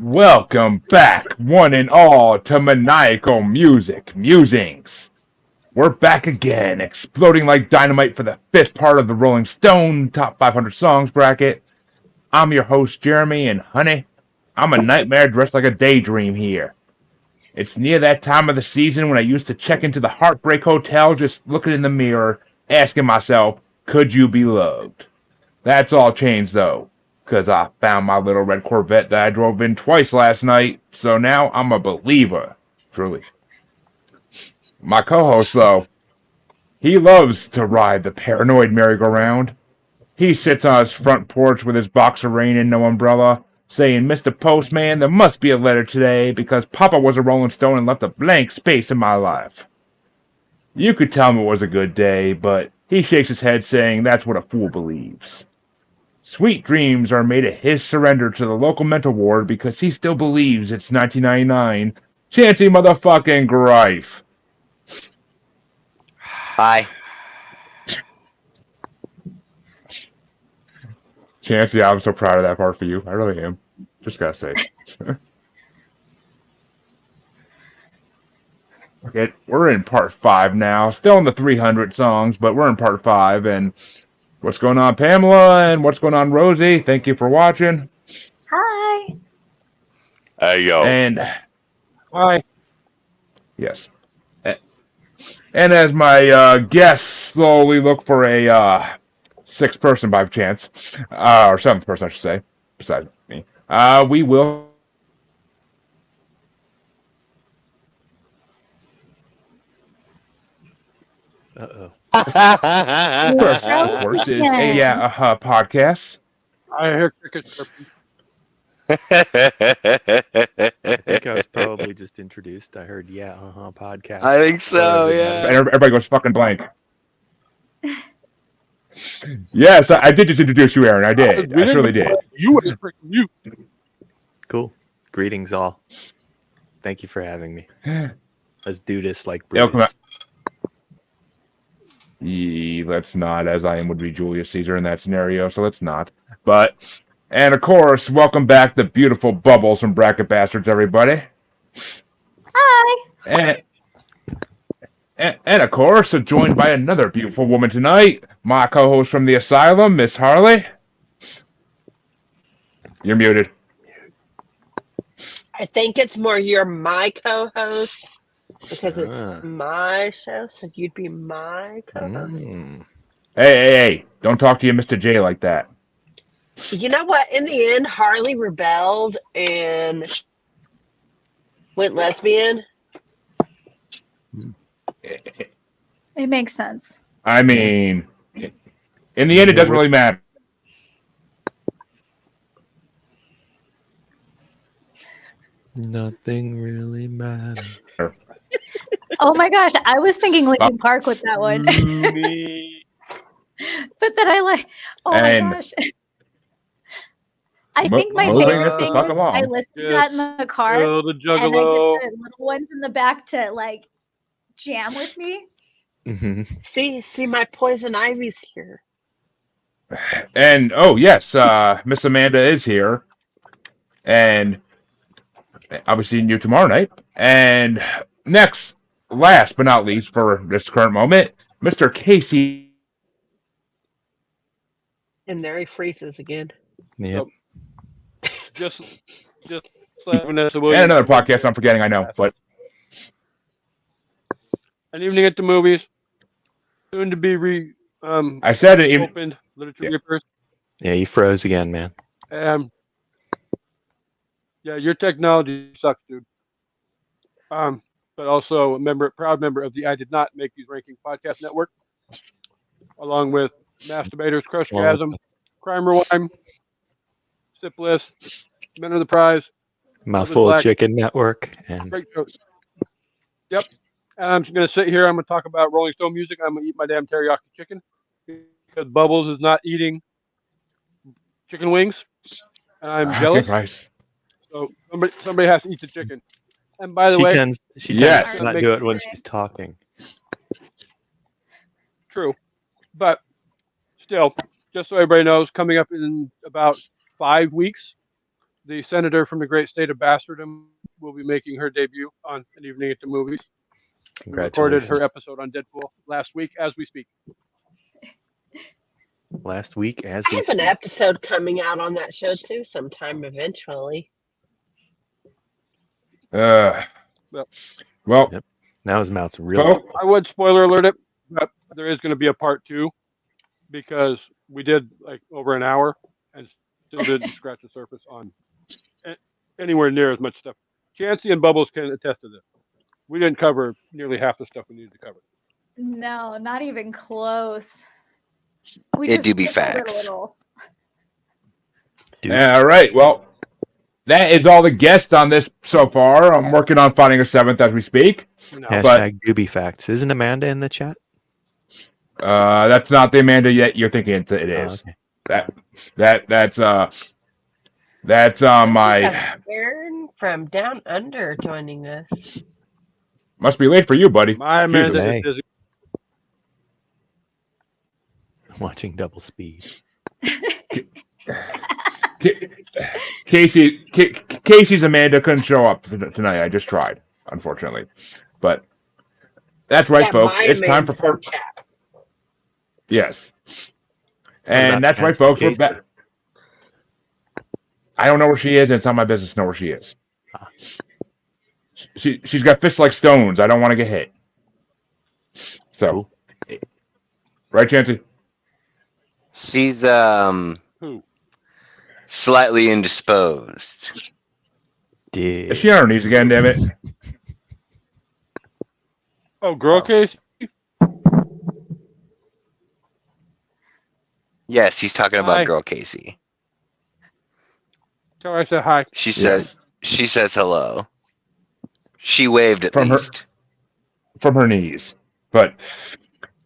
Welcome back, one and all, to Maniacal Music Musings. We're back again, exploding like dynamite for the fifth part of the Rolling Stone Top 500 Songs bracket. I'm your host, Jeremy, and honey, I'm a nightmare dressed like a daydream here. It's near that time of the season when I used to check into the Heartbreak Hotel just looking in the mirror, asking myself, could you be loved? That's all changed, though, because I found my little red Corvette that I drove in twice last night, so now I'm a believer, truly. My co-host, though, he loves to ride the paranoid merry-go-round. He sits on his front porch with his box of rain and no umbrella, saying, Mr. Postman, there must be a letter today because Papa was a Rolling Stone and left a blank space in my life. You could tell him it was a good day, but he shakes his head saying that's what a fool believes. Sweet dreams are made of his surrender to the local mental ward because he still believes it's 1999. Chancey motherfucking Greif. Hi. Chancey, I'm so proud of that part for you. I really am. Just gotta say. Okay, we're in part 5 now. Still in the 300 songs, but we're in part 5. And what's going on, Pamela? And what's going on, Rosie? Thank you for watching. Hi. Hey, yo. And Hi. yes. And as my guests slowly look for a sixth person by chance, or seventh person, I should say, besides me, we will. Uh-oh. Of course, is a podcast. I hear crickets chirping. I think I was probably just introduced. I heard, podcast. I think so, yeah. And everybody goes fucking blank. Yes, I did just introduce you, Aaron. I did. I truly did. You were freaking mute. Cool. Greetings, all. Thank you for having me. Let's do this like Welcome Brutus. Let's not, as I am would be Julius Caesar in that scenario, so let's not. But, and of course, welcome back the beautiful Bubbles from Bracket Bastards, everybody. Hi. And of course, joined by another beautiful woman tonight, my co-host from the Asylum, Miss Harley. You're muted. I think it's more you're my co-host because it's my show, so you'd be my co-host. Hey, don't talk to you, Mr. J, like that. You know what? In the end, Harley rebelled and went lesbian. It makes sense. I mean, in the end, it doesn't really matter. Nothing really matters. Oh my gosh, I was thinking Linkin Park with that one. But then I like, oh my gosh. I think my favorite thing is I listened to that in the car and I get the little ones in the back to like jam with me. Mm-hmm. See, my Poison Ivy's here. And oh yes, Miss Amanda is here, and I'll be seeing you tomorrow night. And next, last but not least, for this current moment, Mr. Casey. And there he freezes again. Yep. Just like Vanessa Williams. And another podcast I'm forgetting, I know, but An Evening at the Movies. Soon to be I said it. opened. Literature Reapers. Yeah, you froze again, man. Yeah, your technology sucks, dude. But also a proud member of the I Did Not Make These Rankings podcast network, along with Masturbators, Crushgasm, Crime Rewind, Syphilis, Men of the Prize, Mouthful of Chicken Network, and great show. Yep. And I'm just going to sit here. I'm going to talk about Rolling Stone music. I'm going to eat my damn teriyaki chicken because Bubbles is not eating chicken wings. And I'm jealous. Price. So somebody has to eat the chicken. And by the way, she tends to not do it when she's talking. True. But still, just so everybody knows, coming up in about 5 weeks, the senator from the great state of Bastardom will be making her debut on An Evening at the Movies. We recorded her episode on Deadpool last week as we speak. Last week as I have an episode coming out on that show too sometime eventually. Well, yep. Now his mouth's real. I would spoiler alert it, but there is going to be a part 2 because we did like over an hour and still didn't scratch the surface on anywhere near as much stuff. Chancey and Bubbles can attest to this. We didn't cover nearly half the stuff we needed to cover. No, not even close. It do be facts. All right. Well, that is all the guests on this so far. I'm working on finding a 7th as we speak. No. Hashtag Gooby Facts. Isn't Amanda in the chat? That's not the Amanda yet. You're thinking it is. Okay. That's my Aaron from Down Under joining us. Must be late for you, buddy. My Amanda is busy. Watching double speed. Casey's Amanda couldn't show up tonight. I just tried, unfortunately. But that's right, folks. It's time for part. Yes. And that's right, folks. We're back. I don't know where she is, and it's not my business to know where she is. She's got fists like stones. I don't want to get hit. So, cool. Right, Chancey? She's slightly indisposed. Is she on her knees again, damn it? Oh, girl case? Yes, he's talking about Girl Casey. Tell her I said hi. She says hello. She waved at least. From her knees. But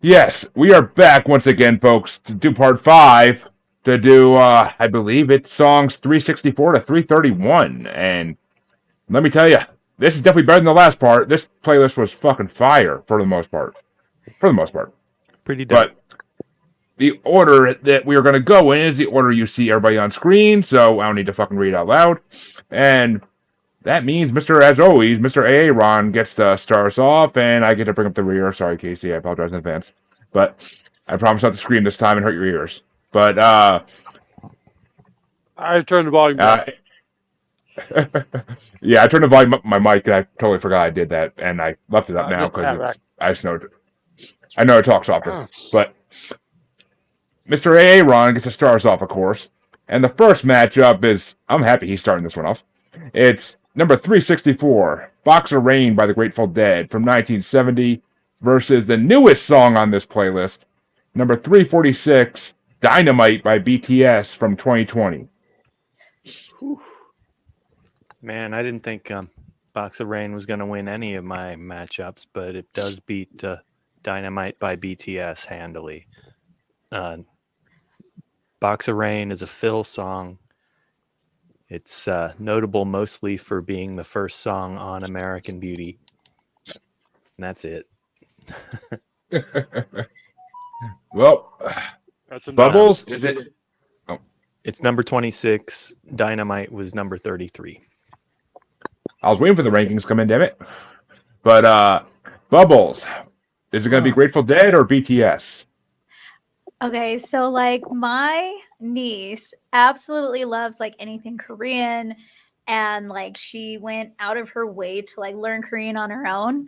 yes, we are back once again, folks, to do part 5. To do, I believe it's songs 364 to 331. And let me tell you, this is definitely better than the last part. This playlist was fucking fire for the most part. Pretty dope. But the order that we are going to go in is the order you see everybody on screen, so I don't need to fucking read out loud. And that means, as always, Mr. Aaron gets to start us off, and I get to bring up the rear. Sorry, Casey, I apologize in advance. But I promise not to scream this time and hurt your ears. But, I turned the volume down. Yeah, I turned the volume up on my mic, and I totally forgot I did that, and I left it up now because I just know I know it talks softer. But Mr. Aaron gets to start us off, of course. And the first matchup is, I'm happy he's starting this one off. It's number 364, Box of Rain by the Grateful Dead from 1970 versus the newest song on this playlist, number 346, Dynamite by BTS from 2020. Whew. Man, I didn't think Box of Rain was going to win any of my matchups, but it does beat Dynamite by BTS handily. Box of Rain is a Phil song. It's notable mostly for being the first song on American Beauty. And that's it. Well, Bubbles, is it? Oh. It's number 26. Dynamite was number 33. I was waiting for the rankings to come in, damn it. But Bubbles, is it going to be Grateful Dead or BTS? Okay, so like my niece absolutely loves like anything Korean, and like she went out of her way to like learn Korean on her own.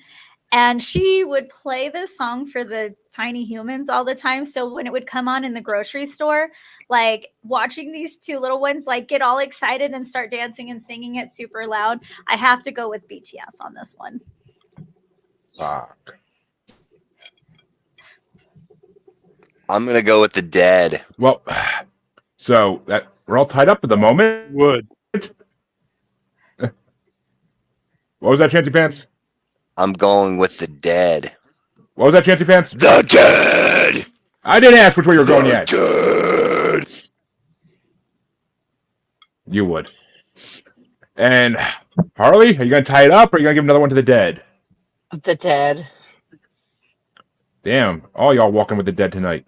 And she would play this song for the tiny humans all the time. So when it would come on in the grocery store, like watching these two little ones like get all excited and start dancing and singing it super loud, I have to go with BTS on this one. Fuck. I'm gonna go with the Dead. Well, so that we're all tied up at the moment. Would. What was that, Chancy Pants? I'm going with the Dead. What was that, Chancy Pants? The Dead. I didn't ask which way you were going The yet. Dead. You would. And Harley, are you gonna tie it up, or are you gonna give another one to the Dead? The Dead. Damn, all y'all walking with the Dead tonight.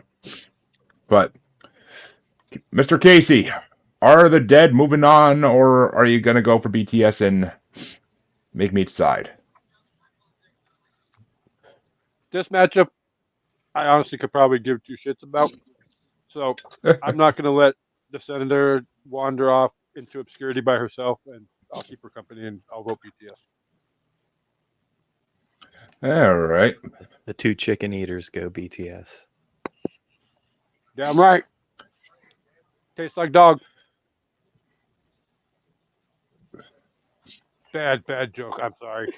But Mr. Casey, are the Dead moving on, or are you gonna go for BTS and make me decide? This matchup, I honestly could probably give two shits about. So I'm not going to let the Senator wander off into obscurity by herself, and I'll keep her company, and I'll vote BTS. All right. The two chicken eaters go BTS. Damn right. Tastes like dog. Bad joke. I'm sorry.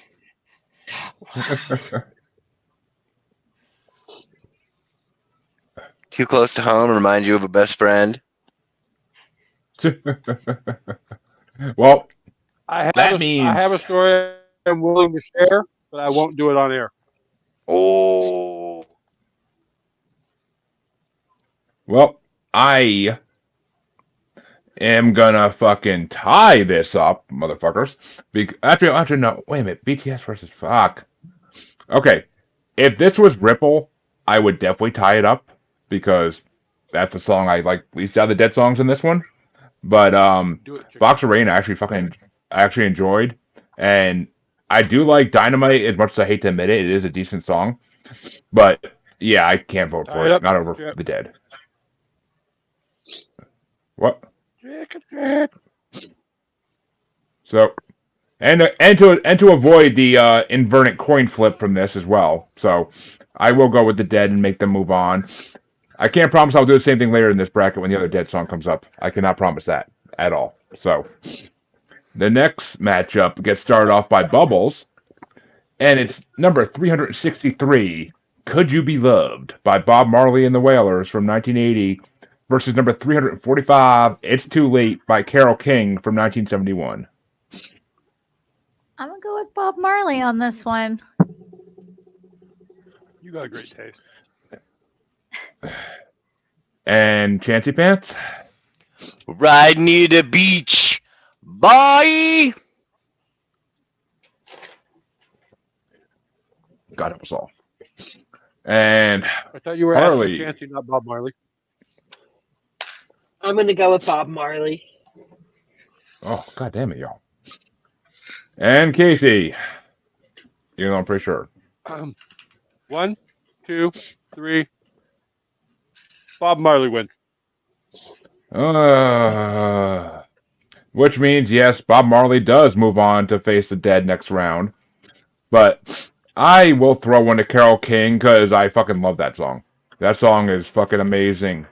Too close to home. Remind you of a best friend. Well, I That have means- a story I'm willing to share, but I won't do it on air. Oh. well, I am gonna fucking tie this up, motherfuckers. Actually, no. Wait a minute. BTS versus fuck. Okay, if this was Ripple, I would definitely tie it up because that's the song I like least out of the Dead songs in this one. But Do it, chicken. Box of Rain I actually enjoyed, and I do like Dynamite as much as I hate to admit it. It is a decent song, but yeah, I can't vote Tie for it it. up, Not over Chip. the Dead. What? Chicken shit. So, and to avoid the inverted coin flip from this as well. So, I will go with the Dead and make them move on. I can't promise I'll do the same thing later in this bracket when the other Dead song comes up. I cannot promise that at all. So, the next matchup gets started off by Bubbles, and it's number 363, Could You Be Loved, by Bob Marley and the Wailers from 1980, versus number 345, It's Too Late, by Carole King from 1971. I'm gonna go with Bob Marley on this one. You got a great taste. And Chancy Pants? Right near the beach. Bye. God help us all. And I thought you were Harley. asking Chancey, not Bob Marley. I'm going to go with Bob Marley. oh, god damn it, y'all. And Casey. You know, I'm pretty sure. 1, 2, 3. Bob Marley wins. Which means, yes, Bob Marley does move on to face the Dead next round. But I will throw one to Carole King because I fucking love that song. That song is fucking amazing.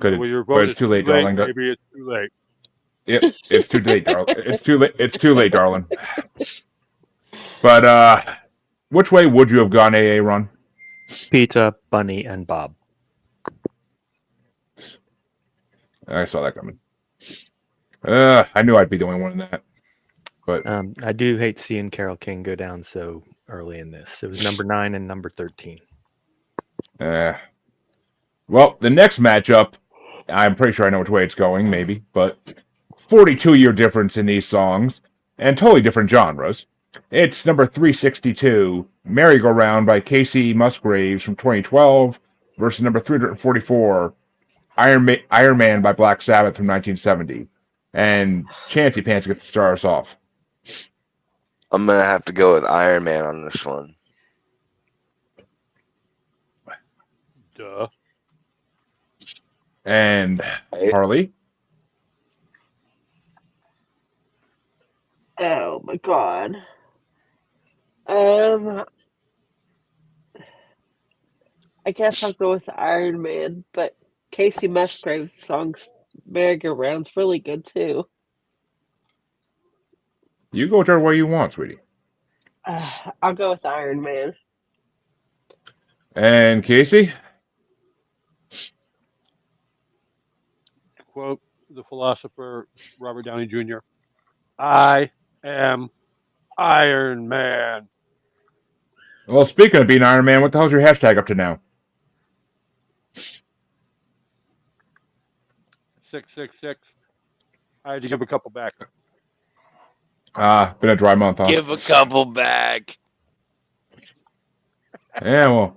Could Well, your but vote it's is too late, darling. Maybe it's too late. It's too late, darling. It's too late. It's too late, darling. But which way would you have gone, AA Run? Peter, Bunny, and Bob. I saw that coming. I knew I'd be the only one in that. But I do hate seeing Carole King go down so early in this. It was number 9 and number 13. well, the next matchup, I'm pretty sure I know which way it's going, maybe, but 42-year difference in these songs and totally different genres. It's number 362, Merry-Go-Round by Casey Musgraves from 2012 versus number 344, Iron Man by Black Sabbath from 1970. And Chancy Pants gets to start us off. I'm gonna have to go with Iron Man on this one. Duh. And Hey. Harley? Oh my god. I guess I'll go with Iron Man, but Casey Musgrave's song Merry-Go-Round's really good too. You go whichever way you want, sweetie. I'll go with Iron Man. And Casey? quote the philosopher Robert Downey Jr., I am Iron Man. Well, speaking of being Iron Man, what the hell's your hashtag up to now? 666. I had to give a couple back. Been a dry month, huh? Give a couple back. Yeah, well,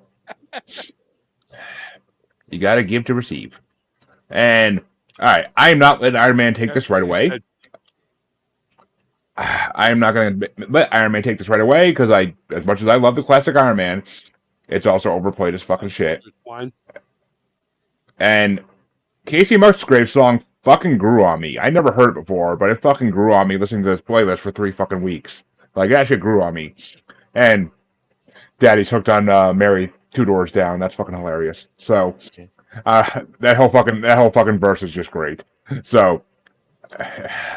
you got to give to receive. And all right, I am not letting Iron Man take this right away. I am not going to let Iron Man take this right away because as much as I love the classic Iron Man, it's also overplayed as fucking shit. And Casey Musgrave's song fucking grew on me. I never heard it before, but it fucking grew on me listening to this playlist for 3 fucking weeks. Like, that shit grew on me. And Daddy's hooked on Mary 2 Doors Down. That's fucking hilarious. So, that whole fucking verse is just great. So,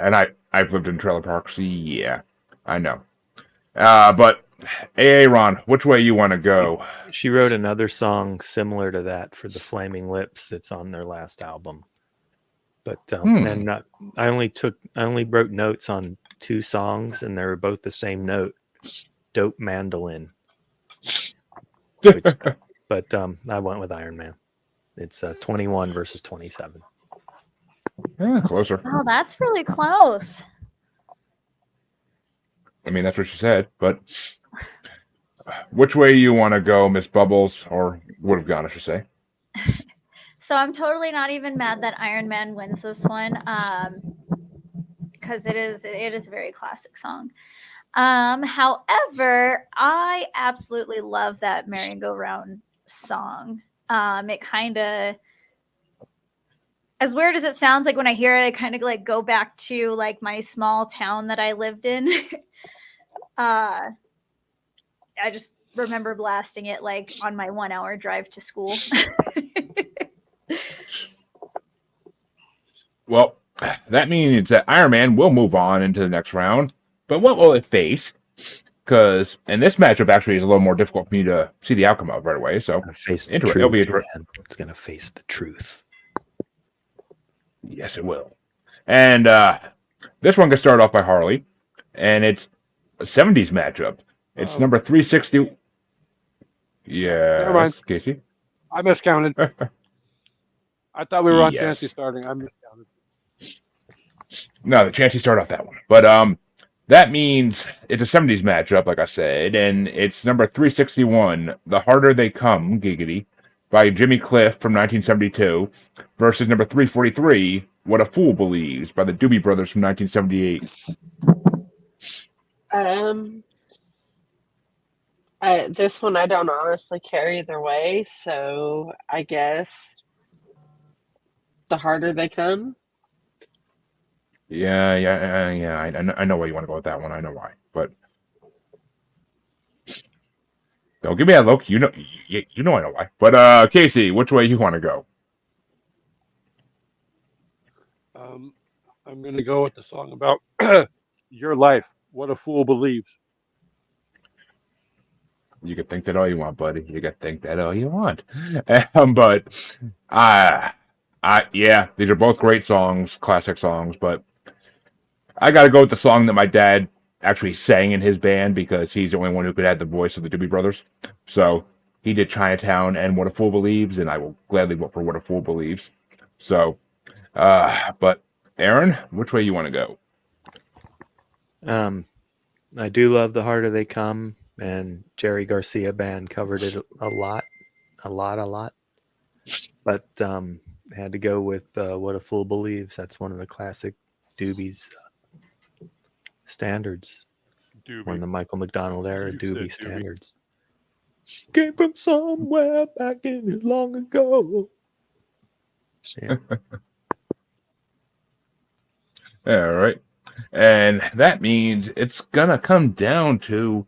and I've lived in trailer parks. Yeah, I know. But Aaron, which way you want to go? She wrote another song similar to that for the Flaming Lips. It's on their last album. But and I only wrote notes on 2 songs, and they were both the same note. Dope Mandolin. But I went with Iron Man. It's 21 versus 27. Yeah, closer. Oh, that's really close. I mean, that's what she said. But which way you want to go, Miss Bubbles, or would have gone, I should say? So I'm totally not even mad that Iron Man wins this one, because it is a very classic song. However, I absolutely love that merry-go-round song. It kind of, as weird as it sounds, like when I hear it, I kind of like go back to like my small town that I lived in. I just remember blasting it like on my 1-hour drive to school. Well, that means that Iron Man will move on into the next round. But what will it face? Because, and this matchup actually is a little more difficult for me to see the outcome of right away. So, it'll be interesting. It's going to face the truth. Yes, it will. And this one gets started off by Harley, and it's a 70s matchup. It's number 360. Yeah, never mind. Casey. I miscounted. I thought we were on Yes. Chancey starting. I miscounted. No, the Chancey started off that one. But that means it's a 70s matchup, like I said, and it's number 361, The Harder They Come, Giggity, by Jimmy Cliff from 1972, versus number 343, What a Fool Believes, by the Doobie Brothers from 1978. This one I don't honestly care either way, so I guess The Harder They Come. Yeah. I know why you want to go with that one. I know why, but don't give me that look. You know I know why. But Casey, which way you want to go? I'm going to go with the song about your life. What a Fool Believes. You can think that all you want, buddy. You can think that all you want. But yeah, these are both great songs, classic songs. But I got to go with the song that my dad actually sang in his band because he's the only one who could have the voice of the Doobie Brothers. So he did Chinatown and What a Fool Believes, and I will gladly vote for What a Fool Believes. So, but Aaron, which way you want to go? I do love The Harder They Come, and Jerry Garcia Band covered it a lot. But had to go with What a Fool Believes. That's one of the classic Doobies standards. One of the Michael McDonald era Doobie standards. Came from somewhere back in long ago. Yeah. All right. And that means it's going to come down to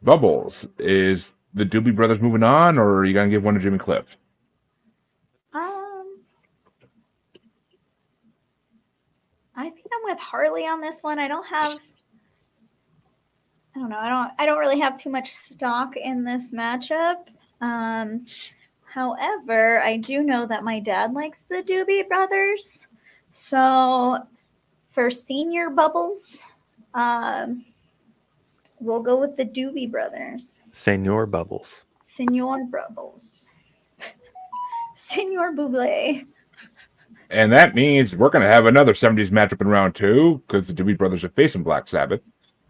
Bubbles. Is the Doobie Brothers moving on, or are you going to give one to Jimmy Cliff? I think I'm with Harley on this one. I don't really have too much stock in this matchup. However, I do know that my dad likes the Doobie Brothers. So for senior bubbles, we'll go with the Doobie Brothers. Senor Bubbles. Senor Bubbles. Senor Buble. And that means we're going to have another 70s matchup in round 2 because the Doobie Brothers are facing Black Sabbath.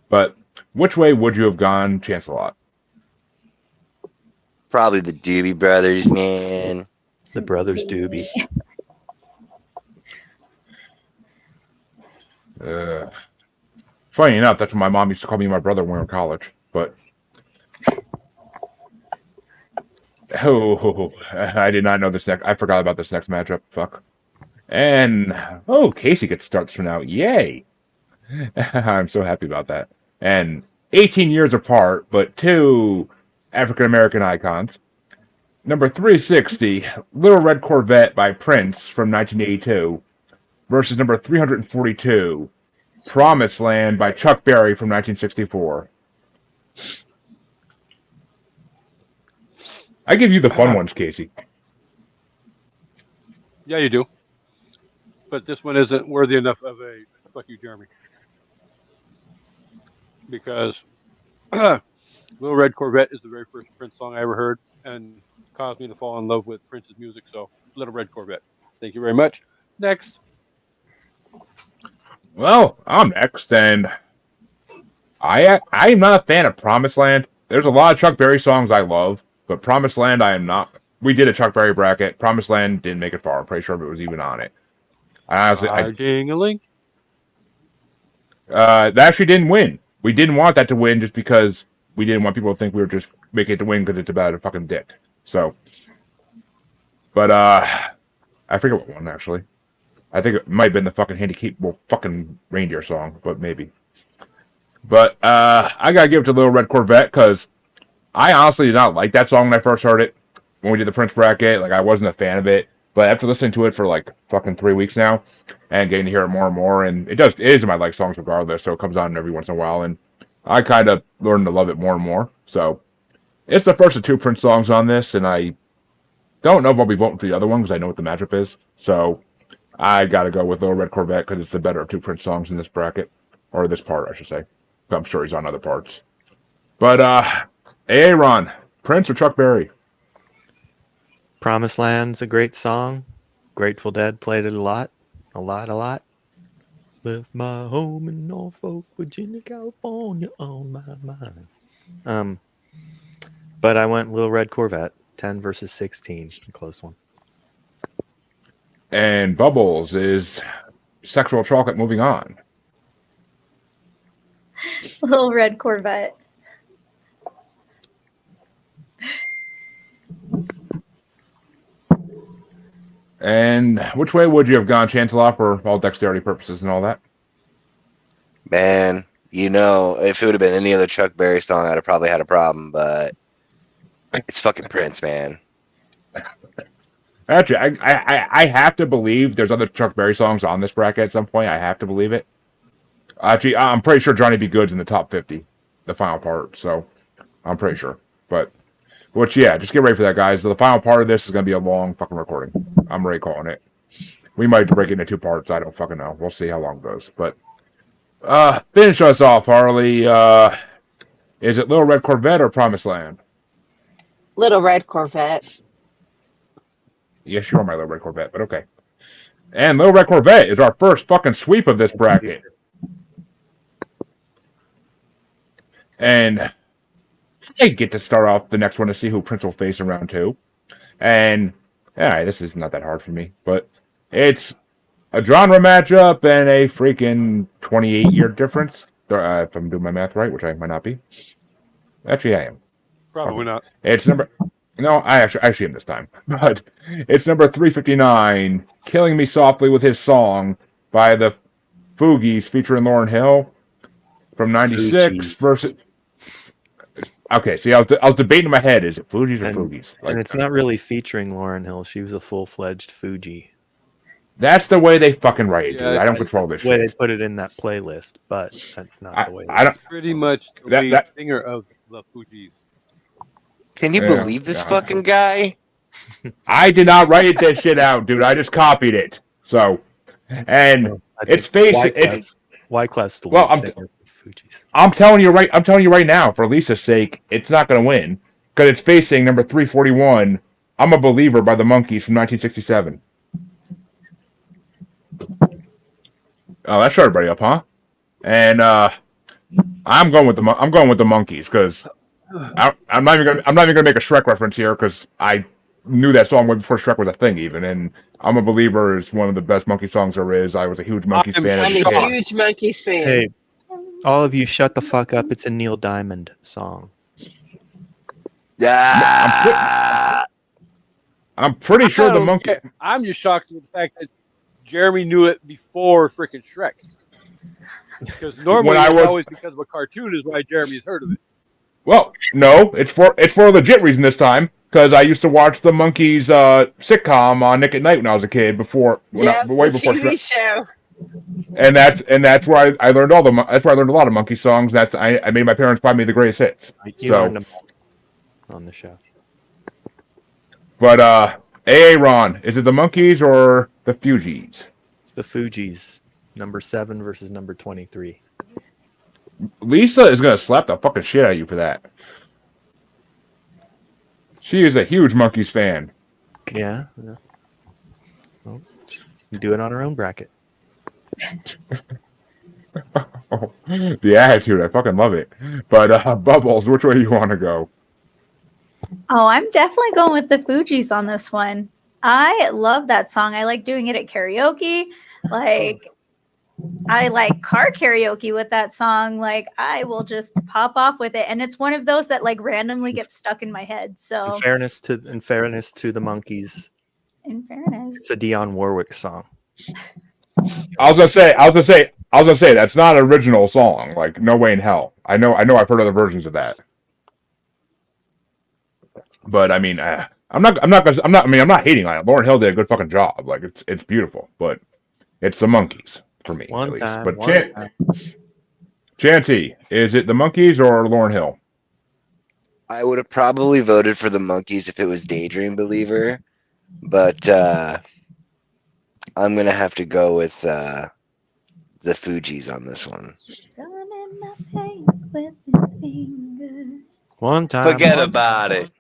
But which way would you have gone, Chance-a-Lot? Probably the Doobie Brothers, man. The Brothers Doobie. Funny enough, that's what my mom used to call me and my brother when we were in college. But I did not know this next. I forgot about this next matchup. Fuck. And Casey gets starts for now. Yay! I'm so happy about that. And 18 years apart, but two African American icons. Number 360, Little Red Corvette by Prince from 1982, versus number 342, Promised Land by Chuck Berry from 1964. I give you the fun ones, Casey. Yeah, you do. But this one isn't worthy enough of a fuck you, Jeremy. Because Little Red Corvette is the very first Prince song I ever heard and caused me to fall in love with Prince's music. So, Little Red Corvette. Thank you very much. Next. Well, I'm next, and I'm not a fan of Promised Land. There's a lot of Chuck Berry songs I love, but Promised Land I am not. We did a Chuck Berry bracket. Promised Land didn't make it far. I'm pretty sure if it was even on it. Ding-a-ling. That actually didn't win. We didn't want that to win just because we didn't want people to think we were just making it to win because it's about a fucking dick. So, but I forget what one actually. I think it might have been the fucking reindeer song, but maybe. But I gotta give it to Little Red Corvette because I honestly did not like that song when I first heard it. When we did the Prince bracket, like I wasn't a fan of it. But after listening to it for like fucking 3 weeks now, and getting to hear it more and more, and it is in my like songs regardless, so it comes on every once in a while, and I kind of learned to love it more and more. So it's the first of 2 Prince songs on this, and I don't know if I'll be voting for the other one because I know what the matchup is. So I gotta go with Little Red Corvette because it's the better of 2 Prince songs in this bracket, or this part, I should say. I'm sure he's on other parts. But Aaron, Prince or Chuck Berry? Promised Land's a great song. Grateful Dead played it a lot. Left my home in Norfolk, Virginia, California on my mind. But I went Little Red Corvette, 10 versus 16, a close one. And Bubbles is Sexual Chocolate Moving On. Little Red Corvette. And which way would you have gone, Chancellor, for all dexterity purposes and all that? Man, if it would have been any other Chuck Berry song, I'd have probably had a problem, but it's fucking Prince, man. Actually, I have to believe there's other Chuck Berry songs on this bracket at some point. I have to believe it. Actually, I'm pretty sure Johnny B. Good's in the top 50, the final part, so I'm pretty sure. But, just get ready for that, guys. So the final part of this is going to be a long fucking recording. I'm already calling it. We might break it into 2 parts. I don't fucking know. We'll see how long it goes. But, finish us off, Harley. Is it Little Red Corvette or Promised Land? Little Red Corvette. Yes, you're my Little Red Corvette, but okay. And Little Red Corvette is our first fucking sweep of this bracket. And I get to start off the next one to see who Prince will face in round 2. And, this is not that hard for me, but it's a genre matchup and a freaking 28-year difference. If I'm doing my math right, which I might not be. Actually, I am. Probably not. It's number... No, I actually am this time. But it's number 359, Killing Me Softly with His Song by the Fugees featuring Lauryn Hill from 96 versus... Okay, see, I was debating in my head, is it Fugees or Fugees? And it's not really featuring Lauryn Hill. She was a full-fledged Fuji. That's the way they fucking write it, dude. I don't control this shit. The way shit. they put it in that playlist, but that's not the way it's pretty much the lead singer of the Fugees. Can you believe this fucking guy? I did not write that shit out, dude. I just copied it. So, And it's facing. Wyclef's the Well, lead I'm- singer of the Fugees. I'm telling you right now, for Lisa's sake, it's not going to win because it's facing number 341. I'm a Believer by the Monkees from 1967. Oh, that shut everybody up, huh? And I'm going with the Monkees because I'm not even gonna make a Shrek reference here because I knew that song way before Shrek was a thing even. And I'm a Believer is one of the best Monkey songs there is. I was a huge Monkees I'm fan as I'm a a shocked. kid. huge Monkeys fan. Hey, all of you, shut the fuck up! It's a Neil Diamond song. Yeah. I'm pretty sure the Monkey. I'm just shocked with the fact that Jeremy knew it before freaking Shrek. Because normally When I it's was- always because of a cartoon is why Jeremy's heard of it. Well, no, it's for a legit reason this time because I used to watch the Monkees sitcom on Nick at Night when I was a kid Yeah, way the before TV Shrek. show. And that's where I learned that's where I learned a lot of Monkey songs. I made my parents buy me the greatest hits. You So- learned them on the show. But Ron, is it the Monkees or the Fugees? It's the Fugees, number 7 versus number 23. Lisa is gonna slap the fucking shit out of you for that. She is a huge Monkees fan. Yeah. Well, do it on her own bracket. Oh, the attitude, I fucking love it. But Bubbles, which way do you want to go? Oh, I'm definitely going with the Fugees on this one. I love that song. I like doing it at karaoke. Like, I like car karaoke with that song. Like, I will just pop off with it, and it's one of those that like randomly gets stuck in my head. So, In fairness to the Monkees, in fairness, it's a Dionne Warwick song. I was gonna say that's not an original song. Like, no way in hell. I know I've heard other versions of that. But I mean, I'm not hating on it. Lauryn Hill did a good fucking job. Like, it's beautiful, but it's the Monkees for me. One at least. time. But one time. Chancey, is it the Monkees or Lauryn Hill? I would have probably voted for the Monkees if it was Daydream Believer, but I'm gonna have to go with the Fugees on this one. running my paint with his fingers, One time. Forget one about time. it.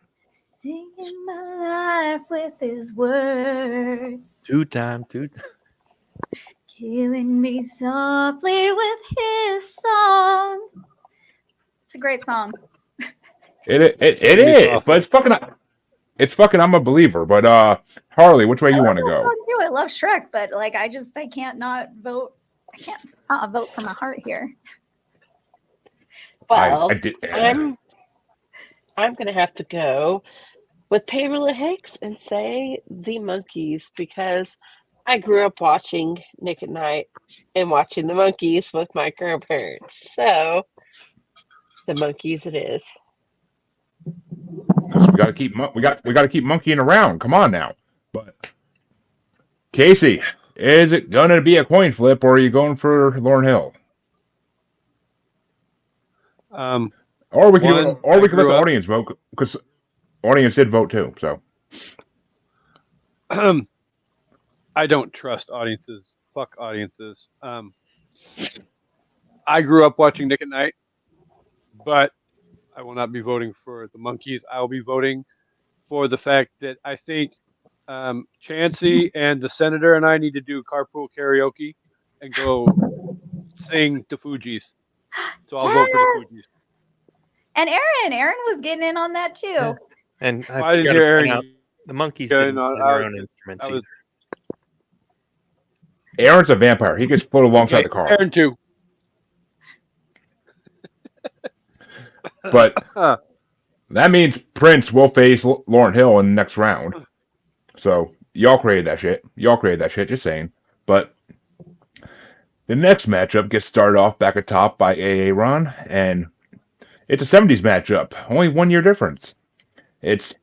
singing my life with his words, Two time. killing me softly with his song. It's a great song. It Pretty is, soft. but it's fucking I'm a Believer. But Harley, which way you want to I love go? that song too. I love Shrek, but like I can't not vote. I can't not vote for my heart here. Well, I did. I'm gonna have to go with Pamela Hicks and say the Monkees because I grew up watching Nick at Night and watching the Monkees with my grandparents. So the Monkees it is. We got to keep monkeying around. Come on now. But Casey, is it gonna be a coin flip, or are you going for Lauryn Hill? Or we can One, let I the grew up- audience vote because audience did vote too. So I don't trust audiences. Fuck audiences. I grew up watching Nick at Night, but I will not be voting for the Monkees. I will be voting for the fact that I think Chancey and the Senator and I need to do carpool karaoke and go sing the Fugees. So I'll vote for the Fugees. And Aaron was getting in on that too. Yeah. And I I didn't gotta hear point Aaron. out, the Monkees Yeah, didn't no, play I their was- own instruments I was- either. Aaron's a vampire. He gets float alongside the car. Aaron too. But that means Prince will face Lauryn Hill in the next round. So y'all created that shit. Just saying. But the next matchup gets started off back atop by AA Ron, and it's a 70s matchup. Only 1 year difference. It's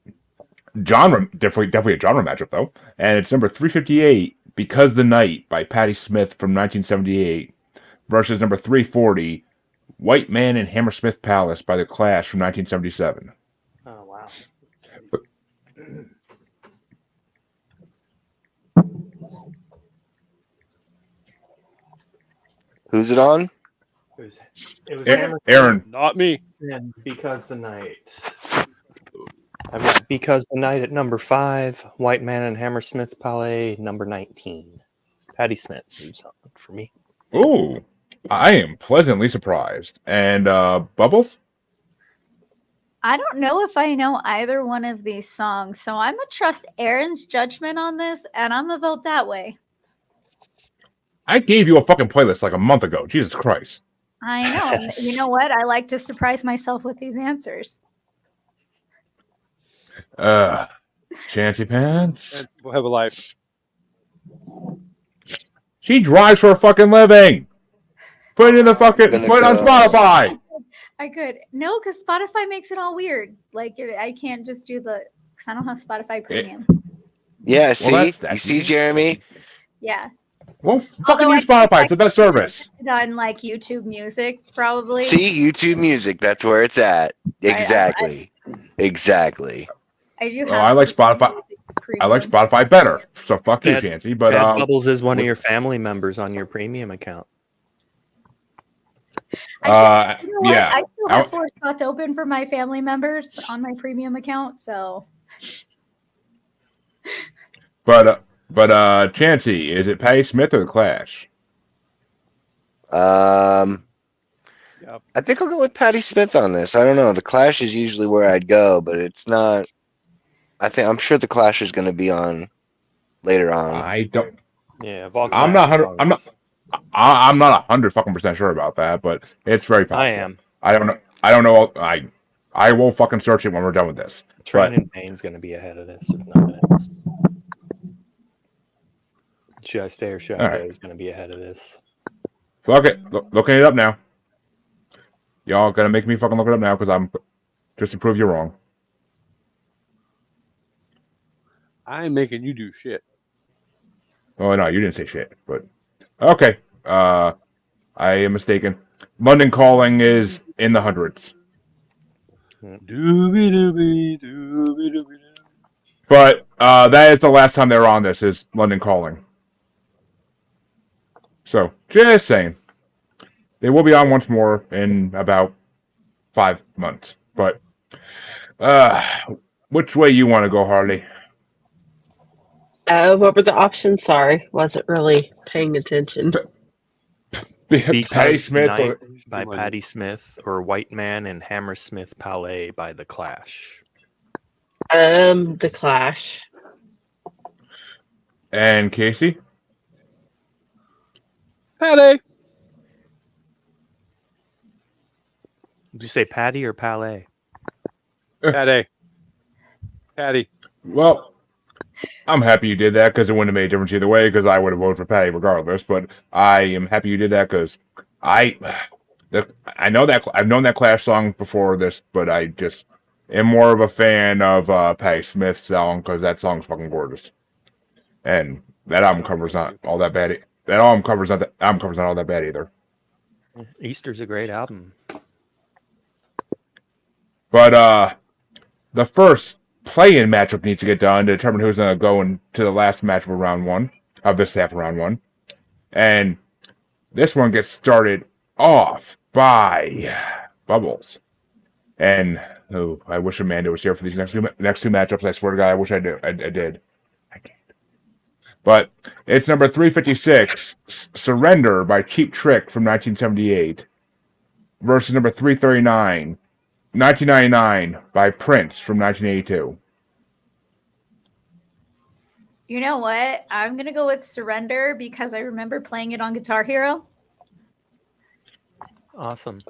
genre, definitely a genre matchup though, and it's number 358, Because the Night by Patti Smith from 1978 versus number 340, White Man in Hammersmith Palace by The Clash from 1977. Oh wow. Who's it on? It was Aaron. Not me. and Because the Night. I've got Because the Night at number 5, White Man and Hammersmith Palais number 19. Patti Smith moves on for me. Ooh, I am pleasantly surprised. And Bubbles? I don't know if I know either one of these songs, so I'm gonna trust Aaron's judgment on this, and I'm gonna vote that way. I gave you a fucking playlist like a month ago. Jesus Christ. I know. And you know what? I like to surprise myself with these answers. Chancy Pants. And people have a life. She drives for a fucking living. Put it in the fucking. Gonna Put it on go. Spotify. I could no, because Spotify makes it all weird. Like I can't just do the because I don't have Spotify Premium. Yeah, see? that's You see, Jeremy? Yeah, Well, fucking Although use I- Spotify. It's the best service. on like YouTube Music probably. See, YouTube Music. That's where it's at. Exactly. Exactly. I do have. Oh, I like Spotify. YouTube I like Premium. Spotify better. So fuck you, Bad- Chancy. But Bad Bubbles is one of your family members on your premium account. You know what? yeah. I still have 4 spots open for my family members on my premium account. So But Chancy, is it Patti Smith or the Clash? I Yep. think I'll go with Patti Smith on this. I don't know. The Clash is usually where I'd go, but it's not. I'm sure the Clash is going to be on later on. I don't. Yeah, of all I'm not Clash 100 I'm not- songs, I'm not 100% sure about that, but it's very possible. I am. I don't know. I don't know. I will fucking search it when we're done with this. Train in Vain's going to be ahead of this, if nothing else. Should I Stay or Should I All Go right. is going to be ahead of this. Fuck it. Looking it up now. Y'all gonna make me fucking look it up now because I'm just to prove you wrong. I'm making you do shit. Oh no, you didn't say shit. But okay. I am mistaken. London Calling is in the hundreds. Doobie doobie doobie doobie doo. But that is the last time they were on this is London Calling. So just saying. They will be on once more in about 5 months. But which way you want to go, Harley? What were the options? Sorry, wasn't really paying attention. Patti Because Smith Night or, by Patti Smith or White Man and Hammersmith Palais by The Clash. The Clash. and Casey? Patty. Did you say Patty or Palais? Patty. Patty. Well, I'm happy you did that because it wouldn't have made a difference either way because I would have voted for Patty regardless. But I am happy you did that because I know that I've known that Clash song before this, but I just am more of a fan of Patti Smith's song because that song's fucking gorgeous, and that album cover's not all that bad. That album cover's not all that bad either. Easter's a great album. But the first play-in matchup needs to get done to determine who's going to go into the last matchup of round one, of this half of round one. And this one gets started off by Bubbles. And I wish Amanda was here for these next two matchups. I swear to God, I wish I did. I did. I can't. But it's number 356, Surrender by Cheap Trick from 1978, versus number 339, 1999 by Prince from 1982. You know what? I'm gonna go with Surrender because I remember playing it on Guitar Hero. Awesome.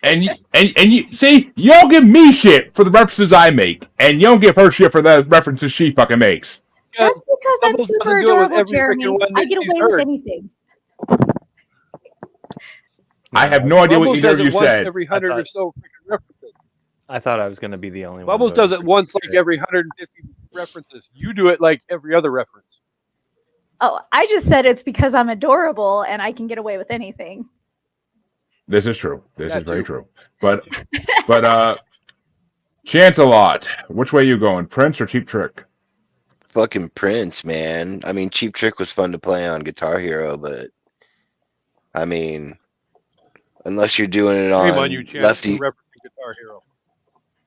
And you see, you don't give me shit for the references I make, and you don't give her shit for the references she fucking makes. That's because I'm Bubbles super doesn't do it with adorable, every Jeremy. freaking one I that get she's away with heard. anything. I have no idea what Bubbles either does of it you once said. every 100 or so freaking references. I thought I was going to be the only one. Bubbles voting does it for once like Trick. every 150 references. You do it like every other reference. Oh, I just said it's because I'm adorable and I can get away with anything. This is true. This That is very too. true. But Chance-a-Lot, which way you going, Prince or Cheap Trick? Fucking Prince, man. I mean, Cheap Trick was fun to play on Guitar Hero, but I mean, unless you're doing it Shame on on you, Chance. lefty, You represent Guitar Hero.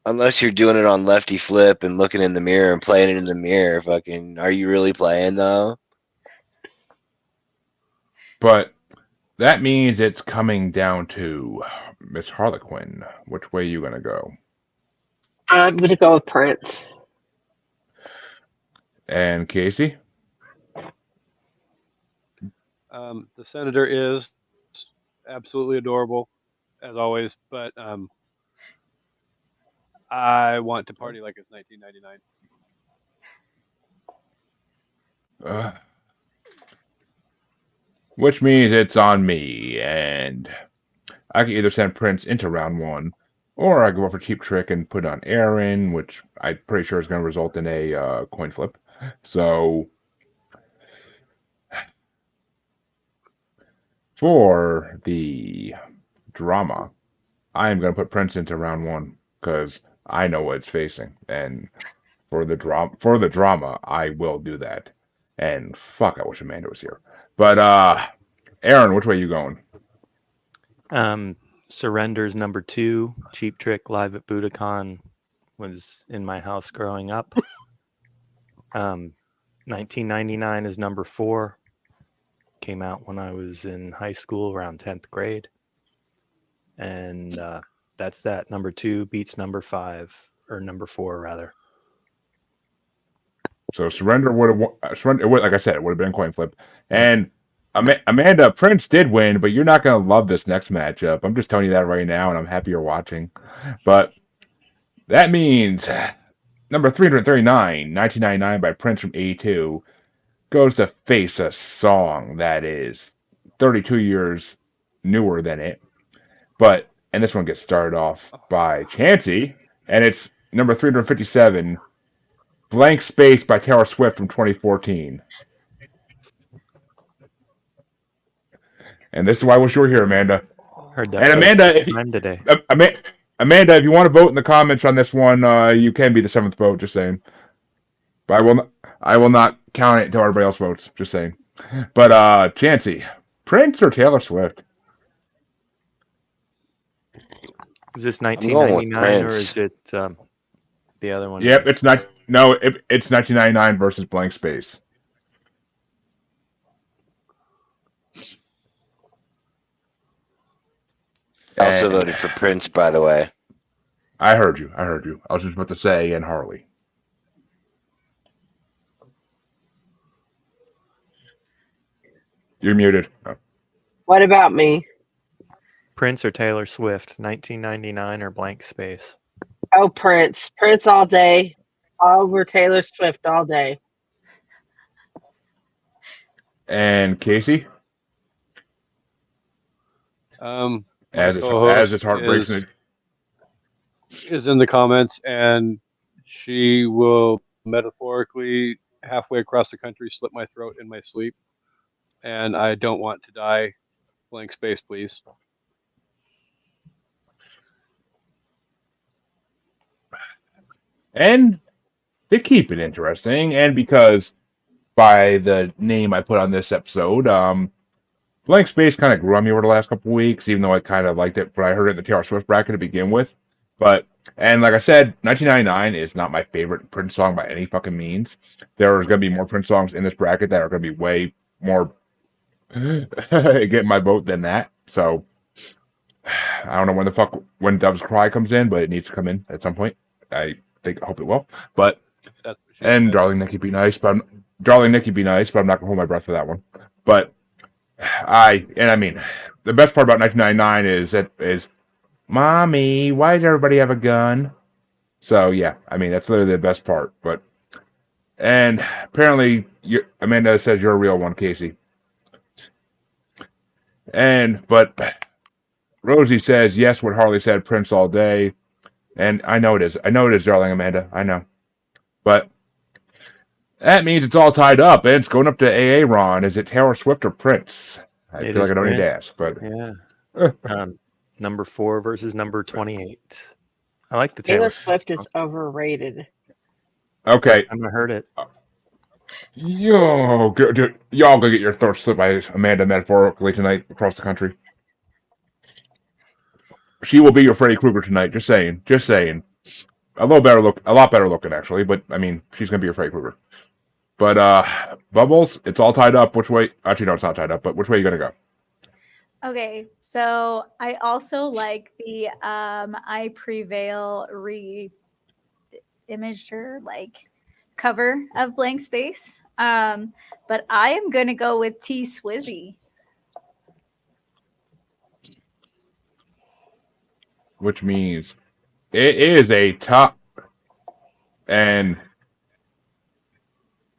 unless you're doing it on lefty flip and looking in the mirror and playing it in the mirror, fucking, are you really playing though? But that means it's coming down to Miss Harlequin. Which way you gonna go? I'm gonna go with Prince. And Casey? The Senator is absolutely adorable, as always, but I want to party like it's 1999. Which means it's on me, and I can either send Prince into round one, or I go for Cheap Trick and put on Aaron, which I'm pretty sure is going to result in a coin flip. So, for the drama, I am going to put Prince into round one because I know what it's facing, and for the drama, I will do that. And fuck, I wish Amanda was here. But Aaron, which way you going? Surrender's number 2. Cheap Trick live at Budokan was in my house growing up. 1999 is number 4. Came out when I was in high school around 10th grade. And that's that. Number 2 beats number 5, or number 4 rather. So Surrender would have like I said, it would have been a coin flip. And Amanda, Prince did win, but you're not going to love this next matchup. I'm just telling you that right now, and I'm happy you're watching. But that means number 339, 1999 by Prince from 82, goes to face a song that is 32 years newer than it. And this one gets started off by Chansey, and it's number 357, Blank Space by Taylor Swift from 2014. And this is why I wish you were here, Amanda. Heard that. And Amanda, if you, today. Amanda, if you want to vote in the comments on this one, you can be the 7th vote. Just saying. But I will not count it until everybody else votes. Just saying. But Chansey, Prince or Taylor Swift? Is this I'm going with 1999 or Prince. is it the other one? Yep, it's not. No, it's 1999 versus Blank Space. I also voted for Prince, by the way. I heard you. I was just about to say, and Harley. You're muted. Oh. What about me? Prince or Taylor Swift, 1999 or Blank Space? Oh, Prince. Prince all day. Over Taylor Swift all day. And Casey? As his heart breaks. Is in the comments, and she will metaphorically halfway across the country slit my throat in my sleep, and I don't want to die. Blank Space, please. And to keep it interesting, and because by the name I put on this episode, Blank Space kind of grew on me over the last couple of weeks, even though I kind of liked it, but I heard it in the Taylor Swift bracket to begin with. And like I said, 1999 is not my favorite Prince song by any fucking means. There's going to be more Prince songs in this bracket that are going to be way more getting my vote than that. So I don't know when Dove's Cry comes in, but it needs to come in at some point. I hope it will. But and Darling Nikki Be Nice, but I'm not going to hold my breath for that one. But I mean, the best part about 1999 is Mommy, why does everybody have a gun? So yeah, I mean that's literally the best part. And apparently Amanda says you're a real one, Casey. But Rosie says yes. What Harley said, Prince all day. And I know it is, darling Amanda. I know. But that means it's all tied up, and it's going up to AA Ron. Is it Taylor Swift or Prince? I feel like I don't need to ask, but yeah. Number 4 versus number 28. I like the Taylor Swift is overrated. Okay. I haven't heard it. Y'all go get your throats slit by Amanda metaphorically tonight across the country. She will be your Freddy Krueger tonight. Just saying. Just saying. A lot better looking actually. But I mean, she's gonna be your Freddy Krueger. But Bubbles, it's all tied up. Which way? Actually, no, it's not tied up. But which way are you gonna go? Okay, so I also like the I Prevail re-imaged her like cover of Blank Space. But I am gonna go with T Swizzy. Which means it is a top. And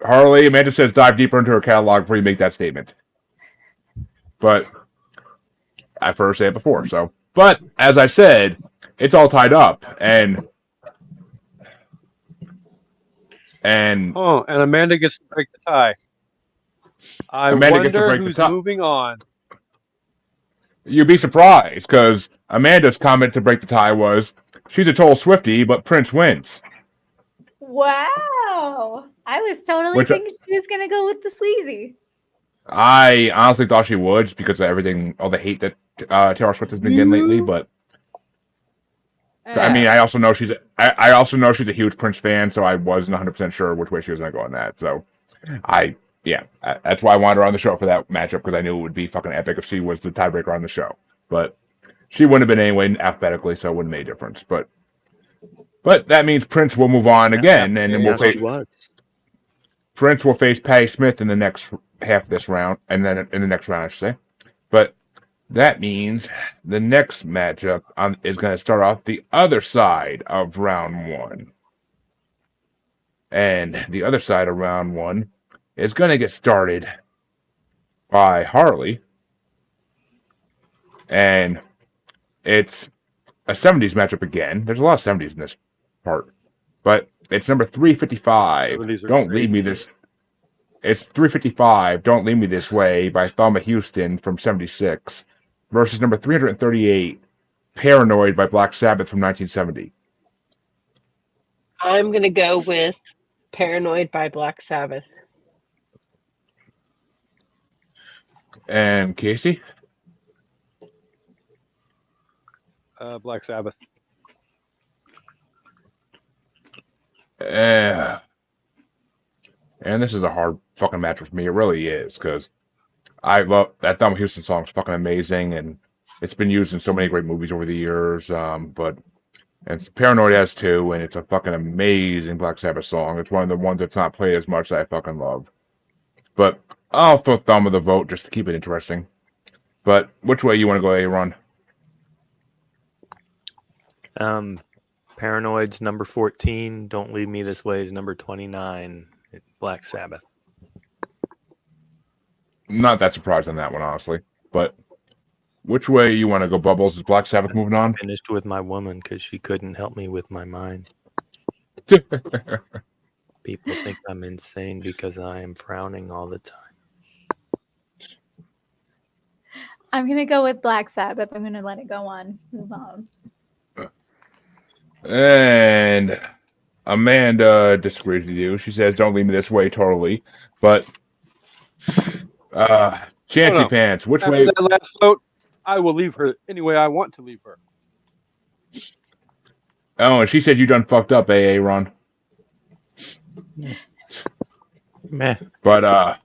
Harley, Amanda says dive deeper into her catalog before you make that statement. But I've heard her say it before. So, but as I said, it's all tied up, and Oh, and Amanda gets to break the tie. I Amanda gets to wonder break the who's tie. moving on. You'd be surprised because Amanda's comment to break the tie was, "She's a total Swiftie, but Prince wins." Wow. I was totally Which thinking she was gonna go with the Sweezy. I honestly thought she would, just because of everything, all the hate that Taylor Swift has been getting lately. But I mean, I also know she's a huge Prince fan, so I wasn't 100% sure which way she was gonna go on that. So that's why I wanted her on the show for that matchup, because I knew it would be fucking epic if she was the tiebreaker on the show. But she wouldn't have been anyway alphabetically, so it wouldn't make a difference. But that means Prince will move on again, and then Yeah, she was. Prince will face Patty Smith in the next half of this round, and then in the next round, I should say. But that means the next matchup is going to start off the other side of round one. And the other side of round one is going to get started by Harley. And it's a 70s matchup again. There's a lot of 70s in this part. But it's number 355. 70s are Don't great. leave me this. It's 355. Don't Leave Me This Way by Thelma Houston from 76 versus number 338, Paranoid by Black Sabbath from 1970. I'm going to go with Paranoid by Black Sabbath. And Casey? Black Sabbath. And this is a hard fucking match for me. It really is, because I love that Thelma Houston song. Is fucking amazing, and it's been used in so many great movies over the years. But it's Paranoid has too, and it's a fucking amazing Black Sabbath song. It's one of the ones that's not played as much that I fucking love. But I'll throw Thelma the vote just to keep it interesting. But which way you want to go, Aaron? Paranoid's number 14. Don't Leave Me This Way is number 29. Black Sabbath. Not that surprised on that one, honestly. But which way you want to go, Bubbles? Is Black Sabbath moving on? Finished with my woman because she couldn't help me with my mind. People think I'm insane because I am frowning all the time. I'm gonna go with Black Sabbath. I'm gonna let it go on. Move on. And Amanda disagrees with you. She says, "Don't Leave Me This Way," totally. But Chancy no. Pants, which After way? that last vote, I will leave her any way I want to leave her. Oh, and she said you done fucked up, Ron. Meh. But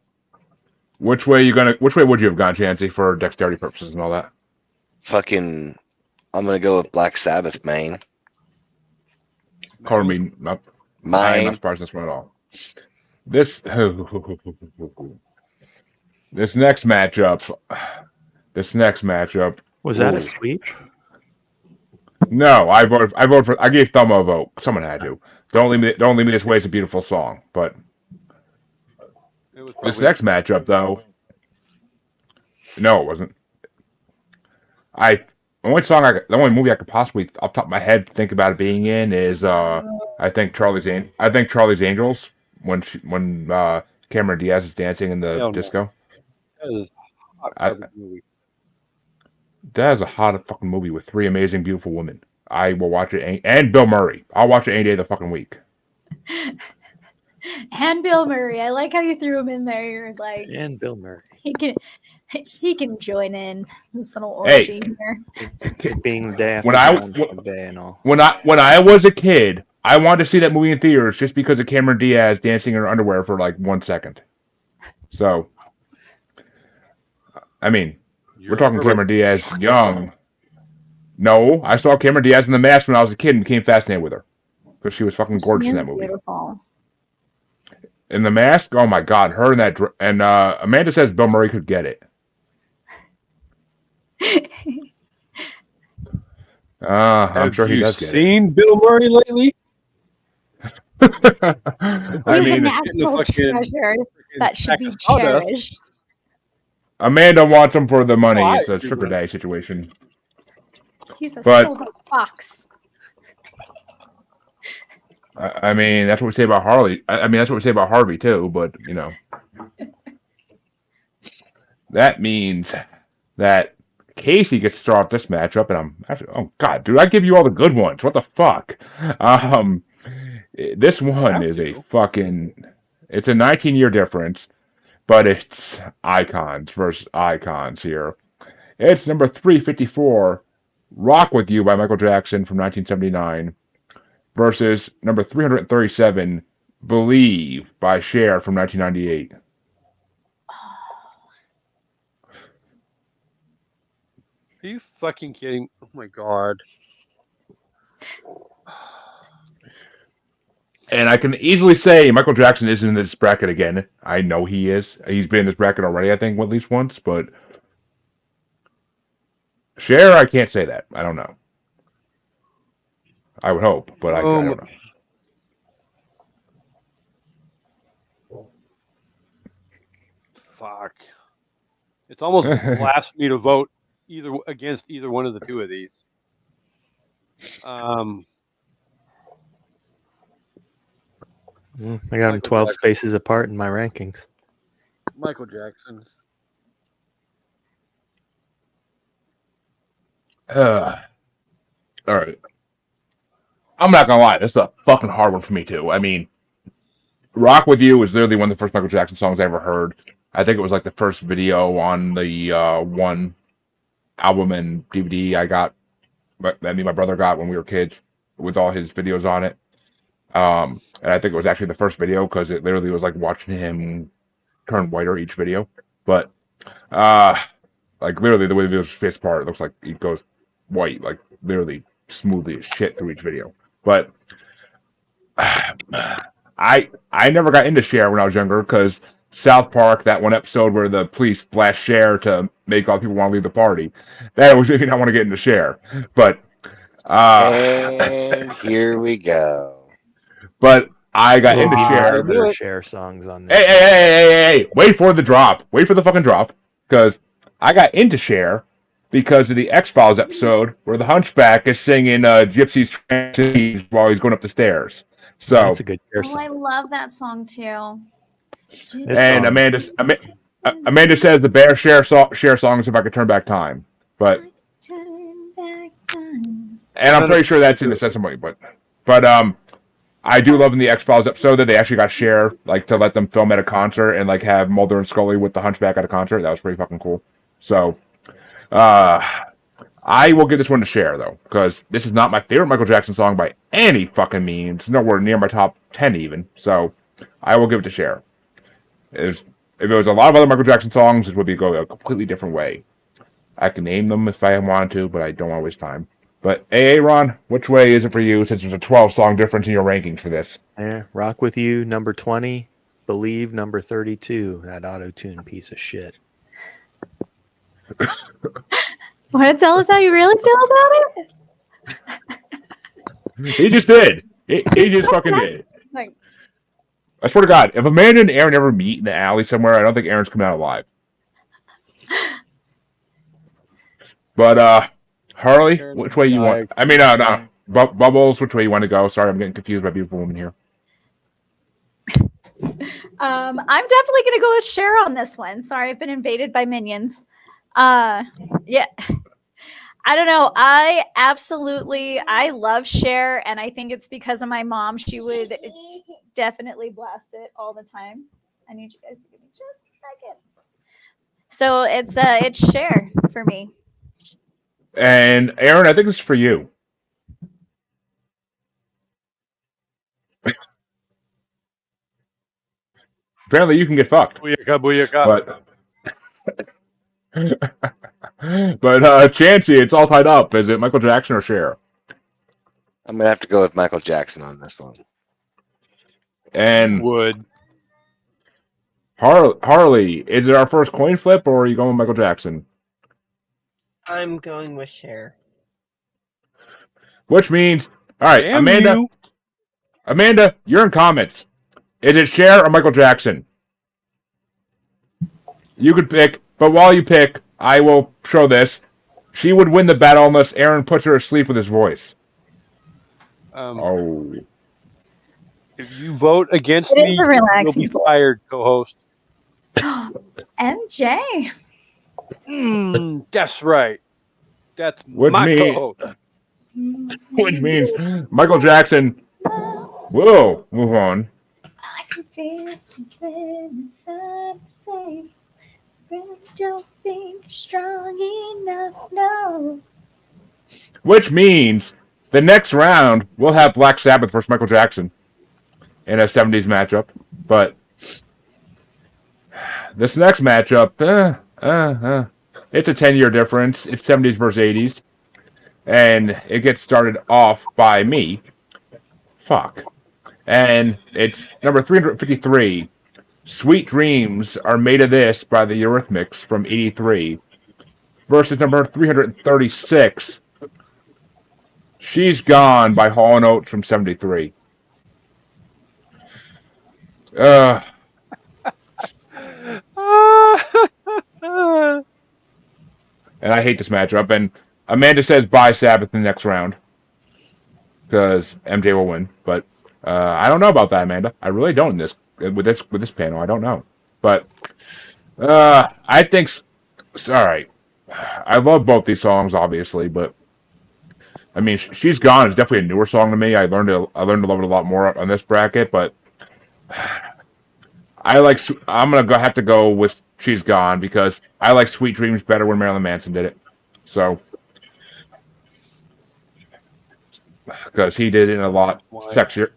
which way would you have gone, Chancy, for dexterity purposes and all that? Fucking, I'm gonna go with Black Sabbath, man. Color me not. I am Mine. not surprised this one at all. This next matchup. Was that Ooh. a sweep? No, I voted for. I gave Thelma a vote. Someone had to. Don't leave me this way. It's a beautiful song, but It was this probably- next matchup, though. No, it wasn't. The only movie I could possibly, off the top of my head, think about it being in is I think Charlie's Angels, when Cameron Diaz is dancing in the Hell no. disco. That is a hot I- garbage movie. That is a hot fucking movie with three amazing, beautiful women. I will watch it, and Bill Murray. I'll watch it any day of the fucking week. And Bill Murray. I like how you threw him in there. You're like, And Bill Murray. he can join in this little Hey. orgy here. It being the day after When I- Groundhog Day and all. When I was a kid, I wanted to see that movie in theaters just because of Cameron Diaz dancing in her underwear for like 1 second. So, I mean, we're talking Cameron Diaz young. No, I saw Cameron Diaz in The Mask when I was a kid and became fascinated with her because she was fucking gorgeous She in is that movie. beautiful. In The Mask, oh my god, her and that and Amanda says Bill Murray could get it. I'm sure he does get it. Seen Bill Murray lately? I He's a mean, natural fucking- treasure that should be Sawdust. cherished. Amanda wants him for the money. Why? It's a sugar daddy situation. He's a But- silver fox. I mean, that's what we say about Harley. I mean, that's what we say about Harvey too. But you know, that means that Casey gets to start off this matchup, and I'm actually, oh god, dude, I give you all the good ones. What the fuck? This one is a fucking. It's a 19-year difference, but it's icons versus icons here. It's number 354, "Rock with You" by Michael Jackson from 1979. Versus number 337, "Believe" by Cher from 1998. Are you fucking kidding? Oh my god. And I can easily say Michael Jackson is in this bracket again. I know he is. He's been in this bracket already, I think, at least once. But Cher, I can't say that. I don't know. I would hope, but I don't know. Fuck. It's almost blasphemy to vote either against either one of the two of these. I got them Michael 12 Jackson. spaces apart in my rankings. Michael Jackson. All right. I'm not gonna lie, this is a fucking hard one for me too. I mean, "Rock with You" was literally one of the first Michael Jackson songs I ever heard. I think it was like the first video on the one album and DVD I got, that me and my brother got when we were kids, with all his videos on it. And I think it was actually the first video because it literally was like watching him turn whiter each video. But like literally the way the video's spaced apart, it looks like he goes white, like literally smoothly as shit through each video. But I never got into Cher when I was younger because South Park, that one episode where the police blast Cher to make all the people want to leave the party, that was making me not want to get into Cher. But And here we go. but I got into There Cher. are better it. Cher songs on there. Hey! Wait for the drop. Wait for the fucking drop. Because I got into Cher because of the X-Files episode where the Hunchback is singing Gypsy's Trance while he's going up the stairs. So, That's a good Cher Oh, I song. love that song too. This and song- Amanda says the Bear Cher song is "If I Could Turn Back Time." But, Turn back time. and I'm pretty sure that's in the Sesame, but I do love in the X-Files episode that they actually got Cher, like, to let them film at a concert and, like, have Mulder and Scully with the Hunchback at a concert. That was pretty fucking cool. So, I will give this one to Cher, though, because this is not my favorite Michael Jackson song by any fucking means. Nowhere near my top 10 even. So, I will give it to Cher. If it was a lot of other Michael Jackson songs, it would go a completely different way. I can name them if I want to, but I don't want to waste time. But, hey, Ron, which way is it for you, since there's a 12-song difference in your rankings for this? Yeah, "Rock with You" number 20, "Believe" number 32. That auto-tune piece of shit. Want to tell us how you really feel about it? He just did. He just fucking did. Like, I swear to God, if Amanda and Aaron ever meet in the alley somewhere, I don't think Aaron's coming out alive. But, Harley, which way you want? I mean, no. Bubbles, which way you want to go? Sorry, I'm getting confused by beautiful woman here. I'm definitely gonna go with Cher on this one. Sorry, I've been invaded by minions. Yeah. I don't know. I love Cher, and I think it's because of my mom. She would definitely blast it all the time. I need you guys to give me just a second. So it's Cher for me. And Aaron, I think this is for you. Apparently, you can get fucked, Booyaka, booyaka. but Chancey, it's all tied up. Is it Michael Jackson or Cher? I'm gonna have to go with Michael Jackson on this one. And Would. Harley, is it our first coin flip, or are you going with Michael Jackson? I'm going with Cher. Which means, all right, Damn you. Amanda, you're in comments. Is it Cher or Michael Jackson? You could pick, but while you pick, I will show this. She would win the battle unless Aaron puts her to sleep with his voice. Oh. If you vote against It is me, a you'll relaxing be voice. fired, co-host. MJ. That's right. That's Which my means- co-host. Which means Michael Jackson will move on. I can feel something inside me. Really don't think it's strong enough, no. Which means the next round we'll have Black Sabbath versus Michael Jackson in a 70s matchup. But this next matchup, it's a 10-year difference. It's 70s versus 80s. And it gets started off by me. Fuck. And it's number 353. Sweet Dreams Are Made of This by the Eurythmics from 83 versus number 336. She's Gone by Hall & Oates from 73. And I hate this matchup. And Amanda says bye Sabbath in the next round because MJ will win. But I don't know about that, Amanda. I really don't with this panel. I don't know. But I think all right. I love both these songs, obviously, but I mean, She's Gone is definitely a newer song to me. I learned to love it a lot more on this bracket, but I'm gonna have to go with She's Gone because I like Sweet Dreams better when Marilyn Manson did it. So, because he did it in a lot sexier,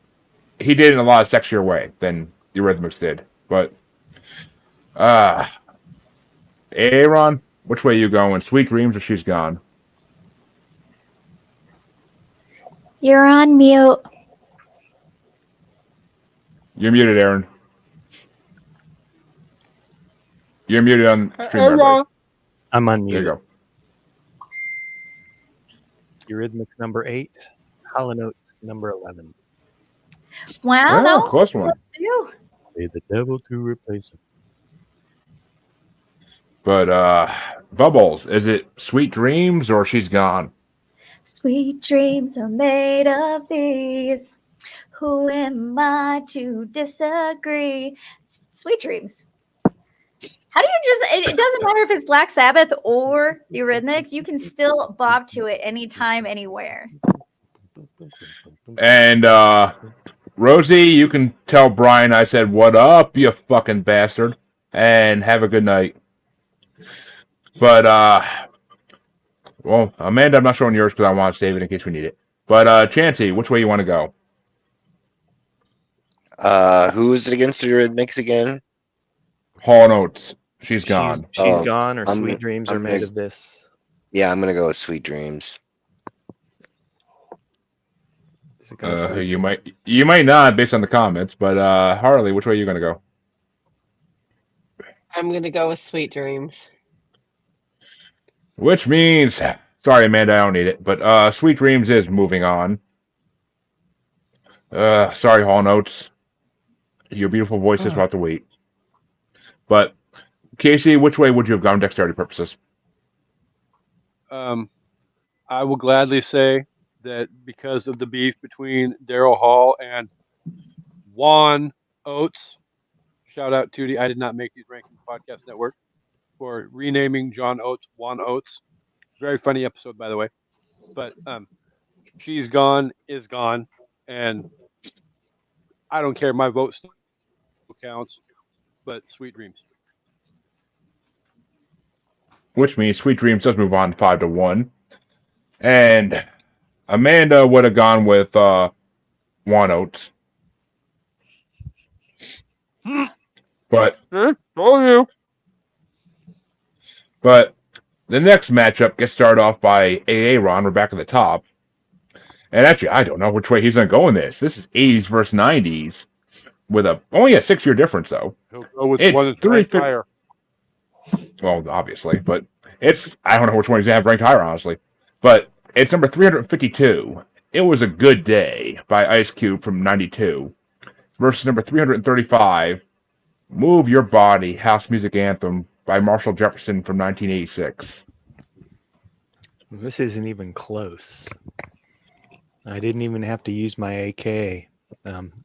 way than the Eurythmics did. But, Aaron, which way you going? Sweet Dreams or She's Gone? You're on mute. You're muted, Aaron. You're muted on stream. Everybody. I'm unmuted. There you go. Eurythmics number 8, Hall & Oates number 11. Wow, Oh, that was close one. too. Pay the devil to replace him. But Bubbles, is it Sweet Dreams or She's Gone? Sweet dreams are made of these. Who am I to disagree? Sweet dreams. How do you it doesn't matter if it's Black Sabbath or the Eurythmics, you can still bob to it anytime, anywhere. And Rosie, you can tell Brian I said, "What up, you fucking bastard," and have a good night. But well, Amanda, I'm not showing yours because I want to save it in case we need it. But Chancey, which way you want to go? Who is it against the Eurythmics again? Hall & Oates. She's Gone. She's Gone or I'm- Sweet Dreams I'm Are Made gonna- of This. Yeah, I'm gonna go with Sweet Dreams. Is it gonna Sweet You might not based on the comments, but Harley, which way are you gonna go? I'm going to go with Sweet Dreams. Which means, sorry, Amanda, I don't need it, but Sweet Dreams is moving on. Sorry, Hall & Oates. Your beautiful voice is about to wait. But, Casey, which way would you have gone dexterity purposes? I will gladly say that because of the beef between Daryl Hall and Juan Oates, shout out to I did not make these rankings podcast network for renaming John Oates Juan Oates. Very funny episode, by the way. But She's Gone is gone, and I don't care. My vote still counts. But Sweet Dreams. Which means Sweet Dreams does move on 5-1. And Amanda would have gone with Juan Oates. But Told you. But the next matchup gets started off by AA Ron. We're back at the top. And actually, I don't know which way he's going to go in this. This is 80s versus 90s with only a 6-year difference, though. He'll go with It's one that's 350 ranked higher. Well, obviously, but I don't know which one he's going to have ranked higher, honestly. But it's number 352. It Was a Good Day by Ice Cube from 92 versus number 335, Move Your Body, House Music Anthem by Marshall Jefferson from 1986. This isn't even close. I didn't even have to use my AK.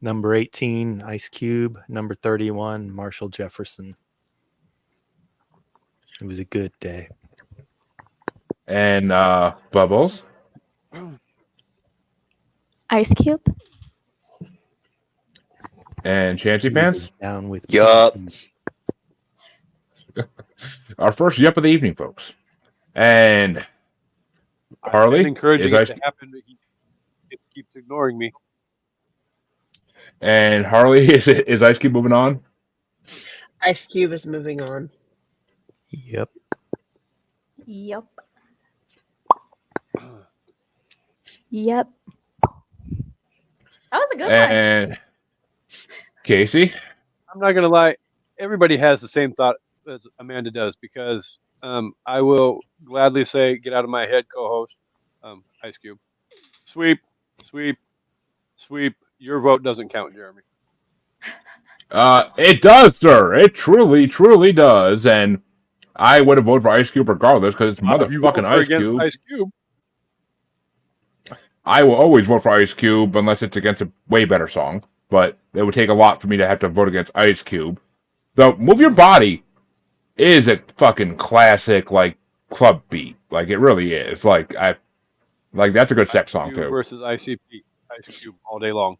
Number 18, Ice Cube. Number 31, Marshall Jefferson. It was a good day. And Bubbles. Ice Cube. And Chancy Cube fans. is down with Yup. Our first yup of the evening, folks. And Harley I've been encouraging is it Ice to happen, but he keeps ignoring me. and Harley is Ice Cube moving on. Ice Cube is moving on. Yep. Yep. Yep. That was a good one. And Casey. I'm not gonna lie. Everybody has the same thought as Amanda does because I will gladly say, get out of my head, co-host, Ice Cube. Sweep, sweep, sweep. Your vote doesn't count, Jeremy. It does, sir. It truly, truly does. And I would have voted for Ice Cube regardless because it's If you vote motherfucking for Ice against Cube. Ice Cube. I will always vote for Ice Cube unless it's against a way better song. But it would take a lot for me to have to vote against Ice Cube. Though Move Your Body is a fucking classic, like, club beat. Like, it really is. Like that's a good sex song, Cube too. versus ICP. Ice Cube all day long.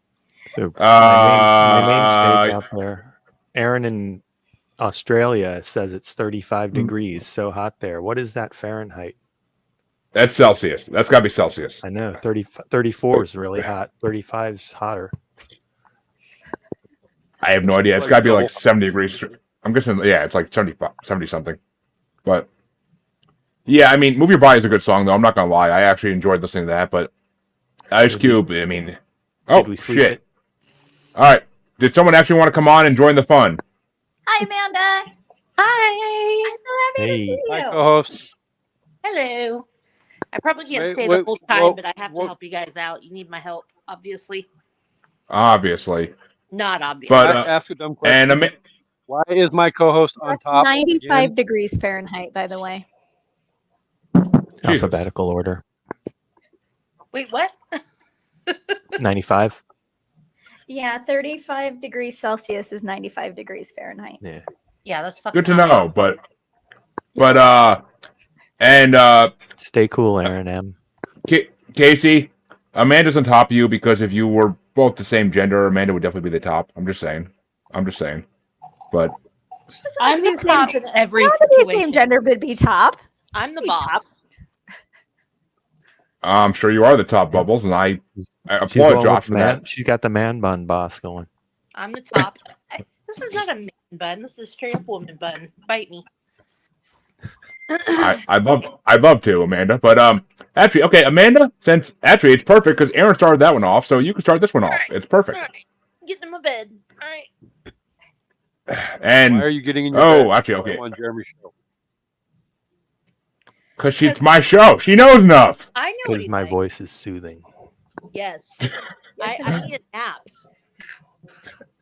So my name stays Uh, out there. Aaron in Australia says it's 35 degrees, so hot there. What is that Fahrenheit? That's Celsius. That's got to be Celsius. I know 34 is really hot. 35 is hotter. I have no idea. It's got to be like 70 degrees. I'm guessing, yeah, it's like 70 something. But, yeah, I mean, Move Your Body is a good song, though. I'm not going to lie. I actually enjoyed listening to that. But Ice Cube, I mean, oh, Did we sweep shit. it? All right. Did someone actually want to come on and join the fun? Hi, Amanda. Hi. I'm so happy Hey. to see Hi, you. co-host. Hello. I probably can't Wait, stay wait, the whole time, well, but I have to well- help you guys out. You need my help, obviously. Obviously. Not obvious. But, Can I ask a dumb question? And Why is my co-host on That's top? 95 again? degrees Fahrenheit, by the way. Jesus. Alphabetical order. Wait, what? 95. Yeah, 35 degrees Celsius is 95 degrees Fahrenheit. Yeah. Yeah, that's fucking good to hot. know. And Stay cool, Aaron M. Casey, Amanda's on top of you because if you were both the same gender, Amanda would definitely be the top. I'm just saying. But I'm the top in every How could the same situation. gender would be top? I'm the Be boss. top. I'm sure you are the top, Bubbles, and I She's applaud going with Josh for man. that. She's got the man bun boss going. I'm the top. This is not a man bun. This is a straight up woman bun. Bite me. I'd love to, Amanda. But actually, okay, Amanda, since actually it's perfect because Aaron started that one off, so you can start this one off. Alright. It's perfect. All right. Get in my bed. All right. And Why are you getting in your oh, bed? actually, okay, I'm on Jeremy's show. because it's my show. She knows enough. I know what Because he's my like. voice is soothing. Yes. I need a nap.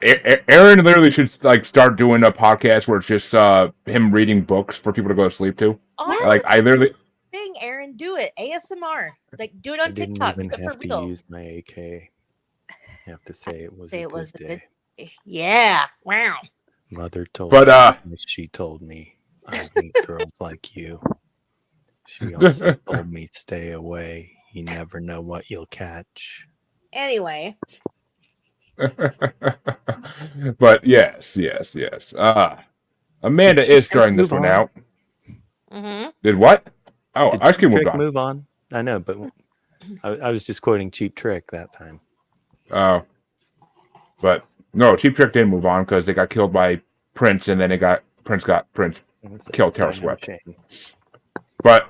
Aaron literally should like start doing a podcast where it's just him reading books for people to go to sleep to. Oh, Like I literally, thing, Aaron. Do it. ASMR. Like, do it I on didn't TikTok. even Do it have for to real. use my AK. I have to say it was Say a it good was a day. good- Yeah. Wow. Mother told But, me, as she told me, I meet girls like you. She also told me, stay away. You never know what you'll catch. Anyway, But yes. Amanda Did Cheap is starting Trick this move one on? out. Mm-hmm. Did what? Oh, Did Ice Cheap Cube moved Trick on. move on? I know, but I was just quoting Cheap Trick that time. But no, Cheap Trick didn't move on because they got killed by Prince, and then Prince That's a killed Taylor damn Swift. shame. But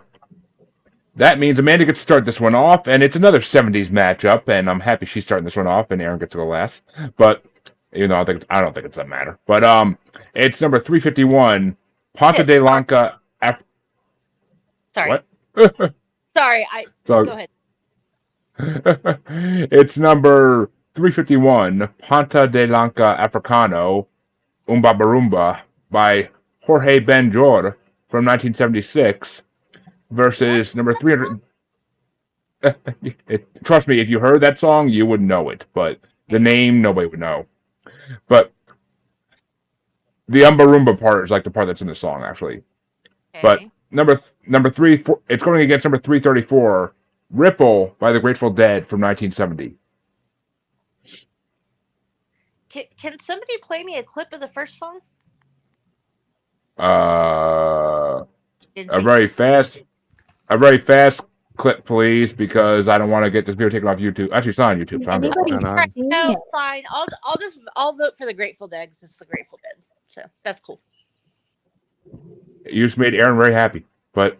that means Amanda gets to start this one off, and it's another 70s matchup, and I'm happy she's starting this one off, and Aaron gets to go last. But I don't think it doesn't matter. But it's number 351, Ponta de Lanca. Sorry. What? Sorry. So Go ahead. it's number 351, Ponta de Lanca Africano, Umbabarumba by Jorge Ben-Jor from 1976 versus number 300. Trust me, if you heard that song, you would know it, but the name, nobody would know. But the Umbarumba part is like the part that's in the song, actually. But Okay. number 3, it's going against number 334, Ripple by the Grateful Dead from 1970. Can somebody play me a clip of the first song? Didn't A say- very fast clip, please, because I don't want to get this video taken off YouTube. Actually, it's not on YouTube. So I'm Anybody Right on. Right, sing no, it? fine. I'll vote for the Grateful Dead because it's the Grateful Dead. So that's cool. You just made Aaron very happy. But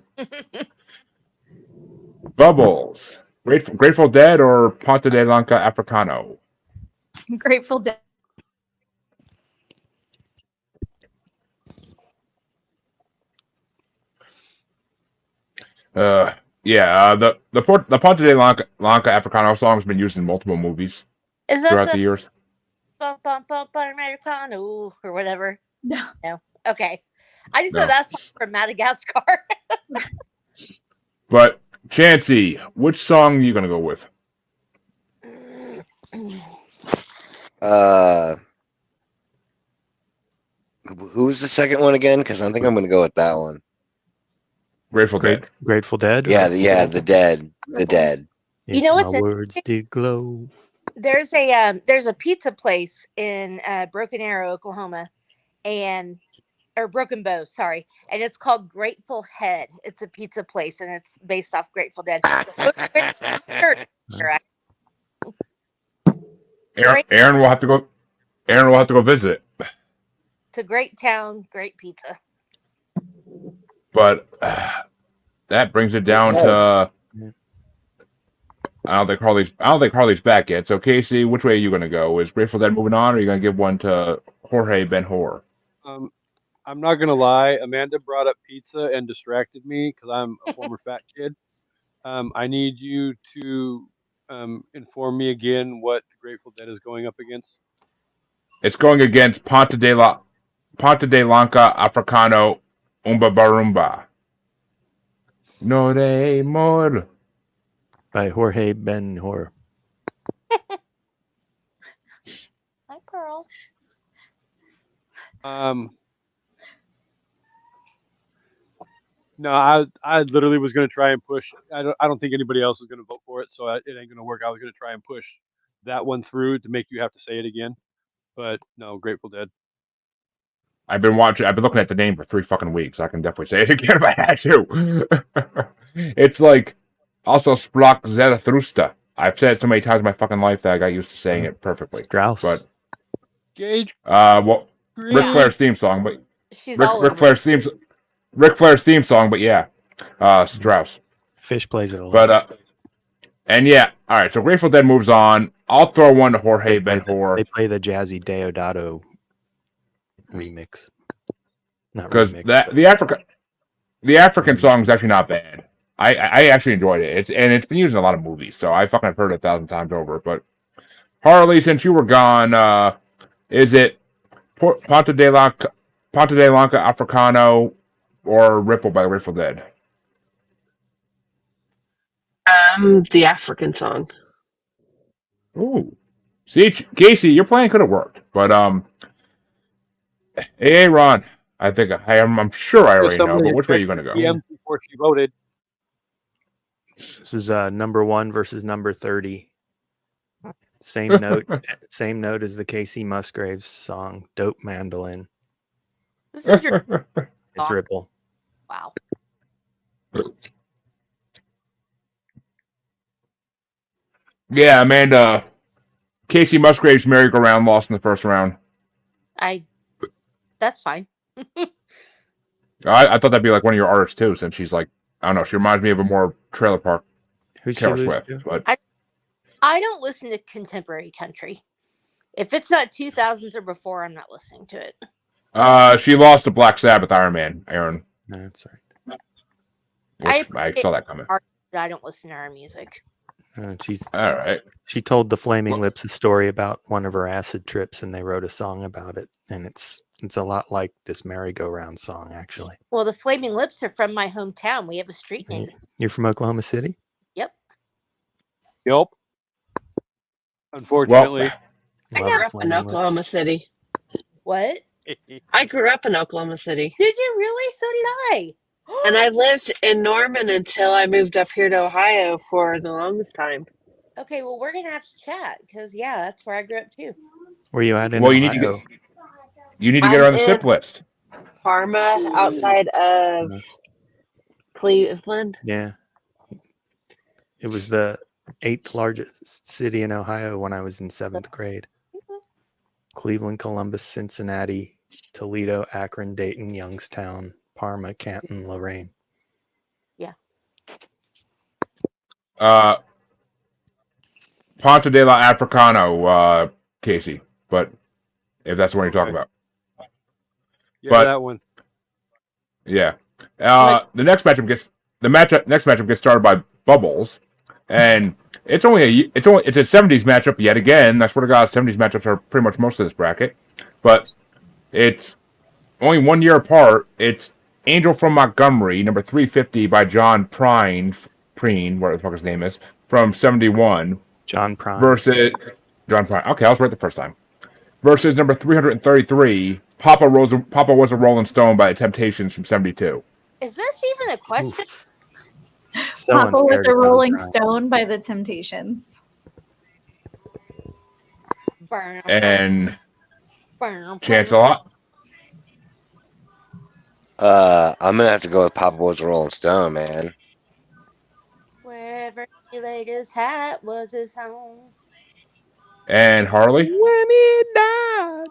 Bubbles, Grateful Dead or Ponta de Lanca Africano? Grateful Dead. The Ponta de Lanca Africano song has been used in multiple movies Is that throughout the the years. bum bum bum bum Americano or whatever? No. No. Okay. I just No. know that song from Madagascar. But Chancey, which song are you gonna go with? Who's the second one again? Because I think I'm gonna go with that one. Grateful Dead. Grateful Dead? Yeah, the Dead. The Dead. You know If what's my in- words did glow. There's a pizza place in Broken Arrow, Oklahoma, or Broken Bow, sorry, and it's called Grateful Head. It's a pizza place and it's based off Grateful Dead. Aaron will have to go. Aaron will have to go visit. It's a great town, great pizza. But that brings it down to. I don't think Harley's back yet. So Casey, which way are you gonna go? Is Grateful Dead moving on, or are you gonna give one to Jorge Ben-Hor? I'm not gonna lie. Amanda brought up pizza and distracted me because I'm a former fat kid. I need you to inform me again what the Grateful Dead is going up against. It's going against Ponta de Lanca Africano Umbabarumba. No de more. By Jorge Ben-Hor. Hi, Pearl. No, I literally was going to try and push. I don't think anybody else is going to vote for it, so it ain't going to work. I was going to try and push that one through to make you have to say it again, but no, Grateful Dead. I've been looking at the name for 3 fucking weeks. I can definitely say it again if I had to. It's like also Sprach Zarathustra. I've said it so many times in my fucking life that I got used to saying it perfectly. Strauss. But Gage. well, Green. Ric Flair's theme song, but She's all over. Ric Flair's theme song, but yeah, Strauss. Fish plays it a lot. But and yeah, all right. So Grateful Dead moves on. I'll throw one to Jorge Ben-Hor They play the jazzy Deodato remix. Not because remix, that but the African song is actually not bad. I actually enjoyed it. It's been used in a lot of movies, so I fucking have heard it 1,000 times over. But Harley, since you were gone, is it Ponta de Lanca Africano or Ripple by the Grateful Dead? The African song. Ooh, see, Casey, your plan could have worked, but hey, Ron, I'm sure I already know, but which way are you gonna go? PM before she voted. this is number 1 versus number 30. Same note. Same note as the Casey Musgraves song "Dope Mandolin." This is your It's song. Ripple. Wow. Yeah, Amanda. Casey Musgraves merry-go-round lost in the first round. That's fine. I thought that'd be like one of your artists too, since she's like, I don't know, she reminds me of a more trailer park Who's she Taylor lose Swift. to? But I don't listen to contemporary country. If it's not 2000s or before, I'm not listening to it. she lost to Black Sabbath Iron Man, Aaron. No, that's right. Which I saw that coming. I don't listen to her music. All right. She told the Flaming Lips a story about one of her acid trips, and they wrote a song about it. And it's a lot like this merry-go-round song, actually. Well, the Flaming Lips are from my hometown. We have a street name. You're from Oklahoma City? Yep. Yep. Unfortunately. I Love grew the up in Flaming Oklahoma Lips. City. What? I grew up in Oklahoma City. Did you really? So did I. And I lived in Norman until I moved up here to Ohio for the longest time. Okay, well, we're gonna have to chat because that's where I grew up too. Where you at in Well, Ohio? you need to get her on the I'm SIP in- list. Parma, outside of Cleveland. Yeah. It was the 8th largest city in Ohio when I was in 7th grade. Cleveland, Columbus, Cincinnati, Toledo, Akron, Dayton, Youngstown, Parma, Canton, Lorraine. Ponte de la Africano, Casey. But if that's the one you're talking about. Yeah, But- that one. Yeah. The next matchup gets started by Bubbles, and it's a 70s matchup yet again. I swear to God, 70s matchups are pretty much most of this bracket, but it's only 1 year apart. It's Angel from Montgomery, number 350 by John Prine, whatever the fuck his name is, from 71 John Prine. versus John Prine. Okay, I was right the first time. Versus number 333, Papa Was a Rolling Stone by the Temptations from 72. Is this even a question? Oof. So Papa unfair was to a John Rolling Prine. Stone by the Temptations. Burn, And burn, Chance a burn. lot. I'm gonna have to go with Papa Was a Rolling Stone, man. Wherever he laid his hat was his home. And Harley. When he died.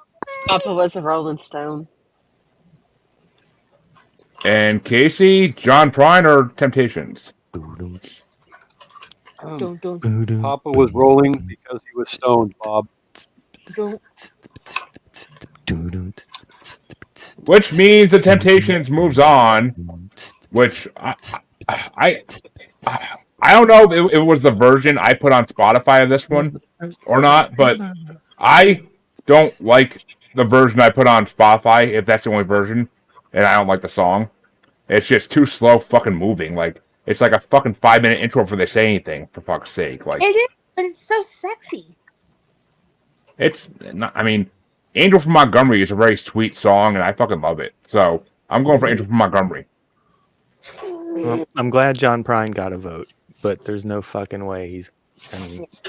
Papa Was a Rolling Stone. And Casey, John Prine, or Temptations? Dun, dun, Papa was rolling because he was stoned, Bob. dun. Which means the Temptations moves on. Which I don't know if it was the version I put on Spotify of this one or not, but I don't like the version I put on Spotify if that's the only version, and I don't like the song. It's just too slow fucking moving. Like, it's like a fucking 5-minute intro before they say anything, for fuck's sake. Like, It is, but it's so sexy. it's not, I mean, Angel from Montgomery is a very sweet song, and I fucking love it. So, I'm going for Angel from Montgomery. Well, I'm glad John Prine got a vote, but there's no fucking way he's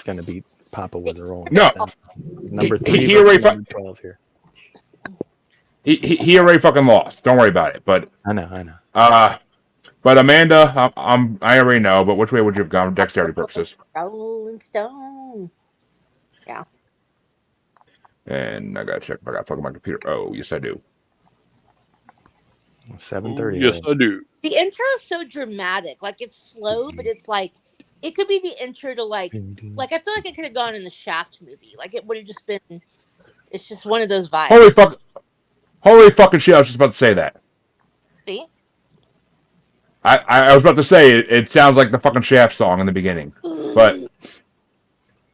gonna beat Papa Was a Rolling No. Stone. Number He 3 already versus fu- number 12 here. He already fucking lost. Don't worry about it. But I know. But Amanda, I already know. But which way would you have gone for dexterity purposes? Rolling Stone. And I gotta check if I got fucking my computer. Oh, yes I do. 7:30. Yes, I do. The intro is so dramatic. Like it's slow, but it's like it could be the intro to like I feel like it could have gone in the Shaft movie. Like it would have just been. It's just one of those vibes. Holy fucking shit! I was just about to say that. See? I was about to say it sounds like the fucking Shaft song in the beginning, but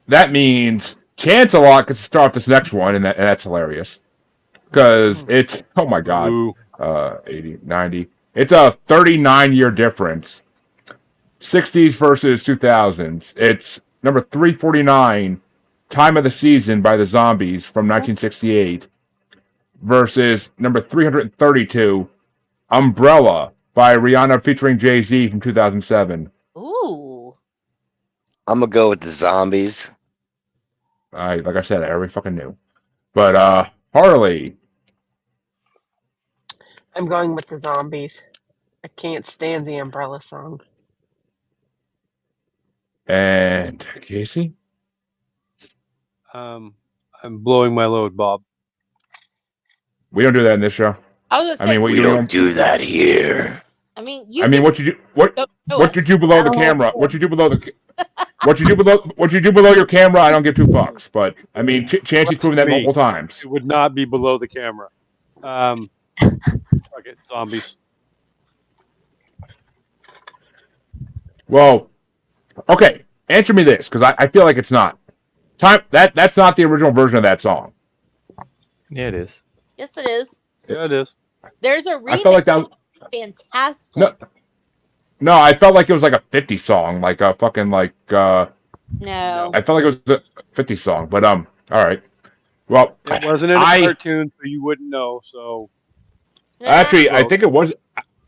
that means Chance a lot gets to start this next one, and that's hilarious because it's oh my god. Ooh. 80, 90. It's a 39-year difference. 60s versus 2000s. It's number 349, Time of the Season by the Zombies from 1968 versus number 332, Umbrella by Rihanna featuring Jay-Z from 2007. Ooh. I'm gonna go with the Zombies. Like I said, I already fucking knew. But Harley, I'm going with the Zombies. I can't stand the Umbrella song. and Casey. I'm blowing my load, Bob. We don't do that in this show. I was I gonna say, mean, what We you don't do that here. I mean, you I mean, can what you do? What go what you do below the Oh, camera? yeah. What you do below the? What you do below your camera? I don't give two fucks. But I mean, Chancey's proven that Me. multiple times. It would not be below the camera. Fuck it, Zombies. Well, okay. Answer me this, because I feel like it's not. That's not the original version of that song. Yeah, it is. Yes, it is. Yeah, it is. There's a I remake. felt like that was Fantastic. no. I felt like it was like a 50 song, like a fucking like. No. I felt like it was a 50 song, but all right. Well, It wasn't in a I cartoon, so you wouldn't know. So actually I Well- think it was.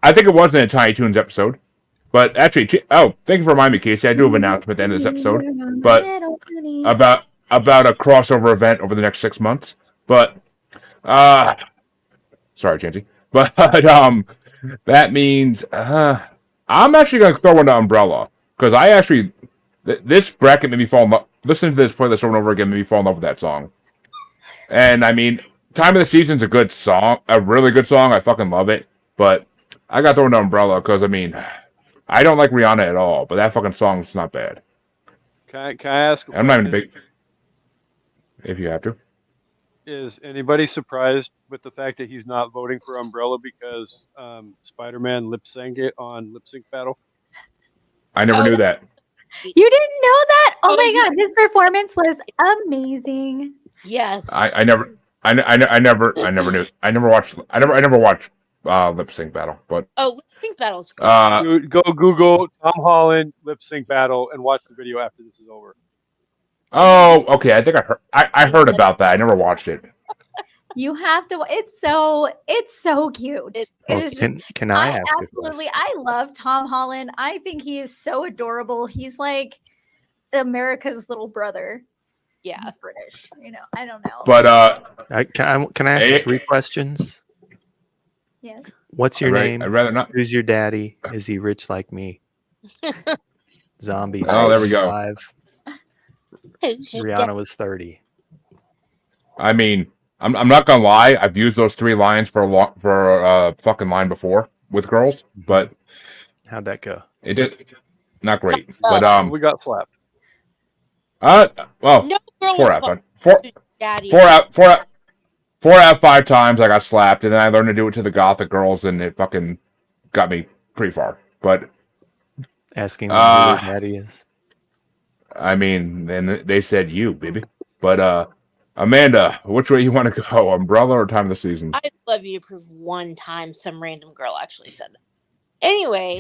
I think it was in a Tiny Toons episode. But actually, thank you for reminding me, Casey. I do have an announcement at the end of this episode but about a crossover event over the next 6 months. But sorry, Chancey. But that means I'm actually going to throw in the Umbrella because I actually this bracket made me fall in love. Listening to this, play this over and over again, made me fall in love with that song. And I mean, Time of the Season's a good song, a really good song. I fucking love it. But I got to throw in the Umbrella because I mean, I don't like Rihanna at all, but that fucking song's not bad. can I ask? I'm not even big. If you have to. Is anybody surprised with the fact that he's not voting for Umbrella because Spider-Man lip synced it on Lip Sync Battle? I never knew that. You didn't know that? Oh Oh, my you- god, his performance was amazing. Yes. I never knew. I never watched Lip Sync Battle, but Oh, lip sync battles. Dude, go Google Tom Holland lip sync battle and watch the video after this is over. oh, okay. I think I heard about that. I never watched it. You have to. It's so cute. It- It Well, is can I ask a absolutely. question? I love Tom Holland. I think he is so adorable. He's like America's little brother. Yeah. He's British. I don't know. But Can I ask Eh. 3 questions? yes. What's your name? I'd rather not. Who's your daddy? Is he rich like me? Zombies. Oh, there we go. 5. Who's your Rihanna was 30. I mean, I'm not gonna lie. I've used those 3 lines for a fucking line before with girls, but How'd that go? it did not great. But We got slapped. well, No girl 4 was out of called 5. daddy. 4 out of 5 times I got slapped, and then I learned to do it to the gothic girls, and it fucking got me pretty far. But Asking them who their daddy is. I mean, then they said you, baby. But Amanda, which way you want to go, Umbrella or Time of the Season? I'd love you to prove one time some random girl actually said that. Anyway,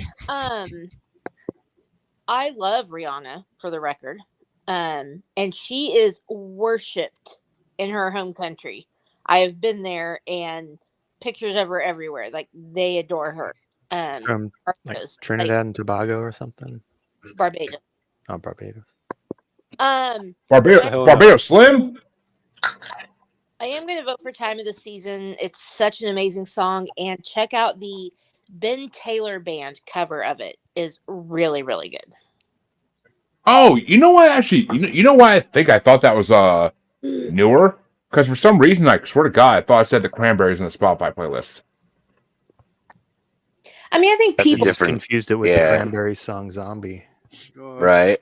I love Rihanna for the record. And she is worshipped in her home country. I have been there and pictures of her everywhere. Like they adore her. From like Barbados, Trinidad and Tobago or something? Barbados. Oh, Barbados. Barbados Slim? I am going to vote for Time of the Season. It's such an amazing song. And check out the Ben Taylor Band cover of it. Is really, really good. Oh, you know what? Actually, you know why I thought that was newer? Because for some reason, I swear to God, I thought I said the Cranberries in the Spotify playlist. I mean, I think That's a people different- Confused it with yeah. the Cranberries song Zombie. Right.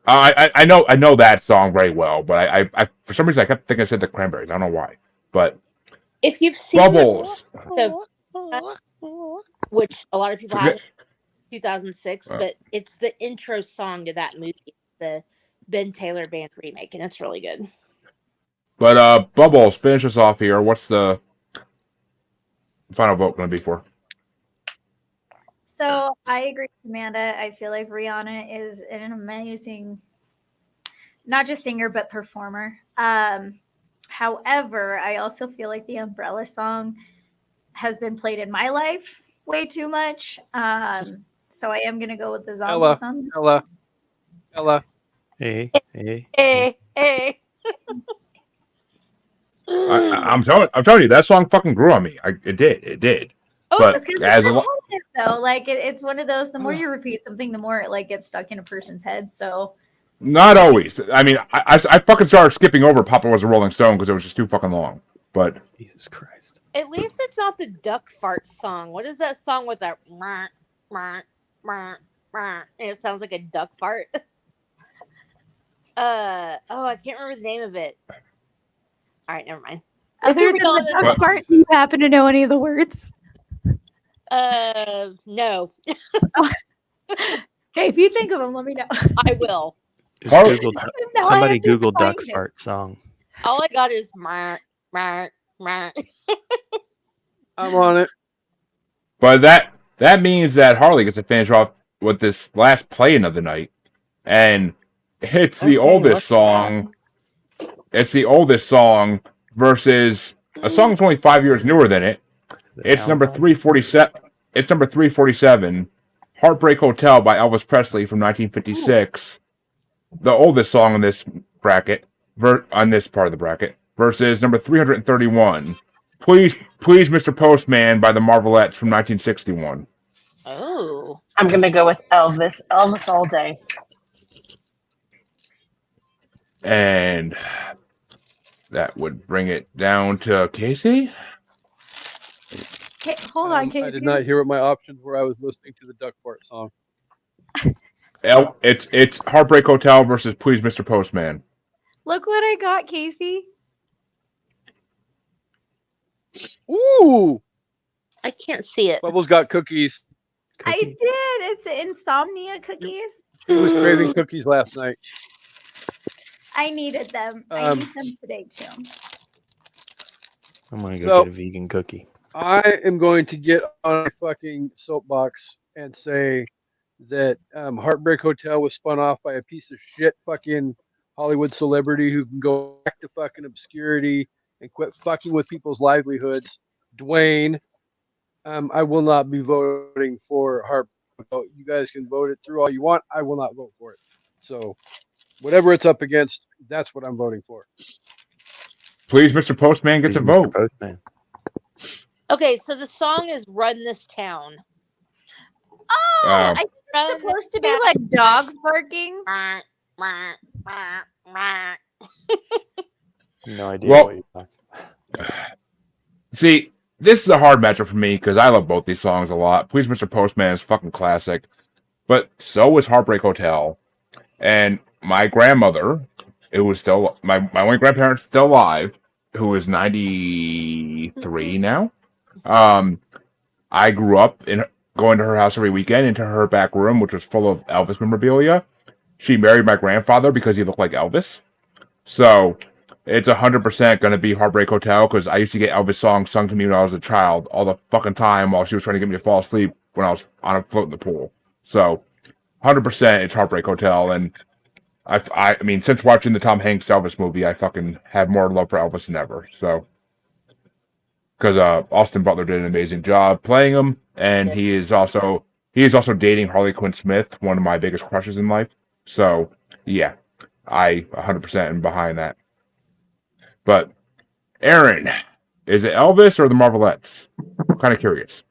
I know that song very well, but I for some reason I kept thinking I said the Cranberries. I don't know why. But if you've seen the- Bubbles. which a lot of people have Forget- 2006, but it's the intro song to that movie, the Ben Taylor Band remake, and it's really good. But Bubbles, finish us off here. What's the final vote going to be for? So I agree with Amanda. I feel like Rihanna is an amazing, not just singer, but performer. However, I also feel like the Umbrella song has been played in my life way too much. So I am going to go with the zombie song. Ella. Hey. Hey. I'm telling you, that song fucking grew on me. It did. Oh, But It's because as it's a a lo- whole hit, though. Like it's one of those. The more you repeat something, the more it like gets stuck in a person's head. So not always. I mean, I fucking started skipping over Papa Was a Rolling Stone because it was just too fucking long. But Jesus Christ. At least it's not the duck fart song. What is that song with that? "Meh, meh, meh, meh," and it sounds like a duck fart. Oh, I can't remember the name of it. All right, never mind. We other can than read on the this duck What? part, do you happen to know any of the words? No, Okay, if you think of them, let me know. I will. Just Har- Google, Now I somebody have to Google duck find it. fart song. All I got is meh, meh, meh. I'm on it. But that means that Harley gets to finish off with this last play-in of the night, and it's the Okay, oldest what's song. It's the oldest song versus a song that's only 5 years newer than it. The It's number album. 347. It's number 347. Heartbreak Hotel by Elvis Presley from 1956. The oldest song in this bracket, on this part of the bracket, versus number 331. Please, Mr. Postman by the Marvelettes from 1961. Oh, I'm gonna go with Elvis. Elvis all day. And that would bring it down to Casey. Hey, hold on, Casey. I did not hear what my options were. I was listening to the duck fart song. It's Heartbreak Hotel versus Please, Mr. Postman. Look what I got, Casey. Ooh, I can't see it. Bubbles got cookies. I Cookie? did. It's insomnia cookies. She was craving cookies last night. I needed them. I Um, need them today too. I'm gonna go So- get a vegan cookie. I am going to get on a fucking soapbox and say that Heartbreak Hotel was spun off by a piece of shit fucking Hollywood celebrity who can go back to fucking obscurity and quit fucking with people's livelihoods. Dwayne, I will not be voting for Heartbreak Hotel. You guys can vote it through all you want. I will not vote for it. So, whatever it's up against, that's what I'm voting for. Please, Mr. Postman gets a Please, Mr. vote. Postman. Okay, so the song is "Run This Town." Oh, I think it's Run supposed this to be town. like dogs barking. Meh, meh, meh, meh. No idea Well- what you're talking See, this is a hard matchup for me because I love both these songs a lot. Please, Mr. Postman is fucking classic, but so is Heartbreak Hotel. And my grandmother, who was still my only grandparent's still alive, who is 93 now. I grew up in going to her house every weekend, into her back room, which was full of Elvis memorabilia. She married my grandfather because he looked like Elvis. So it's 100% going to be Heartbreak Hotel because I used to get Elvis songs sung to me when I was a child all the fucking time while she was trying to get me to fall asleep when I was on a float in the pool. So 100% it's Heartbreak Hotel. And I mean, since watching the Tom Hanks Elvis movie, I fucking have more love for Elvis than ever. So, because Austin Butler did an amazing job playing him, and Yeah. he is also dating Harley Quinn Smith, one of my biggest crushes in life. So, yeah, I 100% am behind that. But, Aaron, is it Elvis or the Marvelettes? I'm kind of curious.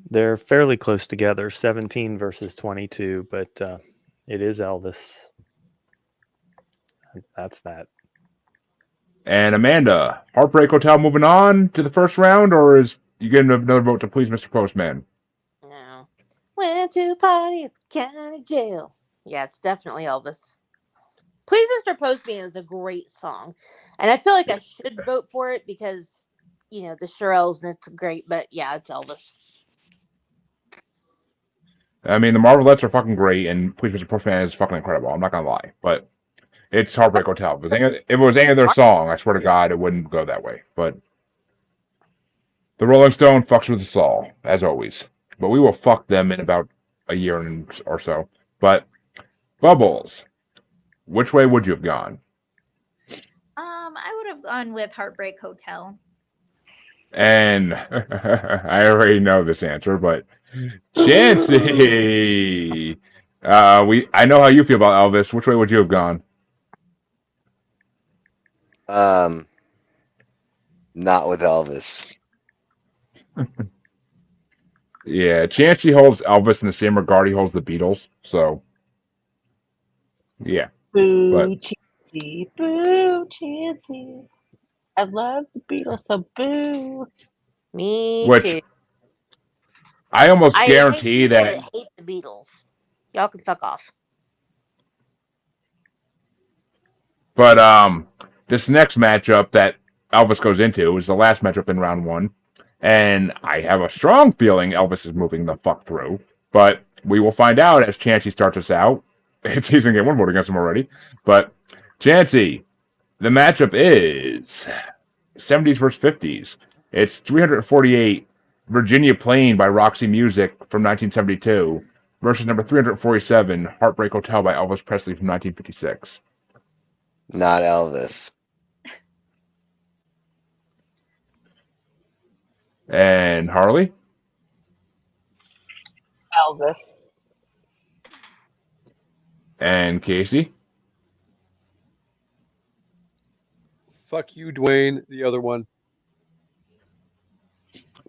They're fairly close together, 17 versus 22, but it is Elvis. That's that. And Amanda, Heartbreak Hotel moving on to the first round, or is you getting another vote to Please, Mr. Postman? No. Went to party at the county jail. Yeah, it's definitely Elvis. Please, Mr. Postman is a great song. And I feel like I should vote for it because, you know, the Shirelles and it's great. But yeah, it's Elvis. I mean, the Marvelettes are fucking great, and Please, Mr. Postman is fucking incredible. I'm not gonna lie, but it's Heartbreak Hotel. If it was any other song, I swear to God, it wouldn't go that way. But the Rolling Stone fucks with us all, as always. But we will fuck them in about a year or so. But Bubbles, which way would you have gone? I would have gone with Heartbreak Hotel. And I already know this answer, but Chancy, I know how you feel about Elvis. Which way would you have gone? Not with Elvis. Yeah, Chancey holds Elvis in the same regard he holds the Beatles. So, yeah. Boo, Chansey. Boo, Chansey. I love the Beatles, so boo. Me Which too. I almost I guarantee hate people that. that hate the Beatles. Y'all can fuck off. But this next matchup that Elvis goes into is the last matchup in round one, and I have a strong feeling Elvis is moving the fuck through. But we will find out as Chancey starts us out. He's gonna get one vote against him already. But Chancey, the matchup is 70s versus 50s. It's 348 Virginia Plain by Roxy Music from 1972 versus number 347 Heartbreak Hotel by Elvis Presley from 1956. Not Elvis. And Harley Elvis. and Casey. Fuck you, Dwayne. The other one.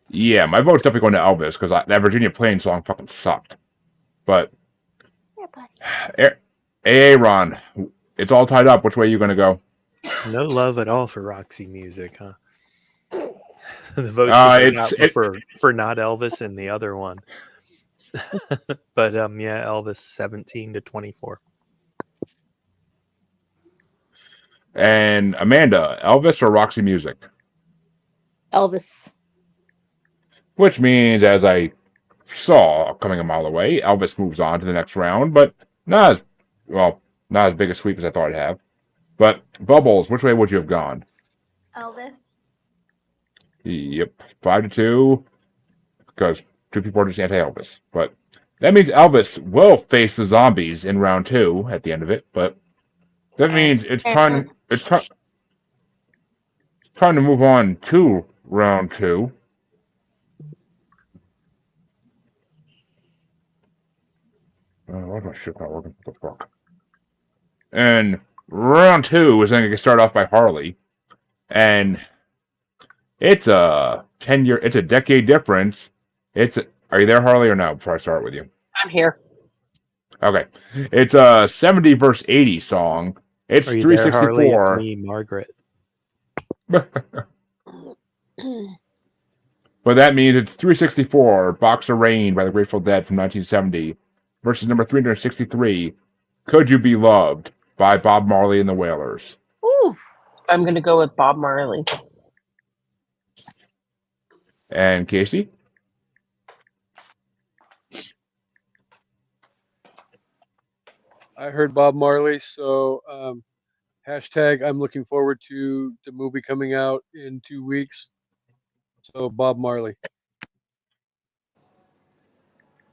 Yeah, my vote's definitely going to Elvis because that Virginia Plain song fucking sucked. But Yeah, buddy. Aaron, it's all tied up. Which way are you going to go? No love at all for Roxy Music, huh? The votes for not Elvis and the other one. But yeah, Elvis 17-24. And Amanda, Elvis or Roxy Music? Elvis. Which means, as I saw coming a mile away, Elvis moves on to the next round, but not as big a sweep as I thought it'd have. But Bubbles, which way would you have gone? Elvis. Yep, 5-2, because two people are just anti-Elvis. But that means Elvis will face the zombies in round 2 at the end of it. But that means it's time to move on to round 2. Why my shit not working? What the fuck? And round 2 is going to start off by Harley, and it's a decade difference. Are you there, Harley, or no? Before I start with you, I'm here. okay. It's a 70 versus 80 song. It's Are you there, Harley? 364. It's me, Margaret. But that means it's 364, Box of Rain by the Grateful Dead from 1970 versus number 363, Could You Be Loved by Bob Marley and the Wailers. Ooh. I'm going to go with Bob Marley. And Casey? I heard Bob Marley, so hashtag I'm looking forward to the movie coming out in 2 weeks. So Bob Marley.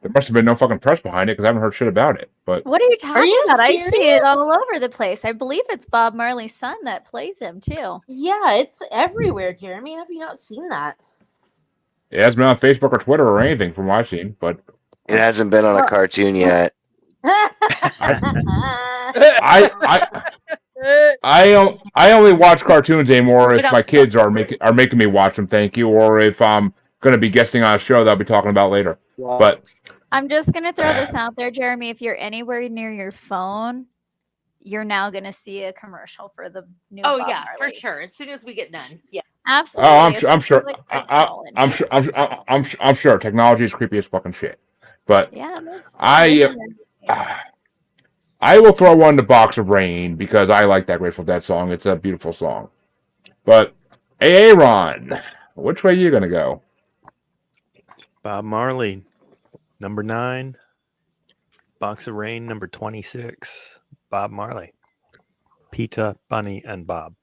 There must have been no fucking press behind it because I haven't heard shit about it. But What are you talking you about? I see serious? it all over the place. I believe it's Bob Marley's son that plays him too. Yeah, it's everywhere, Jeremy. Have you not seen that? it hasn't been on Facebook or Twitter or anything from what I've seen. But It hasn't been on a cartoon yet. I only watch cartoons anymore if my kids are making me watch them. Thank you, or if I'm going to be guesting on a show that I'll be talking about later. But I'm just gonna throw this out there, Jeremy. If you're anywhere near your phone, you're now gonna see a commercial for the new. Oh Bob yeah, Marley. for sure. As soon as we get done. Yeah. Absolutely. I'm sure. especially like original and- I'm sure. Technology is creepy as fucking shit. But Yeah, miss. I will throw one to Box of Rain because I like that Grateful Dead song. It's a beautiful song. But Aaron, which way are you gonna go? Bob Marley, number 9. Box of Rain, number 26. Bob Marley. Peta, Bunny, and Bob.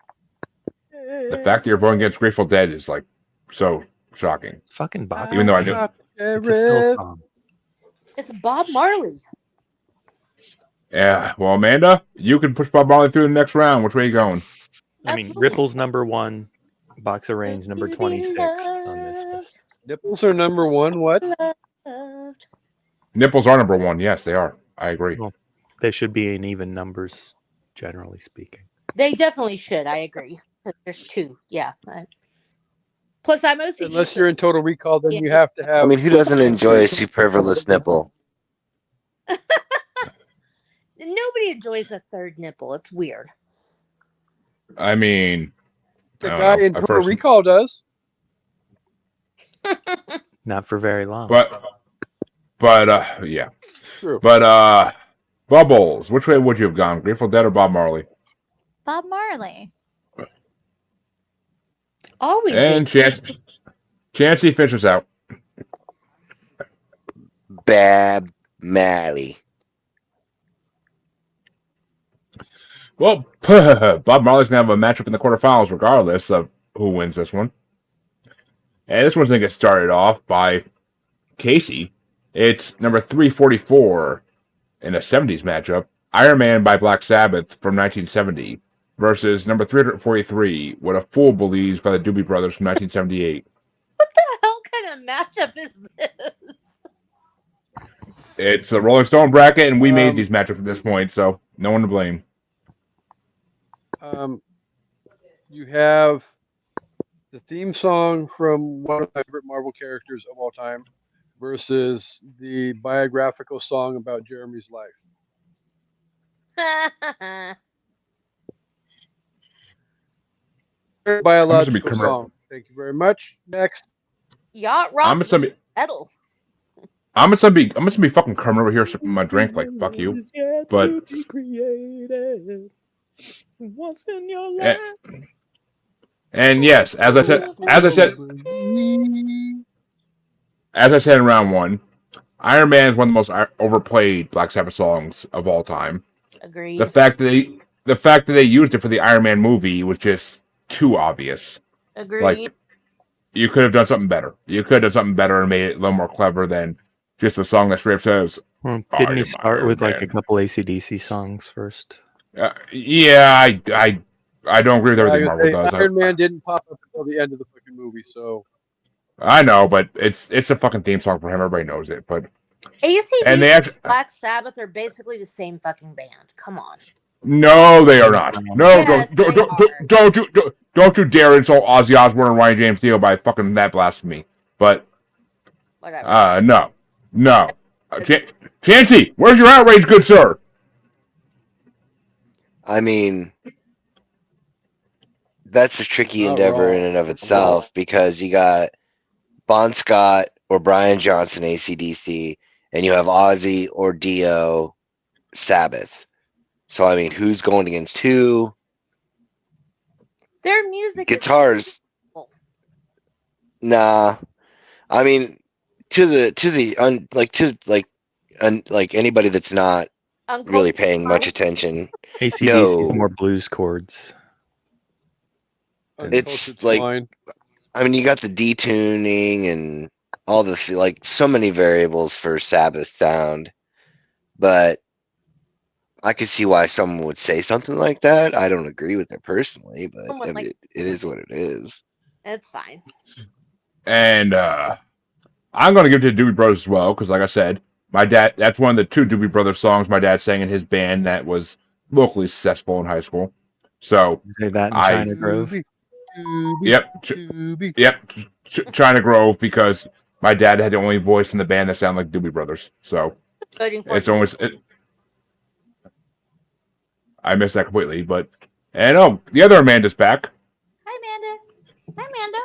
The fact that you're voting against Grateful Dead is like so shocking. It's fucking Box Even of though I Rain. knew- It's a Phil song. It's Bob Marley. Yeah. Well, Amanda, you can push Bob Marley through the next round. Which way are you going? I mean, Absolutely. Ripple's number 1. Box of Rain's number 26 on this list. Nipples are number 1. What? Loved. Nipples are number 1. Yes, they are. I agree. They should be in even numbers, generally speaking. They definitely should. I agree. There's two. Yeah. Plus, I'm OCD. Unless you're in Total Recall, then Yeah. you have to have. I mean, who doesn't enjoy a superfluous nipple? Nobody enjoys a third nipple. It's weird. I mean, The I don't guy know. in At Total first- Recall does. Not for very long. But yeah. True. But Bubbles, which way would you have gone? Grateful Dead or Bob Marley? Bob Marley. Always. And Chancey finishes out. Bab Marley. Well, Bob Marley's gonna have a matchup in the quarterfinals, regardless of who wins this one. And this one's gonna get started off by Casey. It's number 344 in a 70s matchup. Iron Man by Black Sabbath from 1970 versus number 343, What a Fool Believes by the Doobie Brothers from 1978. What the hell kind of matchup is this? It's a Rolling Stone bracket, and we made Um, these matchups at this point, so no one to blame. You have the theme song from one of my favorite Marvel characters of all time versus the biographical song about Jeremy's life. Biological become a- song. Thank you very much. Next. Yacht I'm rock just gonna be, metal. I'm just gonna be fucking Kermit over here sipping my drink like fuck you. But What's in your Eh, and yes, as I said in round one, Iron Man is one of the most overplayed Black Sabbath songs of all time. Agreed. The fact that they used it for the Iron Man movie was just too obvious. Agreed. Like, you could have done something better. You could have done something better and made it a little more clever than just a song that straight up says, Well, didn't Iron he start Man. with like a couple AC/DC songs first? yeah, I don't agree with everything Marvel does. Iron Man didn't pop up until the end of the fucking movie, so I know, but it's a fucking theme song for him. Everybody knows it. But AC/DC and they actually Black Sabbath are basically the same fucking band. Come on. no, they are not. No, Yes, don't you dare insult Ozzy Osbourne and Ryan James Dio by fucking that blasphemy. But Whatever. no. Chancey, where's your outrage, good sir? I mean, that's a tricky Not endeavor wrong. in and of itself because you got Bon Scott or Brian Johnson, AC/DC, and you have Ozzy or Dio, Sabbath. So, I mean, who's going against who? Their music is Guitars. Nah. I mean, like anybody that's not really paying much attention. AC/DC is No. more blues chords. It's Uncultured like- swine. I mean, you got the detuning and all the so many variables for Sabbath sound, but I could see why someone would say something like that. I don't agree with it personally, but Someone I mean, like- it is what it is. It's fine. And I'm going to give it to the Doobie Brothers as well, because like I said, my dad, that's one of the two Doobie Brothers songs my dad sang in his band that was locally successful in high school. So, Say that in I- China Grove. yep, China Grove, because my dad had the only voice in the band that sounded like Doobie Brothers. So, Voting for it's almost... I missed that completely, but... And oh, the other Amanda's back. Hi, Amanda. Hi, Amanda.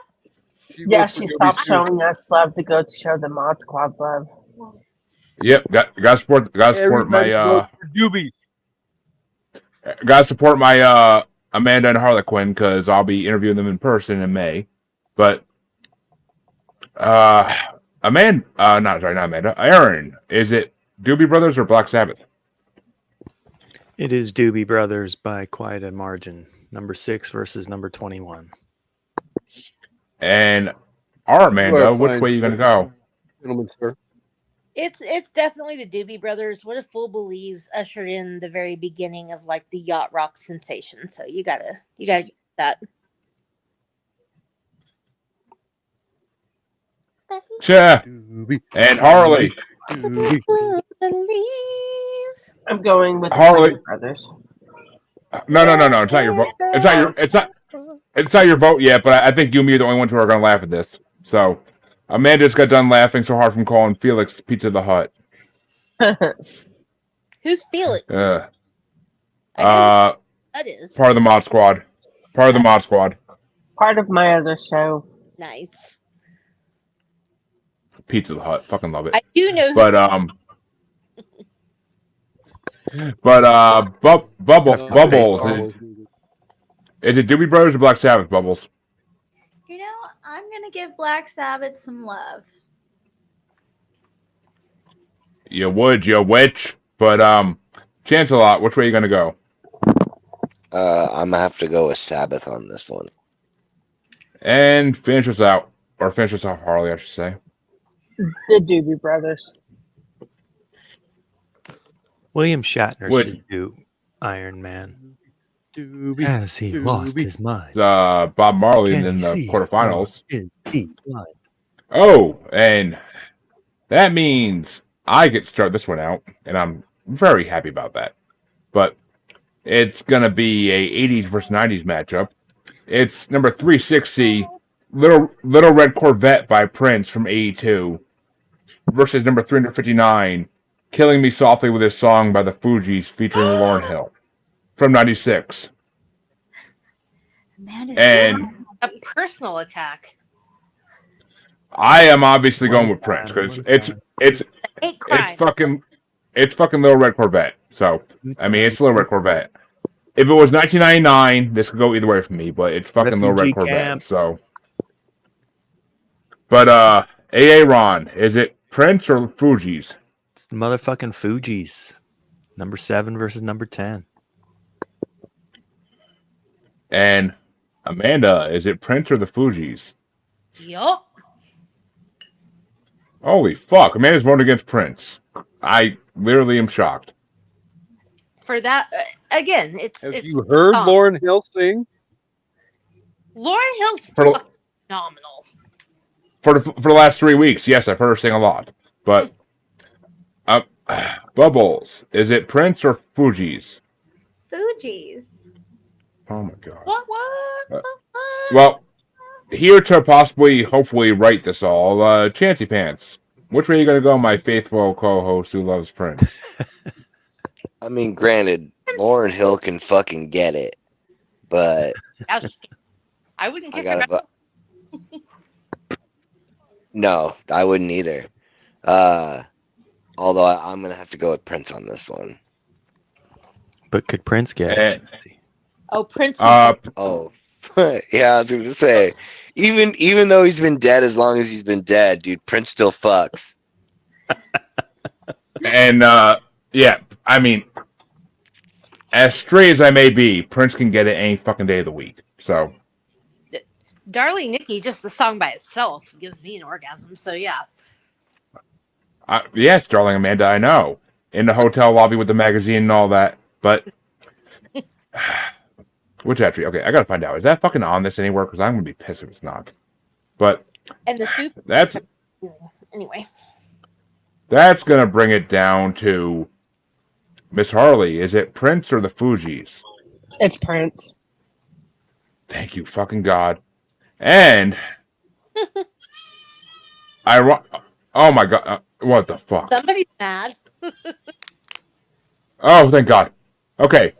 Yeah, votes for she Doobie's stopped too. showing us love to go to show the Mod Squad love. Yep, got support Everybody my vote for Doobies. gotta support my Amanda and Harlequin, because I'll be interviewing them in person in May. But not Amanda, Aaron, is it Doobie Brothers or Black Sabbath? It is Doobie Brothers by quite a margin. Number 6 versus number 21. And our Amanda, You are which fine. way you gonna go? Gentlemen, sir. It's definitely the Doobie Brothers. What a Fool Believes ushered in the very beginning of like the yacht rock sensation. So you gotta get that. Yeah. Doobie. And Harley. Doobie. Believes. I'm going with Harley. the Brothers. No. It's not your vote. It's not your vote yet, but I think you and me are the only ones who are going to laugh at this. So, Amanda just got done laughing so hard from calling Felix Pizza the Hut. Who's Felix? Uh, I know uh, who that is. part of the Mod Squad. Part of the Mod Squad. Part of my other show. Nice. Pizza the Hut. Fucking love it. I do know who. Bubbles. Bubbles. Is it Doobie Brothers or Black Sabbath, Bubbles? You know, I'm gonna give Black Sabbath some love. You would, you witch. But, Chance-a-Lot, which way are you going to go? I'm gonna have to go with Sabbath on this one. And finish us out. Or finish us off, Harley, I should say. The Doobie Brothers. William Shatner Would- should do Iron Man. Doobie, Has he lost Doobie. his mind? Bob Marley Can in he the see? quarterfinals. Or is he blind? Oh, and that means I get to start this one out, and I'm very happy about that. But it's going to be a 80s versus 90s matchup. It's number 360, Little Red Corvette by Prince from 82 versus number 359, Killing Me Softly with His Song by the Fugees featuring Lauryn Hill from 96. Man, And A personal attack. I am obviously going with Prince because it's Hate crime. it's fucking Little Red Corvette. So I mean, it's Little Red Corvette. If it was 1999, this could go either way for me, but it's fucking Little Red Refugee Corvette. camp. So, but AA Ron, is it Prince or Fugees? It's the motherfucking Fugees. Number 7 versus number 10. And Amanda, is it Prince or the Fugees? Yup. Holy fuck, Amanda's voting against Prince. I literally am shocked. For that, again, it's. Have it's you heard song. Lauryn Hill sing? Lauryn Hill's For- fucking phenomenal. For the last 3 weeks, yes, I've heard her sing a lot. But Bubbles, is it Prince or Fugees? Fugees. Oh my god. What? Well, here to possibly, hopefully, write this all, Chancy Pants. Which way are you gonna go, my faithful co-host who loves Prince? I mean, granted, Lauryn Hill can fucking get it, but I wouldn't I kick her gotta. back. No, I wouldn't either. Although I'm gonna have to go with Prince on this one. But could Prince get Eh. it? Chancy? Oh, Prince. Oh, yeah, I was gonna say, even though he's been dead as long as he's been dead, dude, Prince still fucks. And yeah, I mean, as straight as I may be, Prince can get it any fucking day of the week. So Darling Nikki, just the song by itself gives me an orgasm. So yeah. yes, darling Amanda, I know. In the hotel lobby with the magazine and all that, but which actually, okay, I gotta find out. Is that fucking on this anywhere? Because I'm gonna be pissed if it's not. But And the two. that's Anyway. gonna bring it down to Miss Harley. Is it Prince or the Fugees? It's Prince. Thank you, fucking God. And oh my God, what the fuck? Somebody's mad. Oh, thank God. Okay,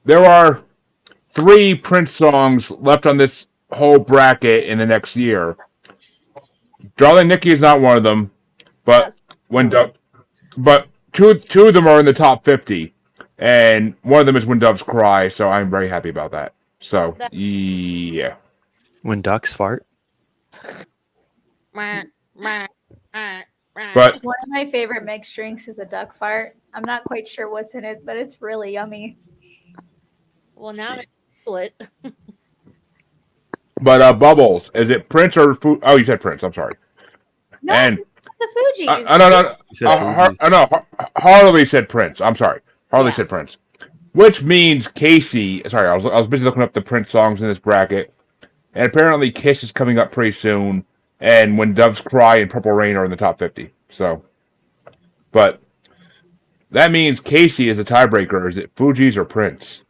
there are 3 Prince songs left on this whole bracket in the next year. Darling Nikki is not one of them, but Yes. two of them are in the top 50, and one of them is When Doves Cry. So I'm very happy about that. So yeah, When ducks fart? but One of my favorite mixed drinks is a duck fart. I'm not quite sure what's in it, but it's really yummy. Well, now I feel it. Bubbles, is it Prince or oh, you said Prince. I'm sorry. No, And the Fugees. no. You said Fugees. No, Harley said Prince. I'm sorry. Harley Yeah. said Prince. Which means Casey. Sorry, I was busy looking up the Prince songs in this bracket, and apparently Kiss is coming up pretty soon, and When Doves Cry and Purple Rain are in the top 50. So, but that means Casey is the tiebreaker. Is it Fugees or Prince?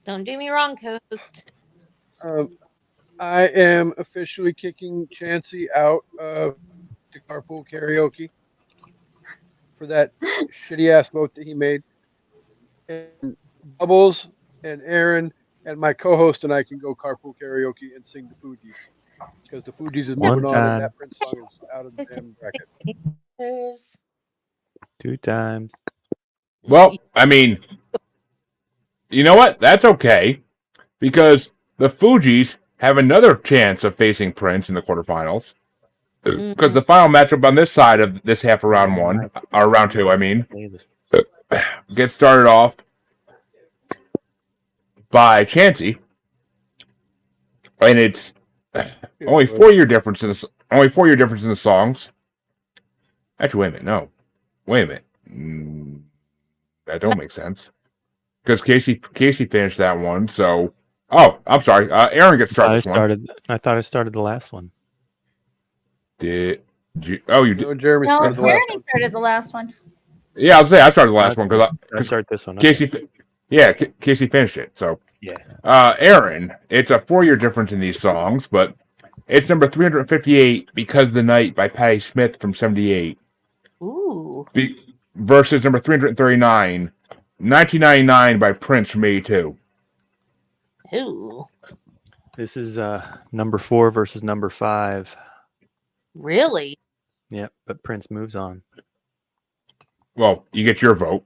Don't do me wrong, Coast. I am officially kicking Chansey out of the carpool karaoke for that shitty ass vote that he made. And Bubbles and Aaron and my co-host and I can go carpool karaoke and sing the Fugees because the Fugees is One moving on and time. that Prince song is out of the damn bracket. There's 2 times. Well, I mean, you know what? That's okay because the Fugees have another chance of facing Prince in the quarterfinals. Because the final matchup on this side of this half of round one, or round two, I mean, gets started off by Chansey, and it's only 4-year difference in the songs. Actually, wait a minute, no, wait a minute, that don't make sense because Casey finished that one. So, oh, I'm sorry, Aaron gets started. I thought I started the last one. Did you? Oh, you did. No, Jeremy No, started the last Jeremy one. started the last one. Yeah, I was saying I started the last one I because start this one. Casey. Yeah, Casey finished it. So, Yeah. Aaron, it's a 4-year difference in these songs, but it's number 358 because the Night by Patti Smith from '78 ooh. versus number 339, 1999 by Prince from '82. Ooh. This is number 4 versus number 5. Really? Yep, but Prince moves on. Well, you get your vote.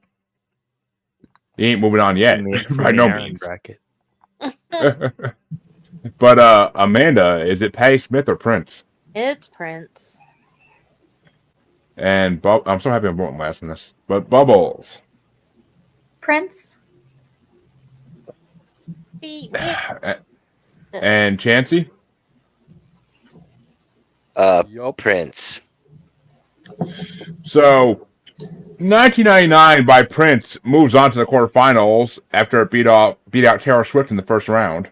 He ain't moving on yet, From by the no Aaron means. bracket. But Amanda, is it Patti Smith or Prince? It's Prince. And I'm so happy I'm voting last in this. But Bubbles. Prince. See, And Chansey? Yup. Prince. So, 1999 by Prince moves on to the quarterfinals after it beat out Taylor Swift in the first round.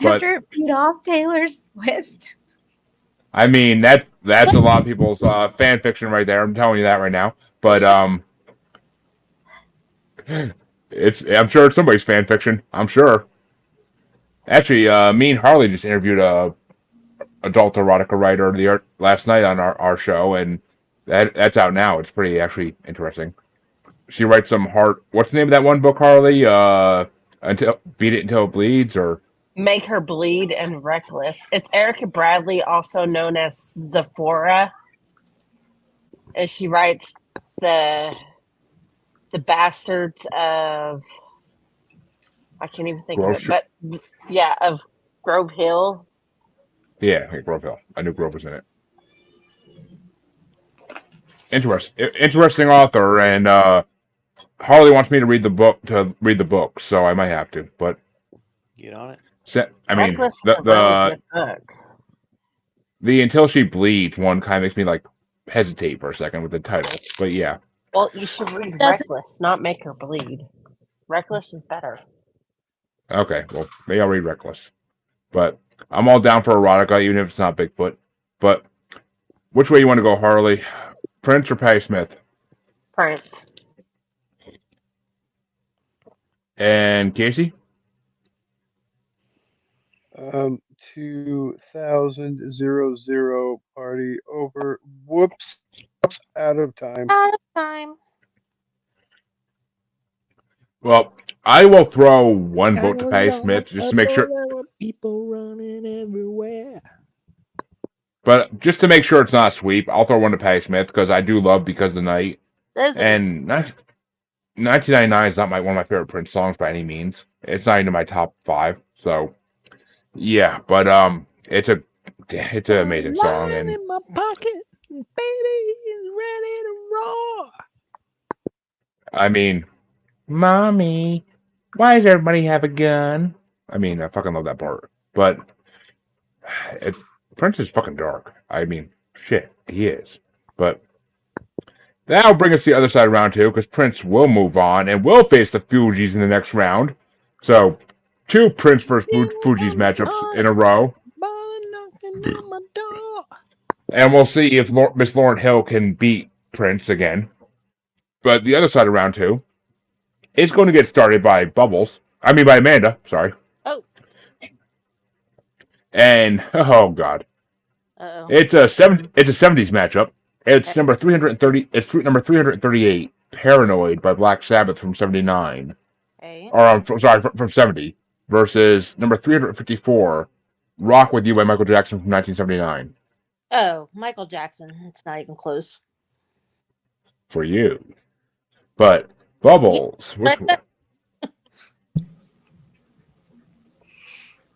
But After it beat off Taylor Swift. I mean that's a lot of people's fan fiction right there. I'm telling you that right now. But I'm sure it's somebody's fan fiction. I'm sure. Actually, me and Harley just interviewed a adult erotica writer last night on our show, and that's out now. It's pretty actually interesting. She writes some heart. What's the name of that one book, Harley? Beat It Until It Bleeds, or Make Her Bleed and Reckless. It's Erica Bradley, also known as Zephora. And she writes the Bastards of, I can't even think of it, but yeah, of Grove Hill. yeah, Grove Hill. I knew Grove was in it. Interesting author, and Harley wants me to read the book, so I might have to. But Get on it. I mean, Reckless is a really good book. the Until She Bleeds one kind of makes me like hesitate for a second with the title. But yeah, Well, you should read Does it- Reckless, not Make Her Bleed. Reckless is better. okay. Well, maybe I'll read Reckless. But I'm all down for erotica, even if it's not Bigfoot. But which way you want to go, Harley? Prince or Patti Smith? Prince. And Casey? 2000 party over. Whoops. Out of time. out of time. Well, I will throw one vote to Patti Smith just to make sure. There were people running everywhere. But just to make sure it's not a sweep, I'll throw one to Patti Smith because I do love Because of the Night. There's a- And 1999 is not one of my favorite Prince songs by any means. It's not even my top 5. So, yeah. But it's an amazing song. Lying And in my pocket, and baby is ready to roar. I mean, Mommy, why does everybody have a gun? I mean, I fucking love that part. But Prince is fucking dark. I mean, shit, he is. But that'll bring us to the other side of round 2 because Prince will move on and will face the Fugees in the next round. So, 2 Prince versus Fugees matchups in a row. Mother knocking on my door. And we'll see if Miss Lauryn Hill can beat Prince again. But the other side of round 2 is going to get started by Bubbles I mean by Amanda. Sorry. Oh, And oh god, uh-oh. it's a 70s matchup. It's number 330. It's number 338. Paranoid by Black Sabbath from 79. Okay. Or sorry, from 70 versus number 354. Rock with You by Michael Jackson from 1979. Oh, Michael Jackson. It's not even close. For you, but Bubbles. Which one?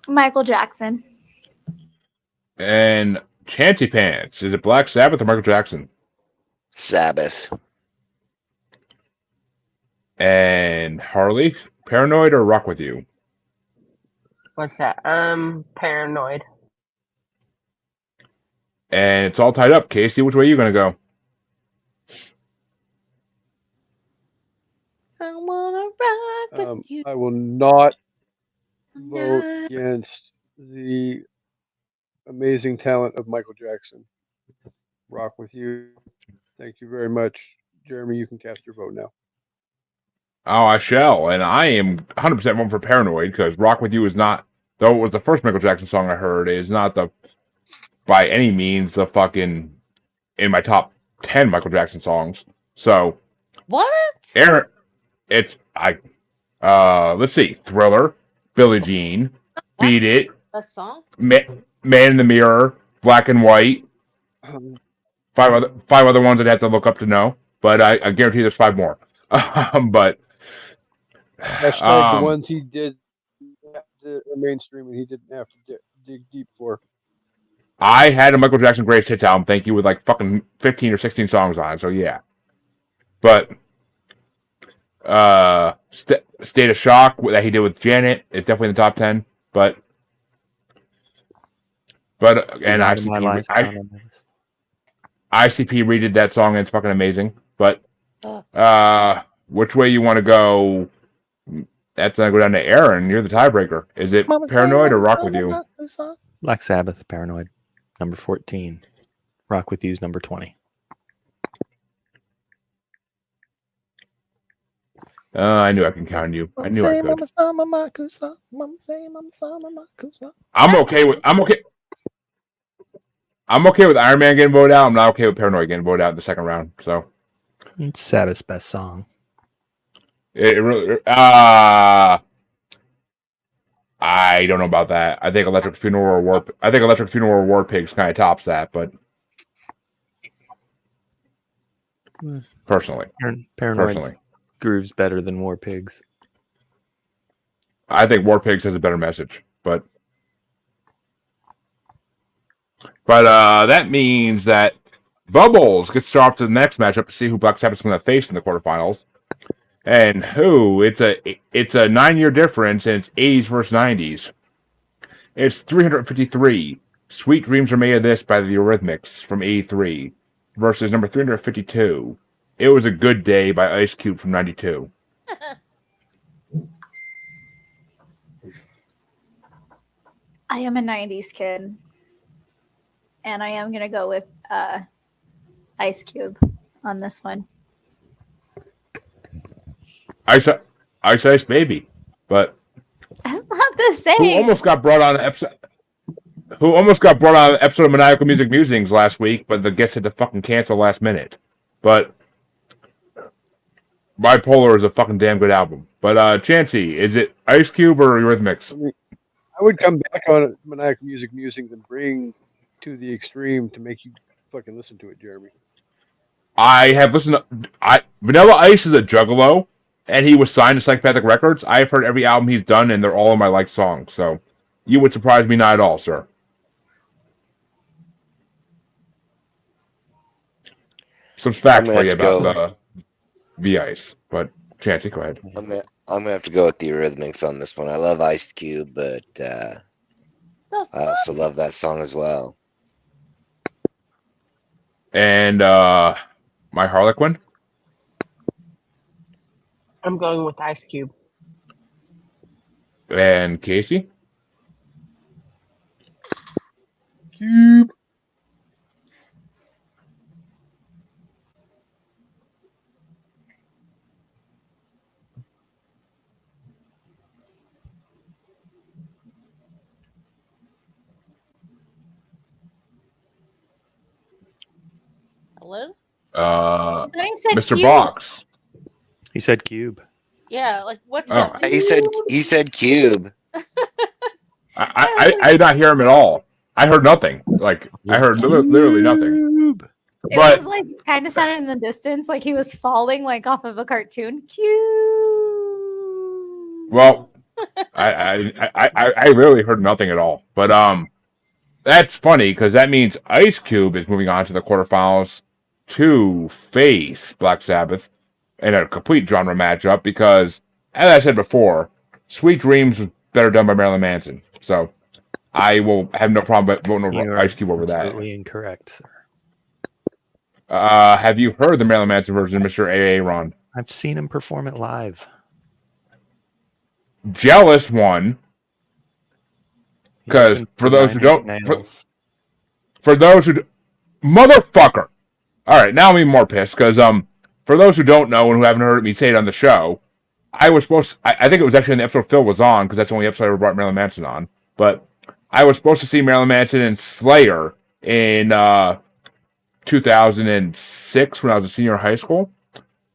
Michael Jackson. And Chancy Pants. Is it Black Sabbath or Michael Jackson? Sabbath. And Harley, Paranoid or Rock with You? What's that? Paranoid. And it's all tied up. Casey, which way are you going to go? I wanna rock with you. I will not vote tonight. against the amazing talent of Michael Jackson. Rock with You. Thank you very much. Jeremy, you can cast your vote now. Oh, I shall. And I am 100% voting for Paranoid because Rock with You is not, though it was the first Michael Jackson song I heard, it is not by any means the fucking, in my top 10 Michael Jackson songs. So, What? Aaron, let's see. Thriller, Billie Jean, Beat It, A song? Man in the Mirror, Black and White, five other ones I'd have to look up to know, but I guarantee there's 5 more. But Hashtag the ones he did the mainstream and he didn't have to dig deep for. I had a Michael Jackson Greatest Hits album, thank you, with like fucking 15 or 16 songs on it, so yeah. But State of Shock that he did with Janet is definitely in the top 10. But and Out of My Life, ICP redid that song and it's fucking amazing. But Ugh. which way you want to go? That's gonna go down to Aaron. You're the tiebreaker. Is it Paranoid or Rock with You? Black Sabbath, Paranoid, number 14. Rock with You's number 20. I knew I can count on you. I knew I could. I'm okay with Iron Man getting voted out. I'm not okay with Paranoid getting voted out in the second round. So It's Sabbath's best song. it really. I don't know about that. I think Electric Funeral or War Pigs kind of tops that, but personally, Paranoid's grooves better than War Pigs. I think War Pigs has a better message, but that means that Bubbles gets to start off to the next matchup to see who Black Sabbath's going to face in the quarterfinals, and who it's a 9-year difference, and it's 80s versus 90s. It's 353. Sweet Dreams Are Made of This by the Eurythmics from 83 versus number 352. It Was a Good Day by Ice Cube from 92. I am a 90s kid. And I am going to go with Ice Cube on this one. Ice Baby. But That's not the same. who almost got brought on an episode of Maniacal Music Musings last week, but the guest had to fucking cancel last minute. But Bipolar is a fucking damn good album. But Chancey, is it Ice Cube or Eurythmics? I would come back on Maniacal Music Musings and bring To the Extreme to make you fucking listen to it, Jeremy. I have listened to Vanilla Ice is a juggalo, and he was signed to Psychopathic Records. I've heard every album he's done, and they're all of my liked songs. So you would surprise me not at all, sir. Some facts for you about the Ice, but Chancey, go ahead. I'm gonna have to go with the Eurythmics on this one. I love Ice Cube, but I also love that song as well. And My Harlequin? I'm going with Ice Cube. And Casey? Cube. Hello? I thought he said Mr. cute. Box. He said cube. Yeah, like what's Oh. up? He said cube. I did not hear him at all. I heard nothing. Like I heard literally nothing. Cube. It But was like kind of sounded in the distance, like he was falling like off of a cartoon. Cute. well, I really heard nothing at all. But that's funny because that means Ice Cube is moving on to the quarterfinals to face Black Sabbath in a complete genre matchup because, as I said before, Sweet Dreams was better done by Marilyn Manson. So I will have no problem voting You over are Ice Cube over that. absolutely incorrect, sir. Have you heard the Marilyn Manson version, Mr. Aaron? I've seen him perform it live. Jealous one. He 'Cause opened for those who Nine Inch don't- Nails. For those who, motherfucker. All right, now I'm even more pissed because for those who don't know and who haven't heard me say it on the show, I was supposed. I think it was actually in the episode Phil was on because that's the only episode I ever brought Marilyn Manson on. But I was supposed to see Marilyn Manson and Slayer in 2006 when I was a senior in high school,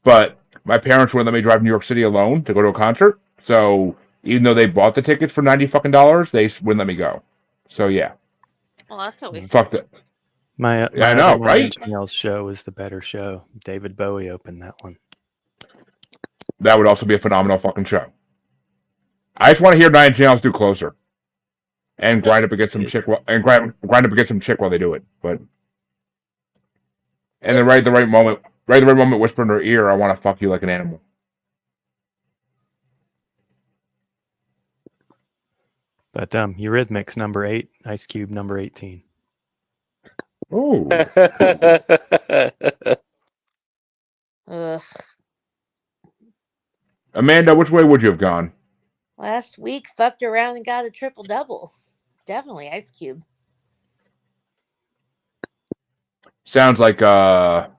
but my parents wouldn't let me drive to New York City alone to go to a concert. So even though they bought the tickets for $90 fucking, they wouldn't let me go. So yeah, Well, that's always fuck that. My Yeah, I know, other Nine right? Inch Nails show was the better show. David Bowie opened that one. That would also be a phenomenal fucking show. I just want to hear Nine Inch Nails do Closer, and grind up against some chick grind up against some chick while they do it. But and then right at the right moment, whisper in her ear, "I want to fuck you like an animal." But Eurythmics number 8, Ice Cube number 18. Ooh, Ugh. Amanda, which way would you have gone? Last week, fucked around and got a triple double. Definitely Ice Cube. Sounds like a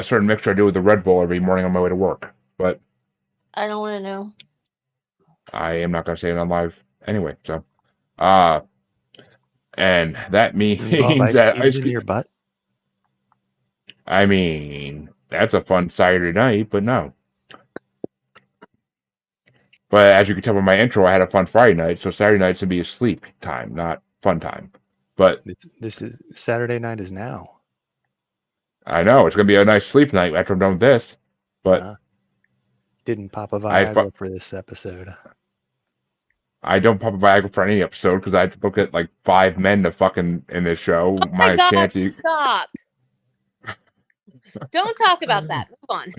certain mixture I do with the Red Bull every morning on my way to work. But I don't want to know. I am not going to say it on live anyway. So, and that You involve means Ice that Cubes in your butt? I mean, that's a fun Saturday night, but no. But as you can tell by my intro, I had a fun Friday night, so Saturday night's gonna be a sleep time, not fun time. But This is Saturday night is now. I know it's gonna be a nice sleep night after I'm done with this. But Didn't pop a I Viagra for this episode. I don't pop a Viagra for any episode because I have to look at like 5 men to fucking in this show. Oh my God, Chancy. stop. Don't talk about that. Move on.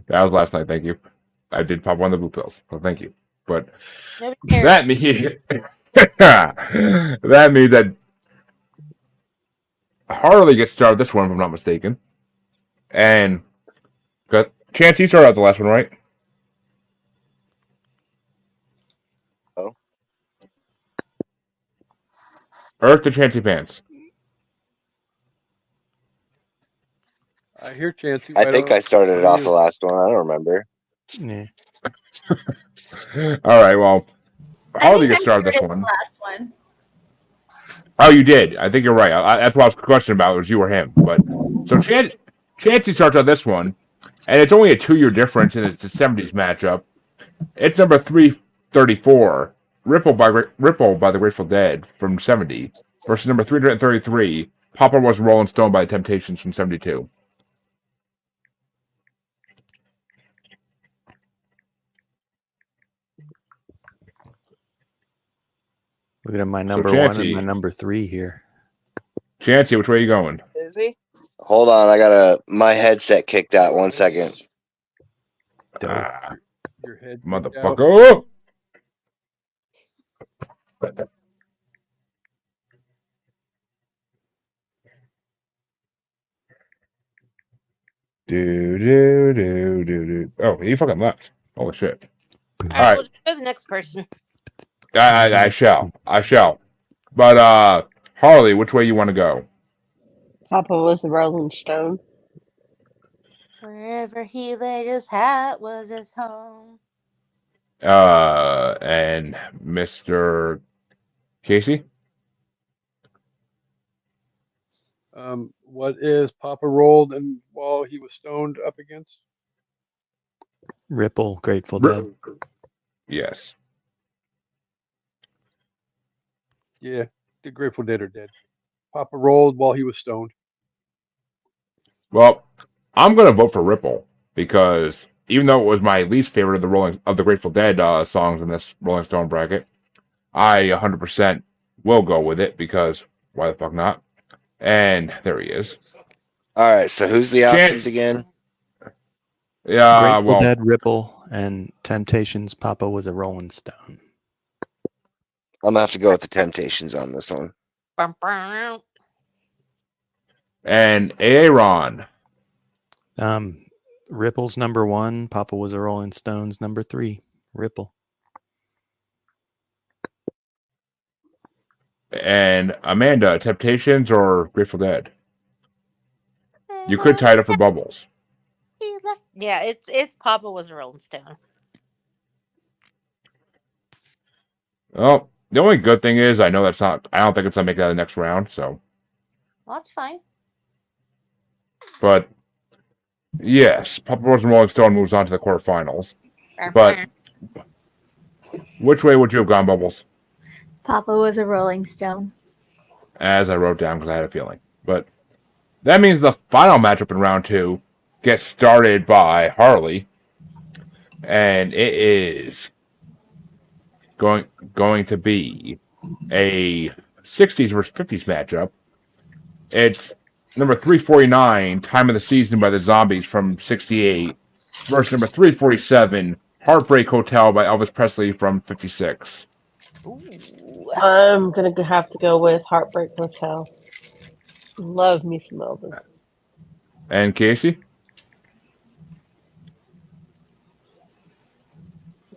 That was last night. Thank you. I did pop one of the blue pills, so thank you. But Nobody cares. that means that means that Harley gets started this one, if I'm not mistaken. And got Chance, you started out the last one, right? Oh. Earth to Chancy Pants. I hear Chancey. I think I started it off the last one. I don't remember. Yeah. All right, well, Harley think gets I started this started one. the last one. Oh, you did. I think you're right. That's what I was questioning about, was you or him. But so Chancey starts out this one, and it's only a 2-year difference, and it's a 70s matchup. It's number 334, Ripple by the Grateful Dead from 70, versus number 333, Papa Was Rolling Stone by the Temptations from 72. Look at my number 1 Chancey- and my number 3 here. Chancey, which way are you going? Is he? Hold on, I got my headset kicked out. 1 second. Dope. Your head. Motherfucker. Do. Oh, he fucking left. Holy shit. All right. right, we'll just go to the next person. I shall. But Harley, which way you want to go? Papa was a Rolling Stone. Wherever he laid his hat was his home. And Mr. Casey? What is Papa rolled and while he was stoned up against? Ripple, Grateful Dead. Yes. Yeah, the Grateful Dead are dead. Papa rolled while he was stoned. Well, I'm gonna vote for Ripple because even though it was my least favorite of the Grateful Dead songs in this Rolling Stone bracket, I 100% will go with it because why the fuck not? And there he is. All right, so who's the options again? Yeah, Grateful well, Dead, Ripple, and Temptations. Papa was a Rolling Stone. I'm gonna have to go with the Temptations on this one. Bum, bum. and Aaron. Ripple's number 1. Papa was a Rolling Stones number 3. Ripple. And Amanda, Temptations or Grateful Dead? You could tie it up for Bubbles. Yeah, it's Papa was a Rolling Stone. Well, the only good thing is I know that's not. I don't think it's gonna make it out of the next round. So, Well, that's fine. but yes, Papa was and Rolling Stone moves on to the quarterfinals. But which way would you have gone, Bubbles? Papa was a Rolling Stone. As I wrote down because I had a feeling. But that means the final matchup in round 2 gets started by Harley, and it is going to be a 60s versus 50s matchup. It's number 349, Time of the Season by the Zombies from 68, versus number 347, Heartbreak Hotel by Elvis Presley from 56. I'm gonna have to go with Heartbreak Hotel. Love me some Elvis. And Casey?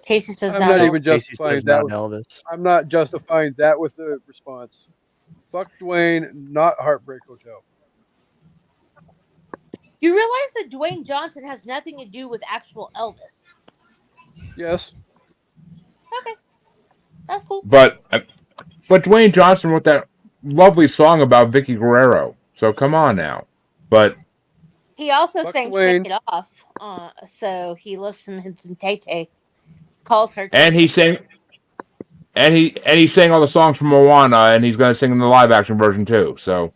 Casey says I'm not not Elvis. even Casey justifying says that. not With, Elvis. I'm not justifying that with the response. Fuck Dwayne, not Heartbreak Hotel. You realize that Dwayne Johnson has nothing to do with actual Elvis. Yes. Okay, that's cool. But Dwayne Johnson wrote that lovely song about Vicky Guerrero. So come on now. But He also Fuck sang Dwayne. "Shake It Off," so he loves some him some Tay Tay. Calls her. and he sang all the songs from Moana, and he's gonna sing in the live action version too. So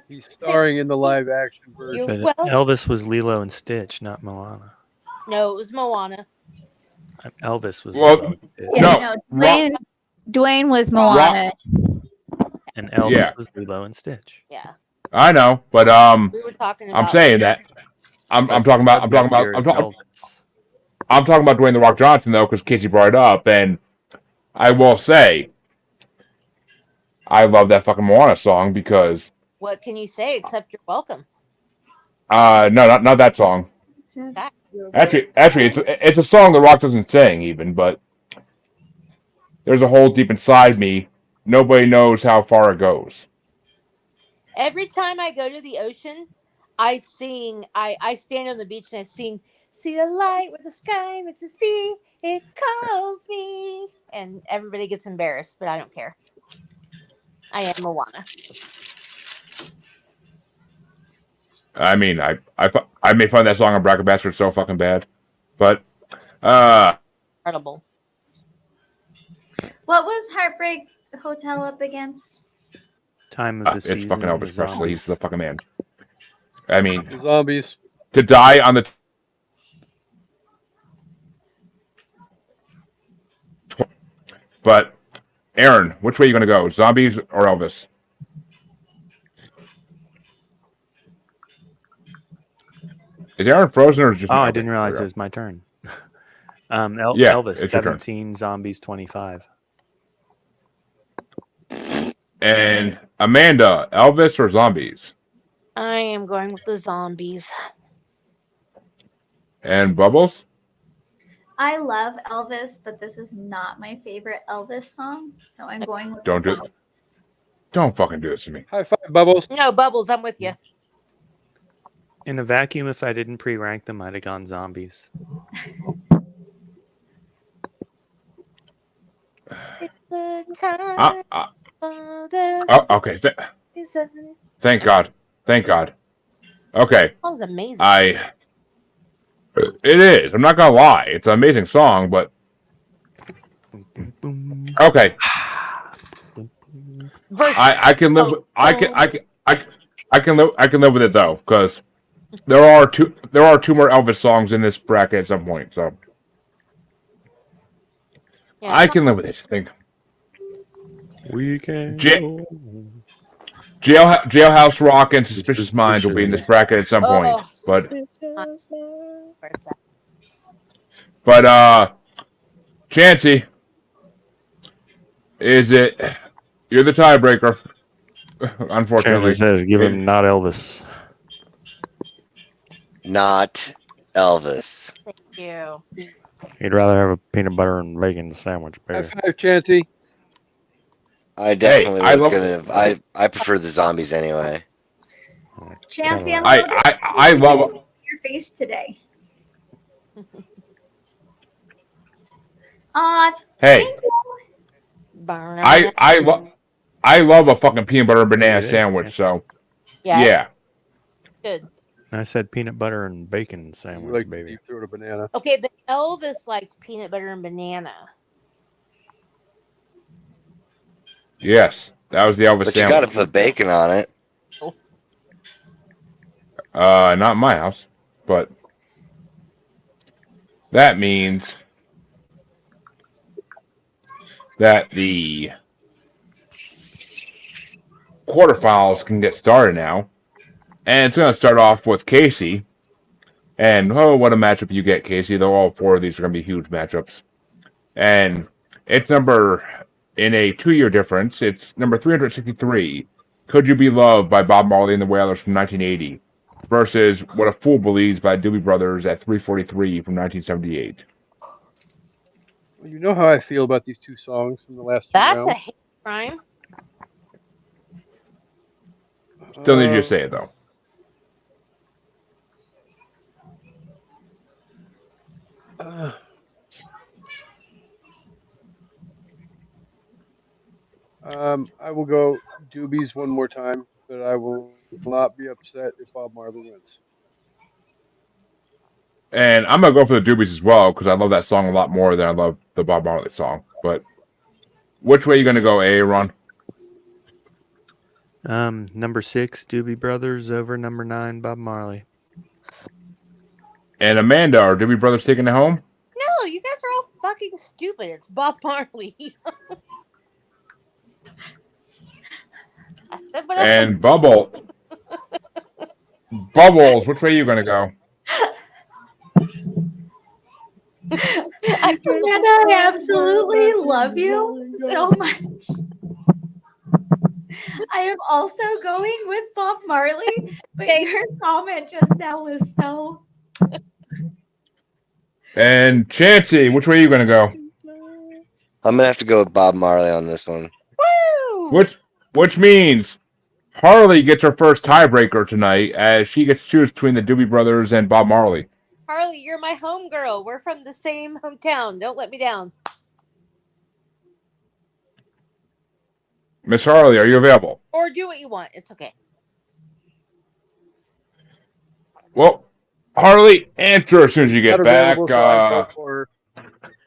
He's starring in the live action version. You But well, Elvis was Lilo and Stitch, not Moana. no, it was Moana. Elvis was Well, Lilo and Stitch. Yeah, no, Dwayne was Moana. And Elvis Yeah. was Lilo and Stitch. Yeah, I know, but we were talking about. I'm saying that I'm But talking the about subject here is Elvis. I'm talking about Dwayne the Rock Johnson though, because Casey brought it up, and I will say I love that fucking Moana song because What can you say except you're welcome? no, not that song. Actually, it's a song The Rock doesn't sing even, but there's a hole deep inside me. Nobody knows how far it goes. Every time I go to the ocean, I sing. I stand on the beach and I sing. See the light where the sky meets the sea. It calls me, and everybody gets embarrassed, but I don't care. I am Moana. I mean, I made fun of that song on Bracket Bastard so fucking bad, but Incredible. What was Heartbreak Hotel up against? Time of the it's Season. fucking and Elvis the Presley. He's Zombies. the fucking man. I mean, The Zombies. to die on the but Aaron, which way are you gonna go? Zombies or Elvis? Is Aaron frozen or is it just Oh, me? I Okay, didn't there realize we it go. was my turn. Yeah, Elvis, it's your turn. 17, Zombies, 25. And Amanda, Elvis or Zombies? I am going with the Zombies. And Bubbles? I love Elvis, but this is not my favorite Elvis song, so I'm going with Don't the do it. Zombies. Don't fucking do this to me. High five, Bubbles. No, Bubbles, I'm with you. In a vacuum, if I didn't pre-rank them, I'd have gone Zombies. It's the time for the Okay. season. Thank God. Thank God. Okay. Song's amazing. It is. I'm not gonna lie. It's an amazing song, but okay. Verse. I can live. I can live with it though, because there are two more Elvis songs in this bracket at some point. So Yeah, I can live with it. Think We can Ja- go. Jailhouse Rock and Suspicious Minds will be in this bracket at some point, Oh, but where it's at. Chancey, is it? You're the tiebreaker. Unfortunately, Chancey says, give him not Elvis. Not Elvis. Thank you. He'd rather have a peanut butter and bacon sandwich. High Better. five, Chancey. I definitely I was love- gonna. I prefer the zombies anyway. Chancey, I'm I love. your face today. Hey, I love a fucking peanut butter and banana sandwich. So yeah. Good. I said peanut butter and bacon sandwich, Like baby. deep throat a banana. Okay, but Elvis liked peanut butter and banana. Yes, that was the Elvis But you gotta sandwich. put bacon on it. Not in my house, but that means that the quarterfinals can get started now, and it's going to start off with Casey. And oh, what a matchup you get, Casey! Though all four of these are going to be huge matchups, and it's in a 2-year difference. It's number 363. Could You Be Loved by Bob Marley and the Wailers from 1980 versus What a Fool Believes by Doobie Brothers at 343 from 1978. Well, you know how I feel about these two songs from the last two That's a rounds. hate crime. Still need you to say it though. I will go Doobies one more time, but I will not be upset if Bob Marley wins. And I'm gonna go for the Doobies as well because I love that song a lot more than I love the Bob Marley song. But which way are you gonna go, Aaron? Number 6, Doobie Brothers over number 9, Bob Marley. And Amanda, are Doobie Brothers taking it home? No, you guys are all fucking stupid. It's Bob Marley. I said what I said. And Bubbles, which way are you gonna go? Amanda, I absolutely love you so much. I am also going with Bob Marley, but your comment just now was so. And Chancey, which way are you gonna go? I'm gonna have to go with Bob Marley on this one. Woo! Which means Harley gets her first tiebreaker tonight as she gets to choose between the Doobie Brothers and Bob Marley. Harley, you're my homegirl. We're from the same hometown. Don't let me down. Miss Harley, are you available? Or do what you want. It's okay. Well, Harley, answer as soon as you get Not back. available, so I vote for her.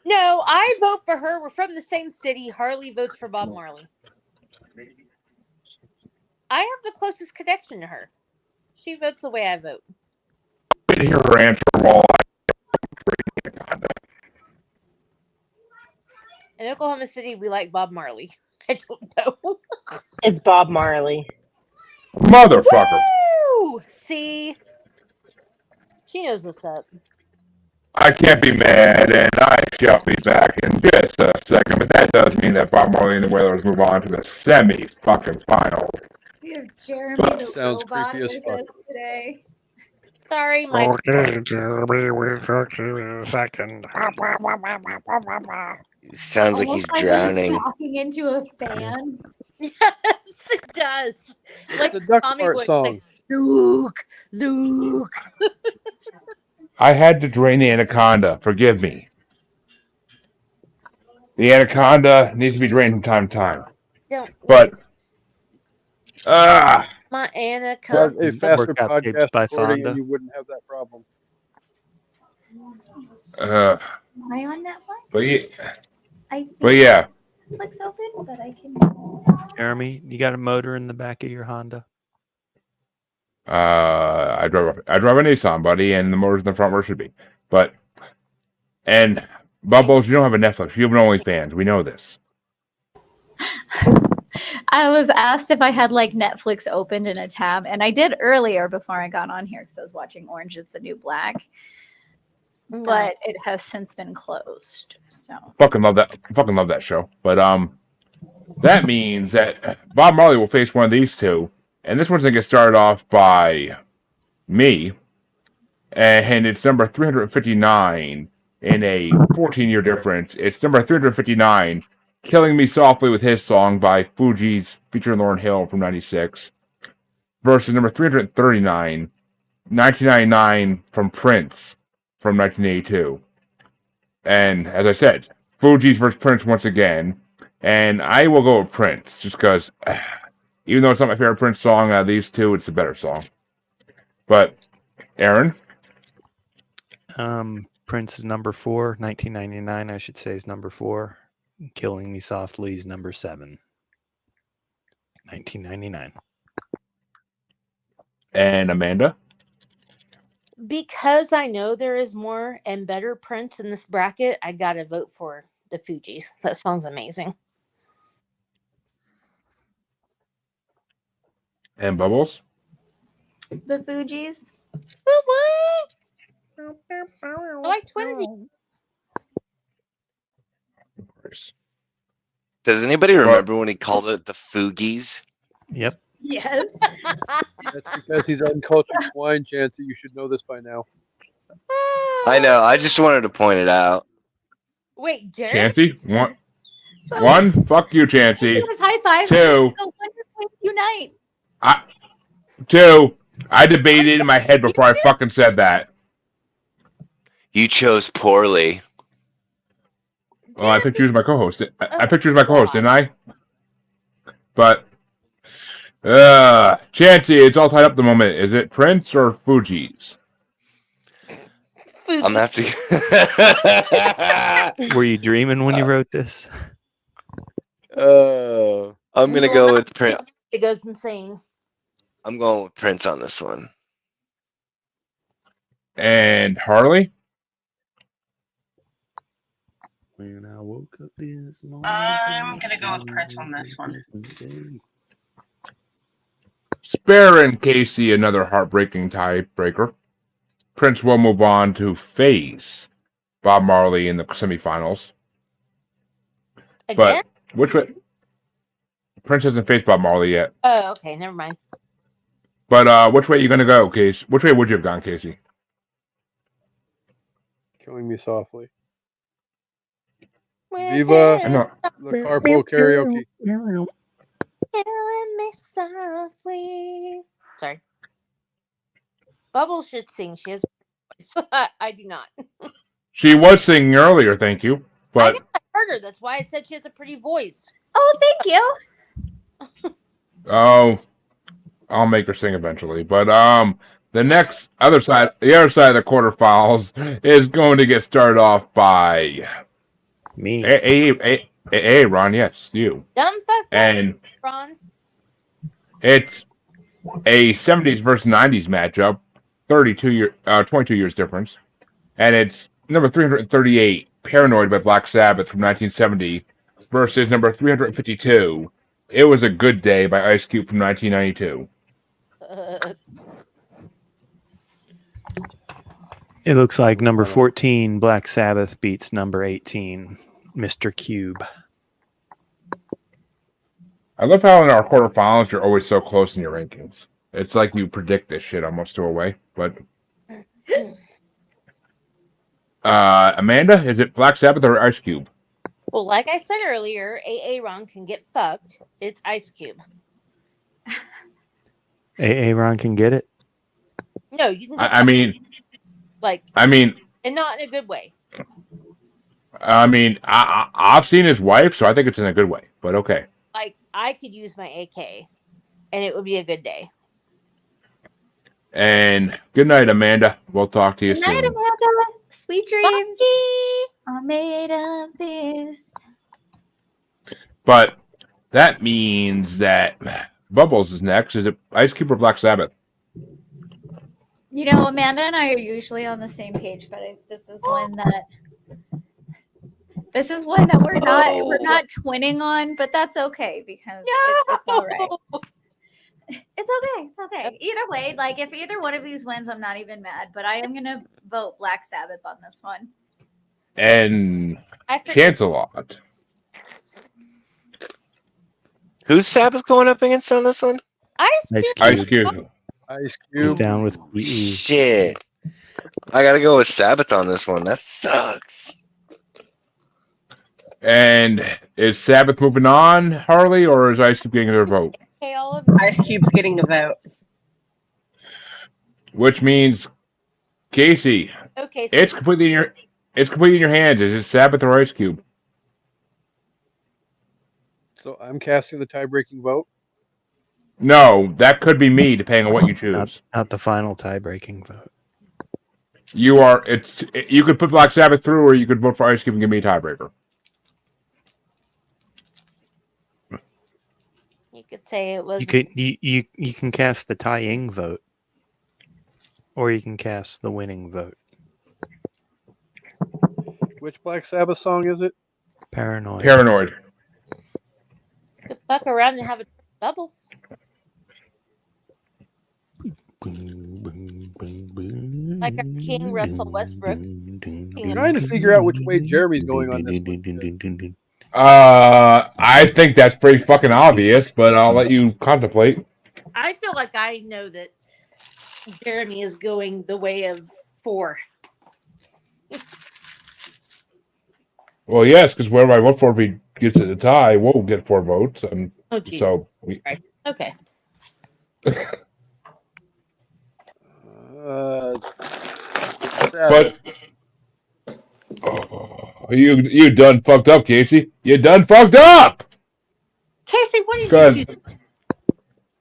No, I vote for her. We're from the same city. Harley votes for Bob Marley. I have the closest connection to her. She votes the way I vote. I didn't hear her answer while In Oklahoma City, we like Bob Marley. I don't know. It's Bob Marley. Motherfucker. Woo! See? She knows what's up. I can't be mad, and I shall be back in just a second. But that does mean that Bob Marley and the Wailers move on to the semi-fucking-final. We have Jeremy the Sounds robot creepy as with fuck. us today. Sorry, my Okay, Jeremy, we'll talk to you in a second. It sounds like he's Almost like drowning. talking into a fan. Yes, it does. Like The Duck Tommy Fart would song. say, Luke, Luke. I had to drain the anaconda. Forgive me. The anaconda needs to be drained from time to time. Don't. But, My Anna Have come. a faster Workout tapes podcast by recording, Fonda. and you wouldn't have that problem. Uh, Am I on Netflix? but yeah, I think but yeah. Netflix open, but I can. Jeremy, you got a motor in the back of your Honda? I drive a Nissan, buddy, and the motor's in the front where it should be. But and Bubbles, you don't have a Netflix. You have an OnlyFans. We know this. I was asked if I had like Netflix opened in a tab, and I did earlier before I got on here because I was watching Orange is the New Black, but it has since been closed. So Fucking love that. Fucking love that show. But that means that Bob Marley will face one of these two, and this one's gonna get started off by me, and it's number 359 in a 14-year difference. It's number 359, "Killing Me Softly" with his song by Fugees featuring Lauryn Hill from '96, versus number 339, 1999 from Prince from 1982. And as I said, Fugees versus Prince once again. And I will go with Prince, just because, even though it's not my favorite Prince song out of these two, it's a better song. But, Aaron? Prince is number 4. 1999, I should say, is number 4. Killing Me Softly is number 7. 1999. And Amanda? Because I know there is more and better Prince in this bracket, I gotta vote for the Fugees. That song's amazing. And Bubbles? the Fugees. I like Twinsy. Does anybody remember when he called it the Fugees? Yep. Yes. That's because he's uncultured swine, Chancey. You should know this by now. I know. I just wanted to point it out. Wait, Jared? Chancey? One. So One? Fuck you, Chancey. it was high five. Two. Go Wonder Twins unite. Two. I debated in my head before I fucking said that. You chose poorly. Well, I picked you as my co-host. I picked you as my co-host, didn't I? But, Chancey, it's all tied up at the moment. Is it Prince or Fugees? I'm gonna have to. Were you dreaming when you wrote this? I'm gonna go with Prince. It goes insane. I'm going with Prince on this one. And Harley? When I woke up this morning, I'm gonna go with Prince on this one. Spare and Casey, another heartbreaking tiebreaker. Prince will move on to face Bob Marley in the semifinals. Again? But which way? Prince hasn't faced Bob Marley yet. Oh, okay. Never mind. But which way are you going to go, Casey? Which way would you have gone, Casey? Killing Me Softly. With Viva I know. the carpool karaoke. Killing me softly. Sorry. Bubbles should sing. She has a voice. I do not. She was singing earlier, thank you. But I heard her. That's why I said she has a pretty voice. Oh, thank you. oh, I'll make her sing eventually. But the other side of the quarterfinals is going to get started off by Me. Ron. Yes, you. Dumb fuck. And Ron. it's a 70s versus 90s matchup, 22 years difference, and it's number 338, "Paranoid" by Black Sabbath from 1970, versus number 352, "It Was a Good Day" by Ice Cube from 1992. It looks like number 14, Black Sabbath, beats number 18, Mr. Cube. I love how in our quarterfinals you're always so close in your rankings. It's like you predict this shit almost to a way. But Amanda, is it Black Sabbath or Ice Cube? Well, like I said earlier, Ron can get fucked. It's Ice Cube. Ron can get it. No, you can get I mean, and not in a good way. I've seen his wife, so I think it's in a good way. But okay. Like I could use my AK, and it would be a good day. And good night, Amanda. We'll talk to you Good night, soon. Amanda. Sweet dreams. Bye. I'm made of this. But that means that Bubbles is next. Is it Ice Cube or Black Sabbath? You know, Amanda and I are usually on the same page, but this is one that we're not twinning on, but that's okay because it's all right. It's okay. It's okay. Either way, like if either one of these wins, I'm not even mad. But I am gonna vote Black Sabbath on this one. And I forget. Chance-a-Lot. Who's Sabbath going up against on this one? Ice Ice Cube. Ice Cube. Ice He's Cube. down with PE. Shit. I gotta go with Sabbath on this one. That sucks. And is Sabbath moving on, Harley, or is Ice Cube getting their vote? Okay, all of Ice Cube's getting a vote. Which means, Casey, okay. So it's completely in your hands. Is it Sabbath or Ice Cube? So I'm casting the tie-breaking vote. No, that could be me, depending on what you choose. Not the final tie-breaking vote. You could put Black Sabbath through, or you could vote for Ice Cube and give me a tiebreaker. you could say it was. You can cast the tying vote, or you can cast the winning vote. Which Black Sabbath song is it? Paranoid. Paranoid. Could fuck around and have a bubble. Like a King Russell Westbrook. I'm trying to figure out which way Jeremy's going on this one. I think that's pretty fucking obvious, but I'll let you contemplate. I feel like I know that Jeremy is going the way of 4. Well, yes, because wherever I vote for, if he gets it a tie, we'll get 4 votes. And Oh, Jesus. so, Okay. but you done fucked up, Casey. You done fucked up. Casey, what did you do?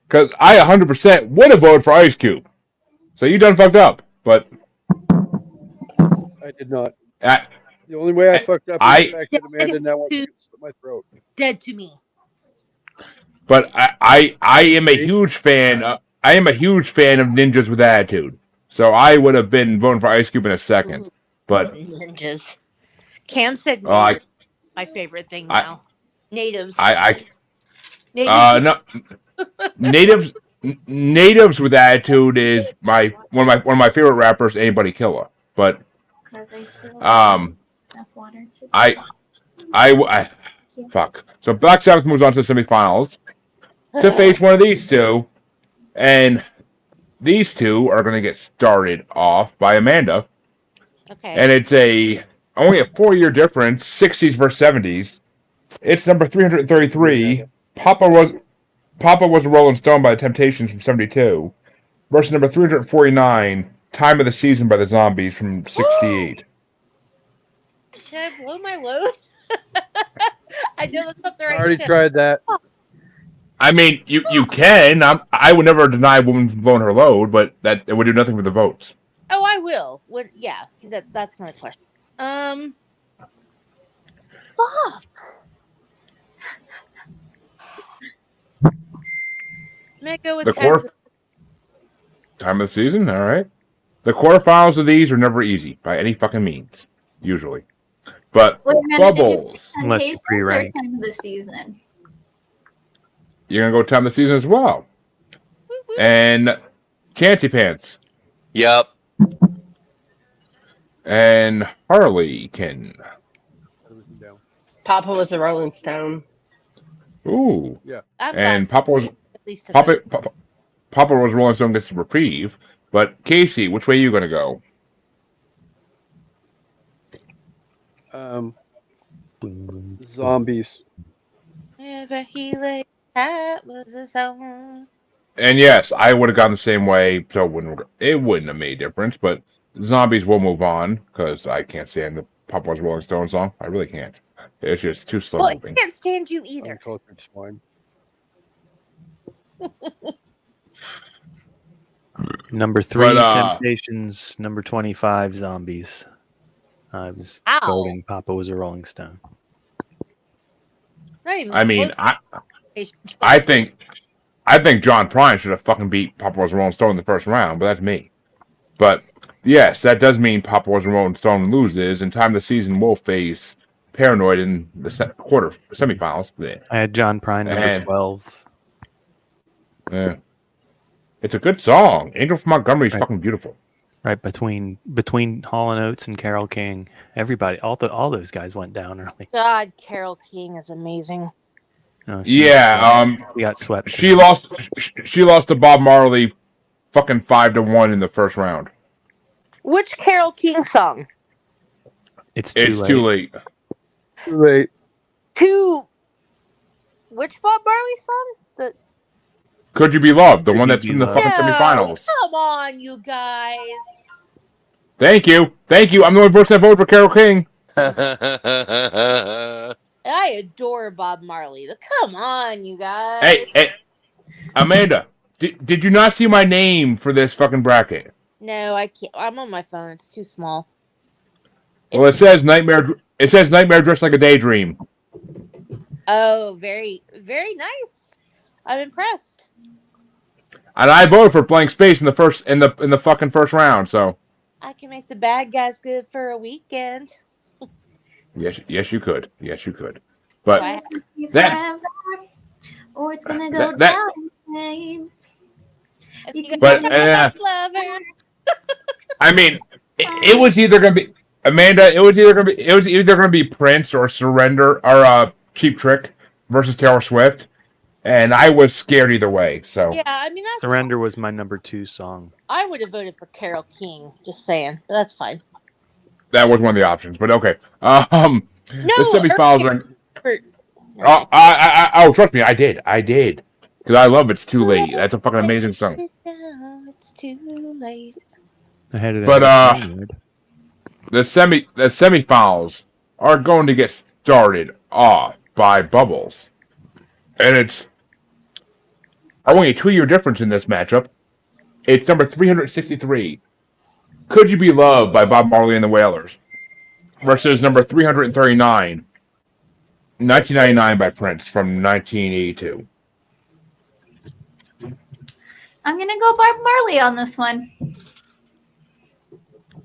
Because I 100% would have voted for Ice Cube. So you done fucked up. But I did not. I, The only way I fucked up is the fact that Amanda now wants to slit my throat. Dead to me. but I am a huge fan. I am a huge fan of Ninjas with Attitude. So I would have been voting for Ice Cube in a second. But Ninjas. Cam said Oh, I- natives. My favorite thing now. Natives. I Natives. no natives with Attitude is one of my favorite rappers, Anybody Killer. But Because I feel um enough water to I fuck. So Black Sabbath moves on to the semifinals to face one of these two, and these two are going to get started off by Amanda, Okay. and it's only a 4-year difference, 60s versus 70s. It's number 333. Papa was a Rolling Stone by the Temptations from 72, versus number 349, Time of the Season by the Zombies from 68. Should I blow my load? I know that's not the I right already shit. tried that. I mean, you can. I would never deny a woman from blowing her load, but it would do nothing for the votes. Oh, I will. Yeah, that's not a question. Fuck. May I go with The time of Time of the Season, all right. The quarterfinals of these are never easy by any fucking means, usually. But Wait a minute, did you Bubbles, Unless you Temptations or pre-rank. Time of the Season? you're gonna go Time of the Season as well, and Chancy Pants Yup. and Harley can. Everything down. Papa was a Rolling Stone. Ooh, I've and got Papa was at least a vote. Papa was Rolling Stone gets a reprieve. But Casey, which way are you gonna go? Zombies. Never he lay hat was a song. And yes, I would have gone the same way, so it wouldn't have made a difference. But Zombies will move on because I can't stand the Papa was Rolling Stone song. I really can't. It's just too slow Well, I moving. can't stand you either. Uncultured swine. Number 3, But, Temptations. Number 25, Zombies. I was Ow. voting Papa Was a Rolling Stone. Not even I mean, close. I think John Prine should have fucking beat Papa Was a Rolling Stone in the first round, but that's me. But yes, that does mean Papa Was a Rolling Stone loses, and time of the season will face Paranoid in the semifinals. I had John Prine number And- 12. Yeah. It's a good song. Angel from Montgomery is Right. fucking beautiful. Right between Hall & Oates and Carole King. Everybody, all those guys went down early. God, Carole King is amazing. Oh, Yeah, we got swept. she lost to Bob Marley fucking 5-1 in the first round. Which Carole King song? It's too It's late. too late. Right. To which Bob Marley song? The Could You Be Loved? The Could one You that's Be in the Loved? fucking semifinals. Come on, you guys. Thank you. I'm the only person that voted for Carole King. I adore Bob Marley. But come on, you guys. Hey, Amanda, did you not see my name for this fucking bracket? No, I can't. I'm on my phone. It's too small. Well, it says Nightmare. It says Nightmare Dressed Like a Daydream. Oh, very, very nice. I'm impressed. And I voted for Blank Space in the fucking first round. So I can make the bad guys good for a weekend. yes, you could. So But I- that- or it's gonna go that- down in flames. if You you can But, got uh, a lover, I mean, it was either gonna be Amanda. It was either gonna be Prince or Surrender or Cheap Trick versus Taylor Swift, and I was scared either way. So yeah, I mean that's. Surrender was my number 2 song. I would have voted for Carole King. Just saying, but that's fine. that was one of the options. But okay, No, the semifinals are. No, Oh, trust me, I did, because I love It's Too Late. That's a fucking amazing song. It's too late. I had it. But, at number 3. The semifinals are going to get started off by Bubbles, and it's only a 2-year difference in this matchup. It's number 363. Could You Be Loved by Bob Marley and the Wailers versus number 339, 1999 by Prince from 1982. I'm gonna go Bob Marley on this one.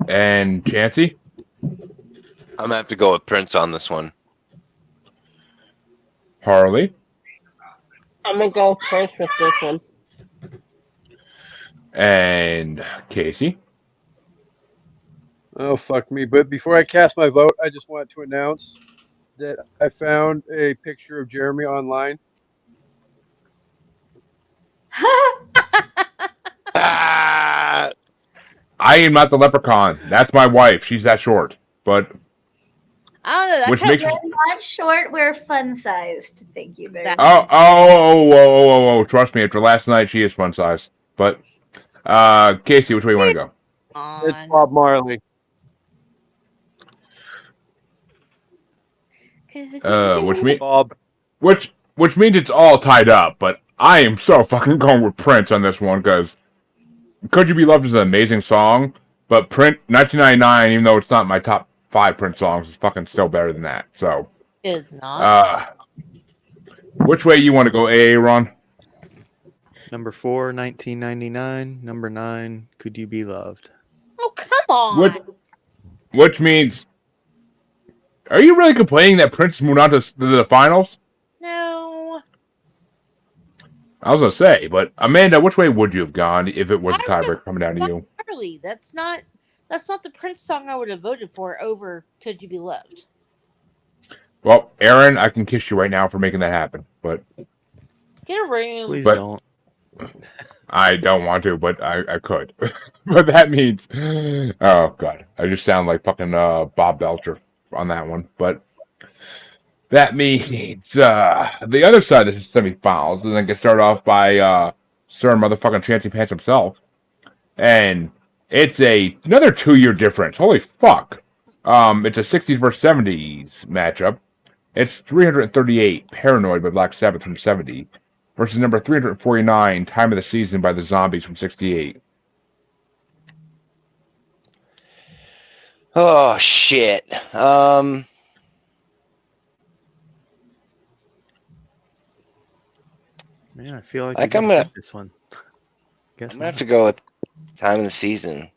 And Chancey? I'm gonna have to go with Prince on this one. Harley? I'm gonna go first with this one. And Casey? Oh, fuck me. But before I cast my vote, I just wanted to announce that I found a picture of Jeremy online. Ah! I am not the leprechaun. That's my wife. She's that short. But I don't know. That which kind makes of, We're not short, we're fun sized. Thank you very much. oh, trust me, after last night she is fun size. But Casey, which way you want to go? It's on. Bob Marley. Which means it's all tied up, but I am so fucking going with Prince on this one because Could You Be Loved is an amazing song, but Prince 1999, even though it's not my top 5 Prince songs, is fucking still better than that. So Is not. which way you want to go, Aaron? Number 4, 1999. Number 9, Could You Be Loved? Oh, come on. Which means, are you really complaining that Prince moved on to the finals? No. I was gonna say, but Amanda, which way would you have gone if it was a I would tiebreak coming down to you? Marley. That's not the Prince song I would have voted for over Could You Be Loved. Well, Aaron, I can kiss you right now for making that happen, but Get a room. Please But- don't. I don't want to, but I could. But that means, oh god, I just sound like fucking Bob Belcher on that one. But that means the other side of the semifinals is then get started off by Sir Motherfucking Chancey Pants himself, and it's another 2-year difference. Holy fuck! It's a 60s versus 70s matchup. It's 338 Paranoid by Black Sabbath from 70 versus number 349 Time of the Season by the Zombies from 68. Oh shit. Man, I feel like Like you I'm just gonna- got this one. Guess I'm gonna have not. to go with time of the season.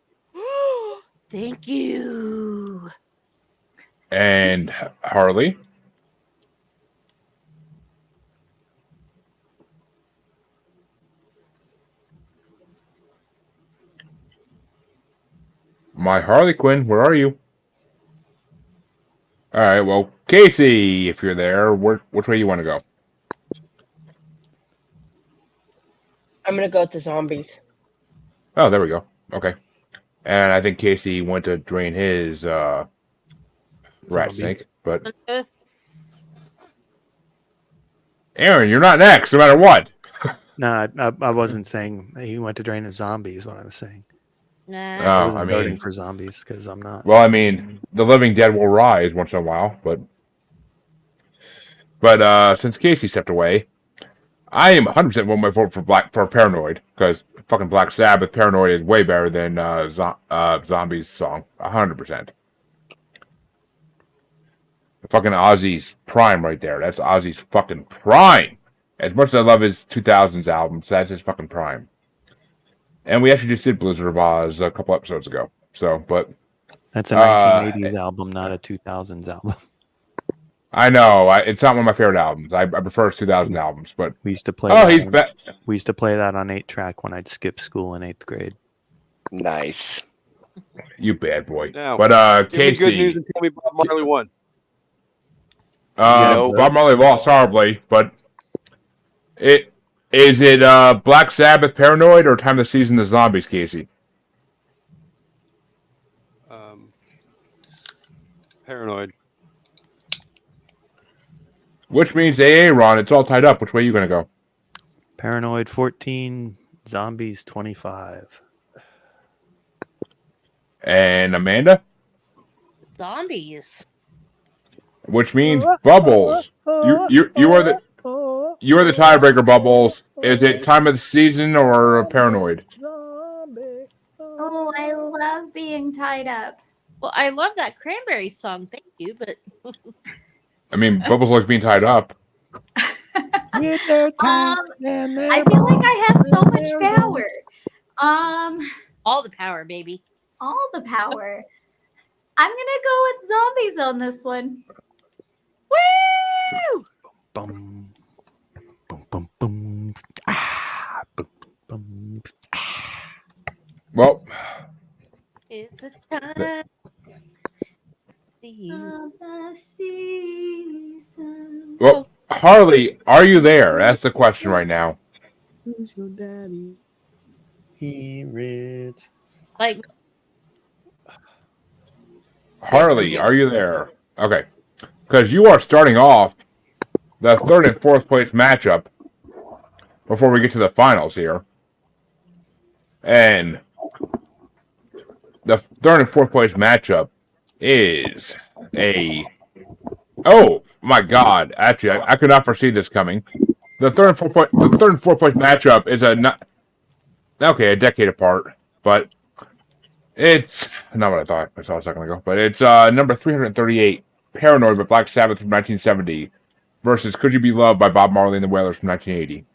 Thank you. And Harley. My Harley Quinn, where are you? All right, well, Casey, if you're there, which way you want to go? I'm gonna go with the zombies. Oh, there we go. Okay. And I think Casey went to drain his rat Zombie. snake, but Uh, Aaron, you're not next, no matter what. No, I wasn't saying he went to drain the zombies. What I was saying. Nah. I Oh, wasn't I voting mean, for zombies because I'm not. well, I mean, the living dead will rise once in a while, but since Casey stepped away, I am 100% one my vote for Paranoid because fucking Black Sabbath Paranoid is way better than Zombies song, 100%. Fucking Ozzy's prime right there. That's Ozzy's fucking prime. As much as I love his 2000s albums, that's his fucking prime. And we actually just did Blizzard of Oz a couple episodes ago. So, but That's a 1980s album, not a 2000s album. I know it's not one of my favorite albums. I prefer his 2000 albums, but We used to play. oh, that he's on- back. We used to play that on 8-track when I'd skip school in 8th grade. Nice. You bad boy. Now, But give me good Casey, news and tell me Bob Marley won. No. Bob Marley lost horribly, but is it Black Sabbath Paranoid or Time of the Season the Zombies, Casey? Paranoid. Which means Ron, it's all tied up. Which way are you gonna go? Paranoid 14, Zombies 25. And Amanda? Zombies. Which means Bubbles. You are the tiebreaker, Bubbles. Is it Time of the Season or Paranoid? Oh, I love being tied up. Well, I love that cranberry song. Thank you, but I mean, Bubbles likes being tied up. With their I feel like I have so much power. all the power, baby. All the power. I'm gonna go with zombies on this one. Woo! Bum, boom, boom, boom. Ah, boom, boom, boom. Well, It's the time. Of the season. well, Harley, are you there? That's the question right now. Who's your daddy? He rich. Like, Harley, are you there? Okay. Because you are starting off the third and fourth place matchup before we get to the finals here. And the third and fourth place matchup is oh my god, actually I could not foresee this coming. The third and fourth place matchup is a decade apart, but it's not what I thought I saw a second ago, but it's number 338, Paranoid by Black Sabbath from 1970 versus Could You Be Loved by Bob Marley and the Wailers from 1980.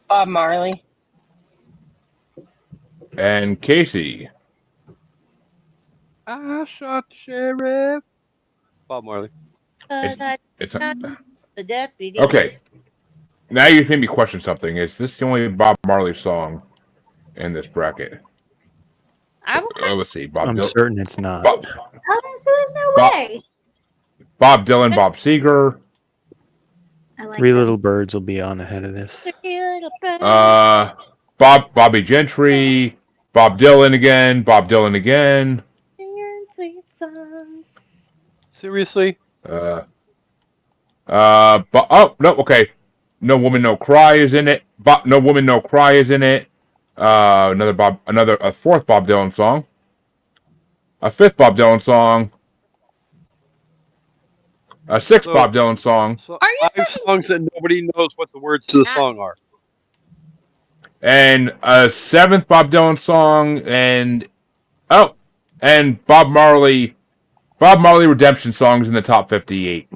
Bob Marley. And Casey. I shot the sheriff. Bob Marley. It's the deputy. okay. Now you made me question something. Is this the only Bob Marley song in this bracket? I was kind Let's see. Bob I'm Dylan, certain it's not. Honestly, there's no Bob- way. Bob Dylan, Bob Seger, I like Three that. Little Birds will be on ahead of this. Bobby Gentry, Bob Dylan again, sweet songs. Seriously? oh no, okay. No Woman, No Cry is in it. No Woman, No Cry is in it. A fourth Bob Dylan song. A fifth Bob Dylan song. A sixth So- Bob Dylan song. So Are you 5 songs that nobody knows what the words to the song are. And a 7th Bob Dylan song, and Bob Marley redemption songs in the top 58.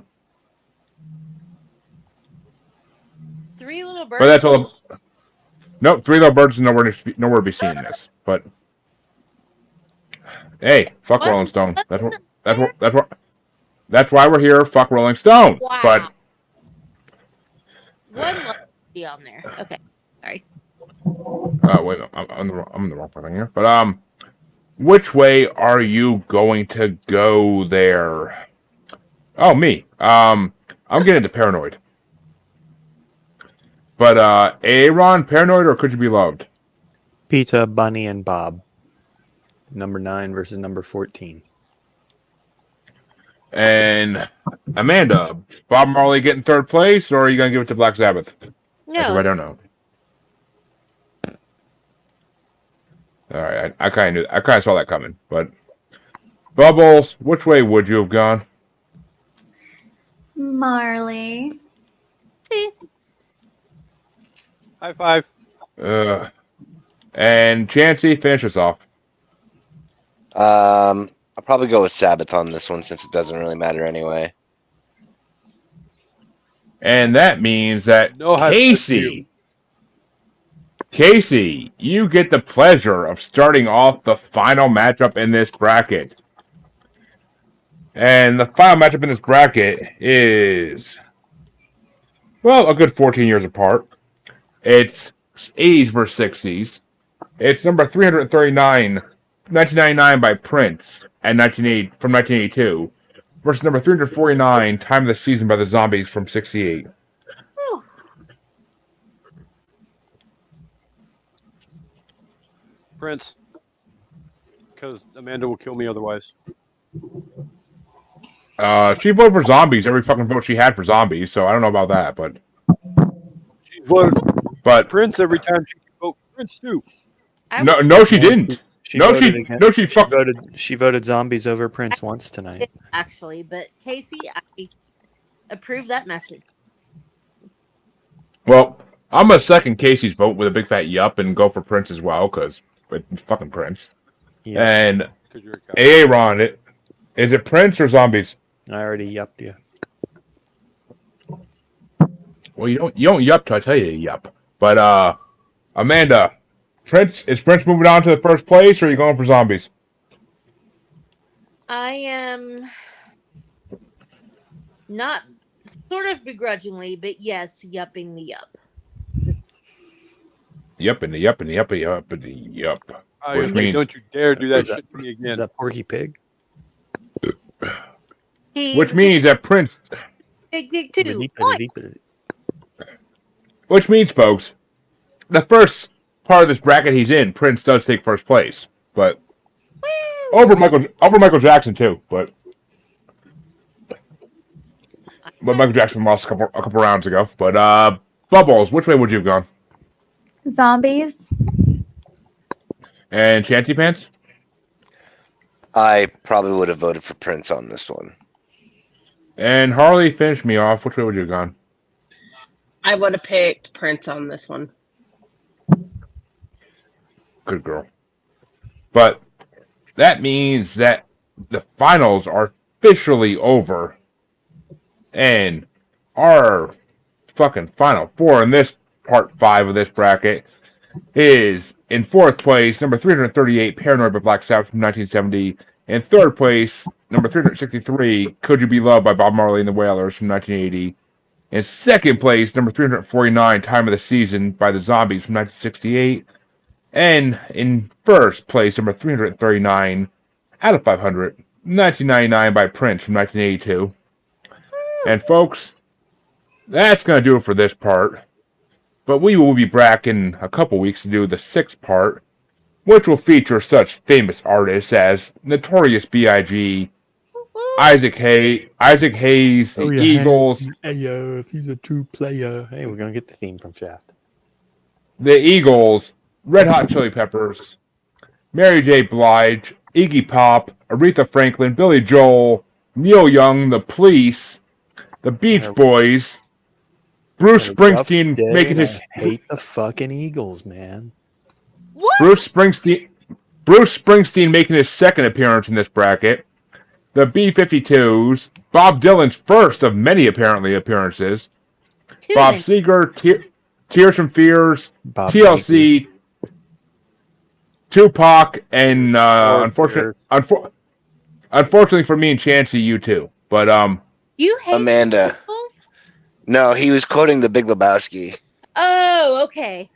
Three Little Birds. But that's all. Nope, Three Little Birds is nowhere to be seen in this. But hey, fuck What? Rolling Stone. That's why we're here. Fuck Rolling Stone. Wow. But One love to be on there. Okay. Sorry. wait, I'm in the wrong thing here. But which way are you going to go there? Oh, me. I'm getting into Paranoid. But Aaron, Paranoid, or Could You Be Loved? Peta, Bunny, and Bob. Number 9 versus number 14. And Amanda, Bob Marley getting 3rd place, or are you gonna give it to Black Sabbath? No. I don't know. All right, I kind of saw that coming, but Bubbles, which way would you have gone? Marley. See? High five. And Chancey, finish us off. I'll probably go with Sabbath on this one since it doesn't really matter anyway. And that means that No high five to you. Casey, you get the pleasure of starting off the final matchup in this bracket. And the final matchup in this bracket is, well, a good 14 years apart. It's 80s versus 60s. It's number 339, 1999 by Prince, and from 1982, versus number 349, Time of the Season by the Zombies from 68. Whew. Prince. Because Amanda will kill me otherwise. She voted for Zombies every fucking vote she had for Zombies, so I don't know about that, but She voted but Prince every time she could vote Prince too. no, she didn't. She No, voted she against- no, she fucked. She voted Zombies over Prince once tonight. Actually, but Casey, I approve that message. Well, I'm gonna second Casey's vote with a big fat yup and go for Prince as well, because fucking Prince. Yeah, And 'Cause you're a coward. Aaron, is it Prince or Zombies? I already yupped you. Well, you don't yup till I tell you to yup. But Amanda, is Prince moving on to the first place, or are you going for Zombies? I am not sort of begrudgingly, but yes, yupping the yup. Yup and the yup and the yup and the yup and the yup. Which Which means- don't you dare do that Is that- shit to me Is again. that Porky Pig? He's Which means that Prince. big too. Which means, folks, the first part of this bracket he's in, Prince does take first place, but over Michael Jackson too. But Michael Jackson lost a couple rounds ago. But Bubbles, which way would you have gone? Zombies. And Chancy Pants? I probably would have voted for Prince on this one. And Harley, finish me off. Which way would you have gone? I would have picked Prince on this one. Good girl. But that means that the finals are officially over. And our fucking final four in this part 5 of this bracket is in 4th place, number 338, Paranoid by Black Sabbath from 1970. In 3rd place, number 363, Could You Be Loved by Bob Marley and the Wailers from 1980. In 2nd place, number 349, Time of the Season by the Zombies from 1968. And in 1st place, number 339, out of 500, 1999 by Prince from 1982. And folks, that's going to do it for this part. But we will be back in a couple weeks to do the 6th part, which will feature such famous artists as Notorious B.I.G., Isaac Hayes, the Eagles, Hey, if he's a true player. Hey, we're going to get the theme from Shaft. the Eagles, Red Hot Chili Peppers, Mary J. Blige, Iggy Pop, Aretha Franklin, Billy Joel, Neil Young, The Police, the Beach Boys, Bruce Been a rough Springsteen day, making and his I hate the fucking Eagles, man. What? Bruce Springsteen making his second appearance in this bracket. The B-52s, Bob Dylan's first of many appearances. Too Bob many. Seger, Tears from Fears, Bob TLC, Tupac, and Or unfortunately for me and Chancey, U2. But You hate Amanda. Eagles? No, he was quoting The Big Lebowski. Oh, okay.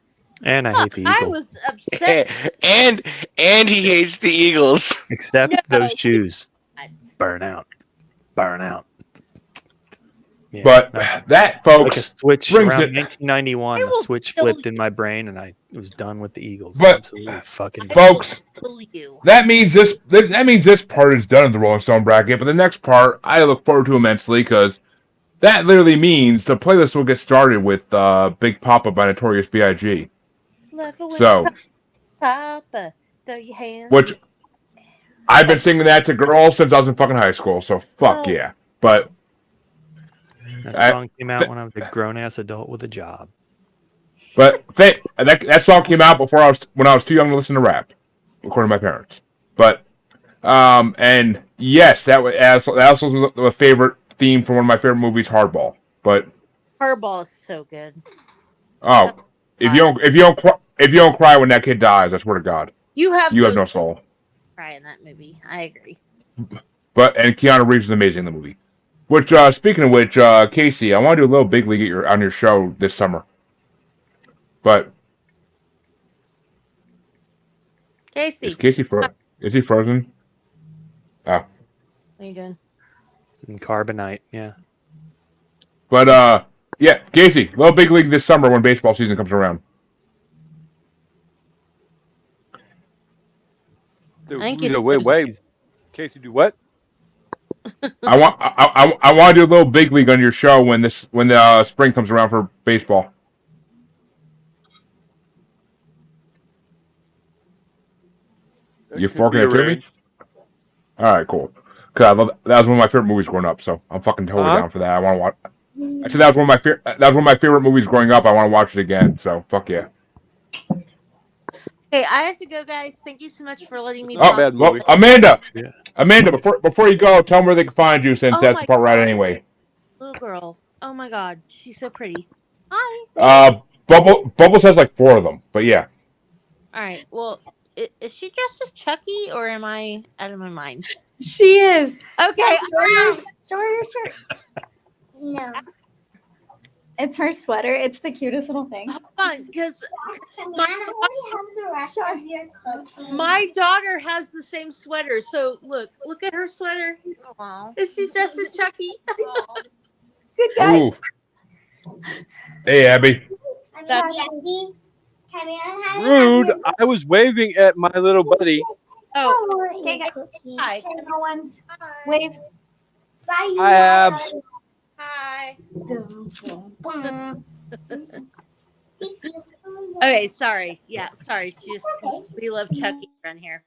And I hate the I Eagles, was upset. and he hates the Eagles. except No. those shoes. Burn out. Burn out. Yeah, but no. that, Like a folks, switch brings around it- 1991, I the will switch kill flipped you. in my brain, and I was done with the Eagles. But- Absolutely fucking. folks, Kill you. that means this part is done of the Rolling Stone bracket. But the next part, I look forward to immensely because that literally means the playlist will get started with Big Papa by Notorious B.I.G. Love it when So, Papa, throw your hands. which I've been singing that to girls since I was in fucking high school. So fuck Oh. yeah. But That song came out when I was a grown ass adult with a job. that song came out when I was too young to listen to rap, according to my parents. But and yes, that also was a favorite theme from one of my favorite movies, Hardball. But Hardball is so good. if you don't cry when that kid dies, I swear to God, You have you have no no soul. cry in that movie. I agree. And Keanu Reeves is amazing in the movie. Which speaking of which, Casey, I want to do a little big league on your show this summer. But Casey, is Casey is he frozen? Oh. what are you doing? And Carbonite, yeah. But yeah, Casey, little big league this summer when baseball season comes around. Thank You you. know, wait. Casey, do what? I want to do a little big league on your show when the spring comes around for baseball. You It could forking be it to me? arranged. All right, cool. Cause that was one of my favorite movies growing up, so I'm fucking totally Uh-huh. down for that. I want to watch. I said that was one of my favorite movies growing up. I want to watch it again. So fuck yeah. Okay, I have to go, guys. Thank you so much for letting me Not talk. bad Well, movie. Yeah. Amanda, before you go, tell them where they can find you since Oh that's my the part we're at God. anyway. Little girl. Oh my God, she's so pretty. Hi. Bubbles has like 4 of them, but yeah. All right. Well, is she dressed as Chucky, or am I out of my mind? She is. Okay. Show her your shirt. No. It's her sweater. It's the cutest little thing. Hold on, because Can I only have the rest of your clothes? my daughter has the same sweater. So look at her sweater. Is she dressed as Chucky? Good guy. Ooh. Hey, Abby. I'm That's- Jesse. Can I have Rude. I was waving at my little buddy. Oh, Okay, Okay, guys. hi. No one's wave. Bye. Hi, Abs. Hi. Thank you. Okay, sorry. Yeah, sorry. We love Chucky around here.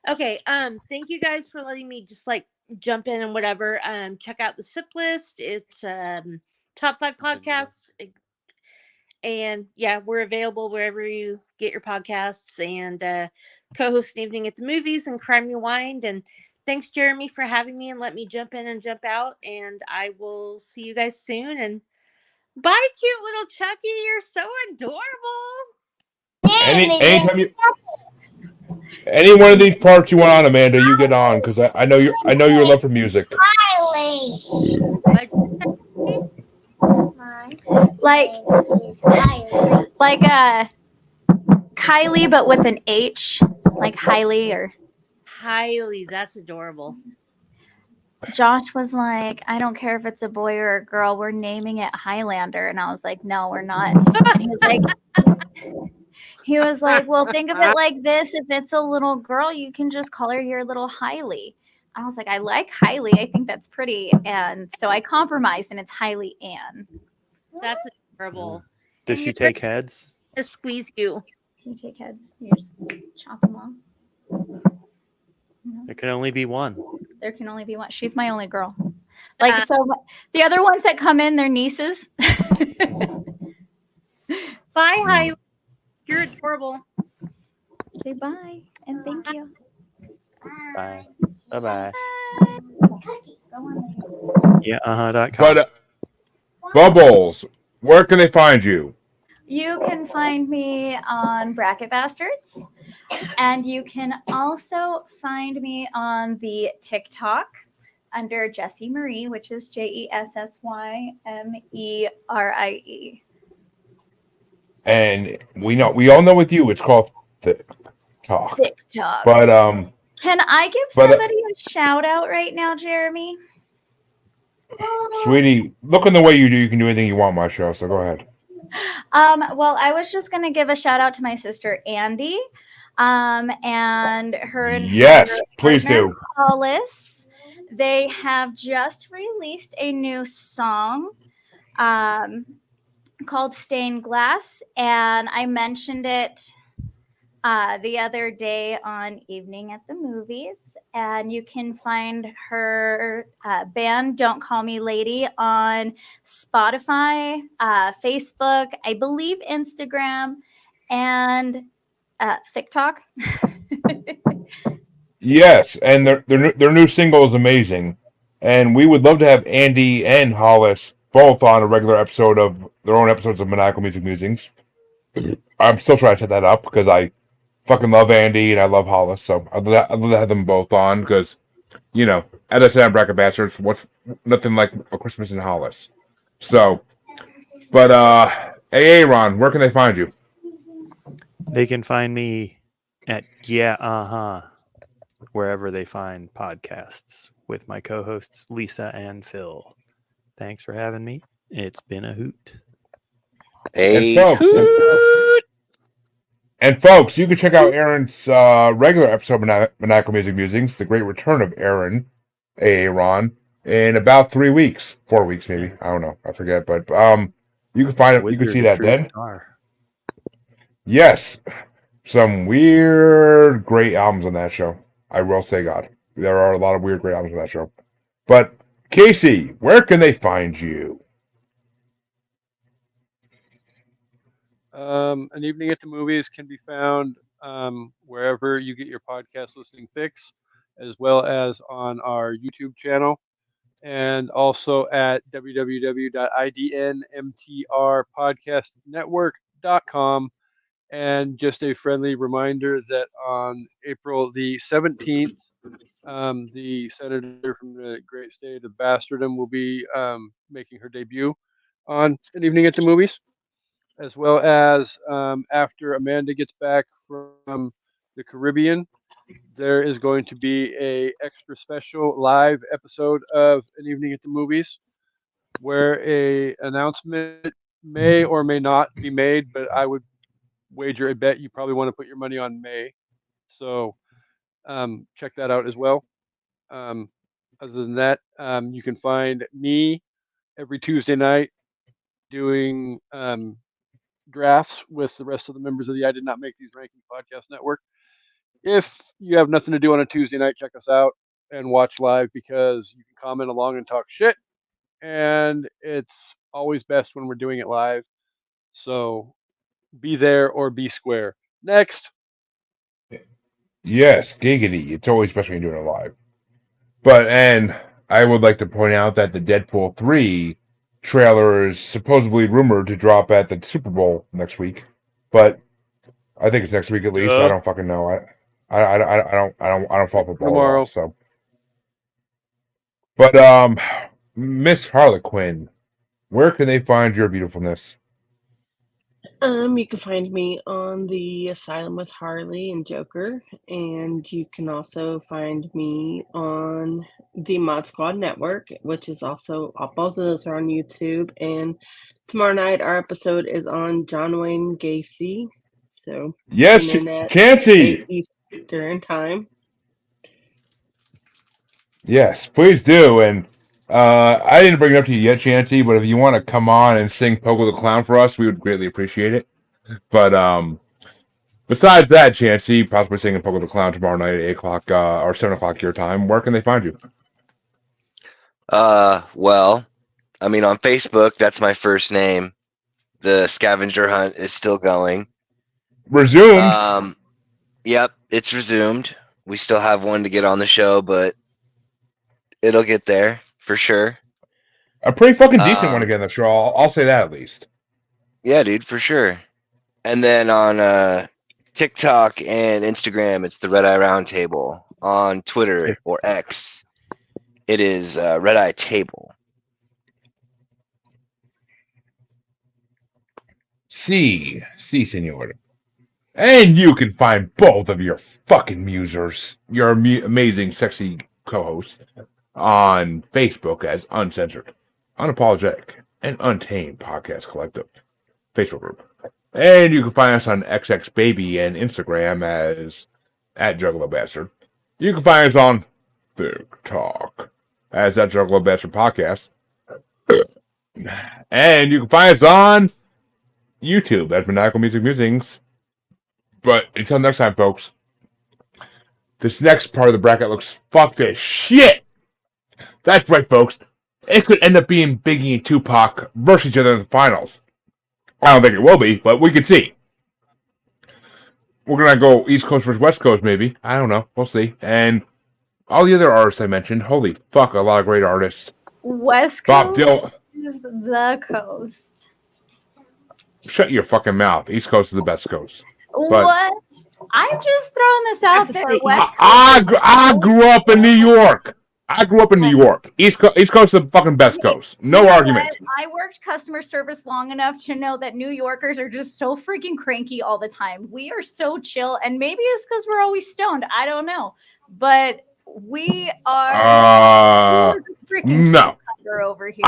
Okay, thank you guys for letting me just like jump in and whatever. Check out the SIP list. It's top 5 podcasts. And yeah, we're available wherever you get your podcasts, and co-host an evening at the movies and Crime Rewind. And thanks, Jeremy, for having me and let me jump in and jump out. And I will see you guys soon. And bye, cute little Chucky. You're so adorable. Any one of these parts you want on, Amanda, you get on because I know your love for music. Bye. Like Kylie, but with an H, like Hailey. Or Highly, that's adorable. Josh was like, I don't care if it's a boy or a girl, we're naming it Highlander. And I was like, no, we're not. And he was like, well, think of it like this. If it's a little girl, you can just call her your little Hailey. I was like, I like Hailey. I think that's pretty. And so I compromised, and it's Hailey Ann. That's adorable. Does she take heads? Just squeeze you. Do you take heads? You just chop them off. There can only be one. There can only be one. She's my only girl. Like, so the other ones that come in, they're nieces. Bye, Hi. You're adorable. Say bye and thank you. Bye. Bye-bye. Cookie. Go on. Yeah, uh-huh.com. But Bubbles, where can they find you? You can find me on Bracket Bastards, and you can also find me on the TikTok under Jessie Marie, which is JESSYMERIE. And we all know with you it's called TikTok. TikTok. But Can I give but, somebody a shout out right now, Jeremy? sweetie, look in the way you do, you can do anything you want, my show. So go ahead. Well, I was just gonna give a shout out to my sister Andy, and her and Yes, her please partner, do. Hollis. They have just released a new song called Stained Glass, and I mentioned it the other day on Evening at the Movies. And you can find her band Don't Call Me Lady on Spotify, Facebook, I believe Instagram, and TikTok. Yes, and their new single is amazing, and we would love to have Andy and Hollis both on a regular episode of their own episodes of Maniacal Music Musings. I'm still trying to set that up because I fucking love Andy and I love Hollis, so I'd love to have them both on because, you know, as I said on Bracket Bastards, what's nothing like a Christmas in Hollis. So, but hey, Aaron, where can they find you? They can find me at Yeah, uh-huh, wherever they find podcasts with my co-hosts Lisa and Phil. Thanks for having me. It's been a hoot. And folks, you can check out Aaron's regular episode of Maniacal Music Musings, The Great Return of Aaron, Aaron, in about 3 weeks, 4 weeks maybe. I don't know, I forget, but you can find it. You can see that then. Yes, some weird, great albums on that show. I will say, God, there are a lot of weird, great albums on that show. But Casey, where can they find you? An Evening at the Movies can be found wherever you get your podcast listening fix, as well as on our YouTube channel, and also at www.idnmtrpodcastnetwork.com. And just a friendly reminder that on April the 17th, the senator from the great state of Bastardom will be making her debut on An Evening at the Movies, as well as after Amanda gets back from the Caribbean, there is going to be a extra special live episode of An Evening at the Movies, where a announcement may or may not be made, but I would wager a bet you probably want to put your money on May. So check that out as well. Other than that, you can find me every Tuesday night doing drafts with the rest of the members of the I Did Not Make These Rankings podcast network. If you have nothing to do on a Tuesday night, check us out and watch live because you can comment along and talk shit. And it's always best when we're doing it live. So be there or be square. Next. Yes, giggity. It's always best when you're doing it live. And I would like to point out that the Deadpool 3 trailer is supposedly rumored to drop at the Super Bowl next week, but I think it's next week at least. I don't fucking know. I don't follow football tomorrow. So, but Miss Harlequin, where can they find your beautifulness? You can find me on the Asylum with Harley and Joker, and you can also find me on the Mod Squad Network, which is also both of those are on YouTube. And tomorrow night, our episode is on John Wayne Gacy. So yes, Chancey, 8 Eastern time. Yes, please do. And I didn't bring it up to you yet, Chancey, but if you want to come on and sing Pogo the Clown for us, we would greatly appreciate it. But besides that, Chancey, possibly singing Pogo the Clown tomorrow night at 8 o'clock or 7 o'clock your time, where can they find you? Well, I mean, on Facebook, that's my first name. The scavenger hunt is still going. Resumed. Yep, it's resumed. We still have one to get on the show, but it'll get there for sure. A pretty fucking decent one again, the show. I'll say that at least. Yeah, dude, for sure. And then on TikTok and Instagram, it's the Red Eye Roundtable. On Twitter or X, it is Red Eye Table. Senor. And you can find both of your fucking musers, your amazing, sexy co-hosts, on Facebook as Uncensored, Unapologetic, and Untamed Podcast Collective Facebook group. And you can find us on XXBaby and Instagram as @JuggaloBastard. You can find us on TikTok as @JuggaloBastard Podcast. And you can find us on YouTube as Maniacal Music Musings. But until next time, folks, this next part of the bracket looks fucked as shit. That's right, folks. It could end up being Biggie and Tupac versus each other in the finals. I don't think it will be, but we can see. We're going to go East Coast versus West Coast, maybe. I don't know. We'll see. And all the other artists I mentioned, holy fuck, a lot of great artists. West Bob Coast Dylan. is the coast. Shut your fucking mouth. East Coast is the best coast. What? I'm just throwing this out to there. say West I grew up in New York. East Coast is the fucking best coast. No argument. I worked customer service long enough to know that New Yorkers are just so freaking cranky all the time. We are so chill, and maybe it's because we're always stoned. I don't know, but we are freaking no. over here.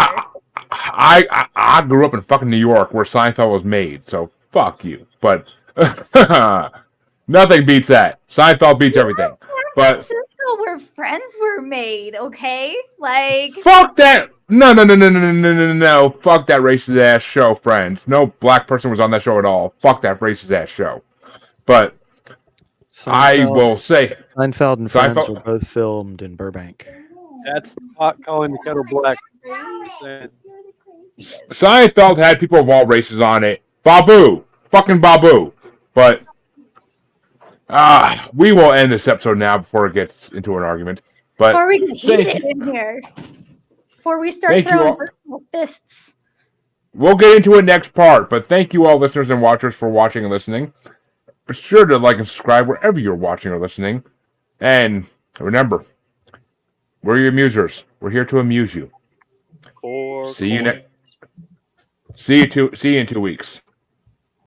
I grew up in fucking New York where Seinfeld was made, so fuck you. But nothing beats that. Seinfeld beats everything. But where Friends were made, okay? Like fuck that. No. Fuck that racist ass show, Friends. No black person was on that show at all. Fuck that racist ass show. But I will say Seinfeld and Friends were both filmed in Burbank. That's pot calling the kettle black. Seinfeld had people of all races on it. Fucking Babu. But we will end this episode now before it gets into an argument. But before we get heated in here, before we start throwing virtual fists. We'll get into it next part, but thank you all listeners and watchers for watching and listening. Be sure to like and subscribe wherever you're watching or listening. And remember, we're your amusers. We're here to amuse you. See you in 2 weeks.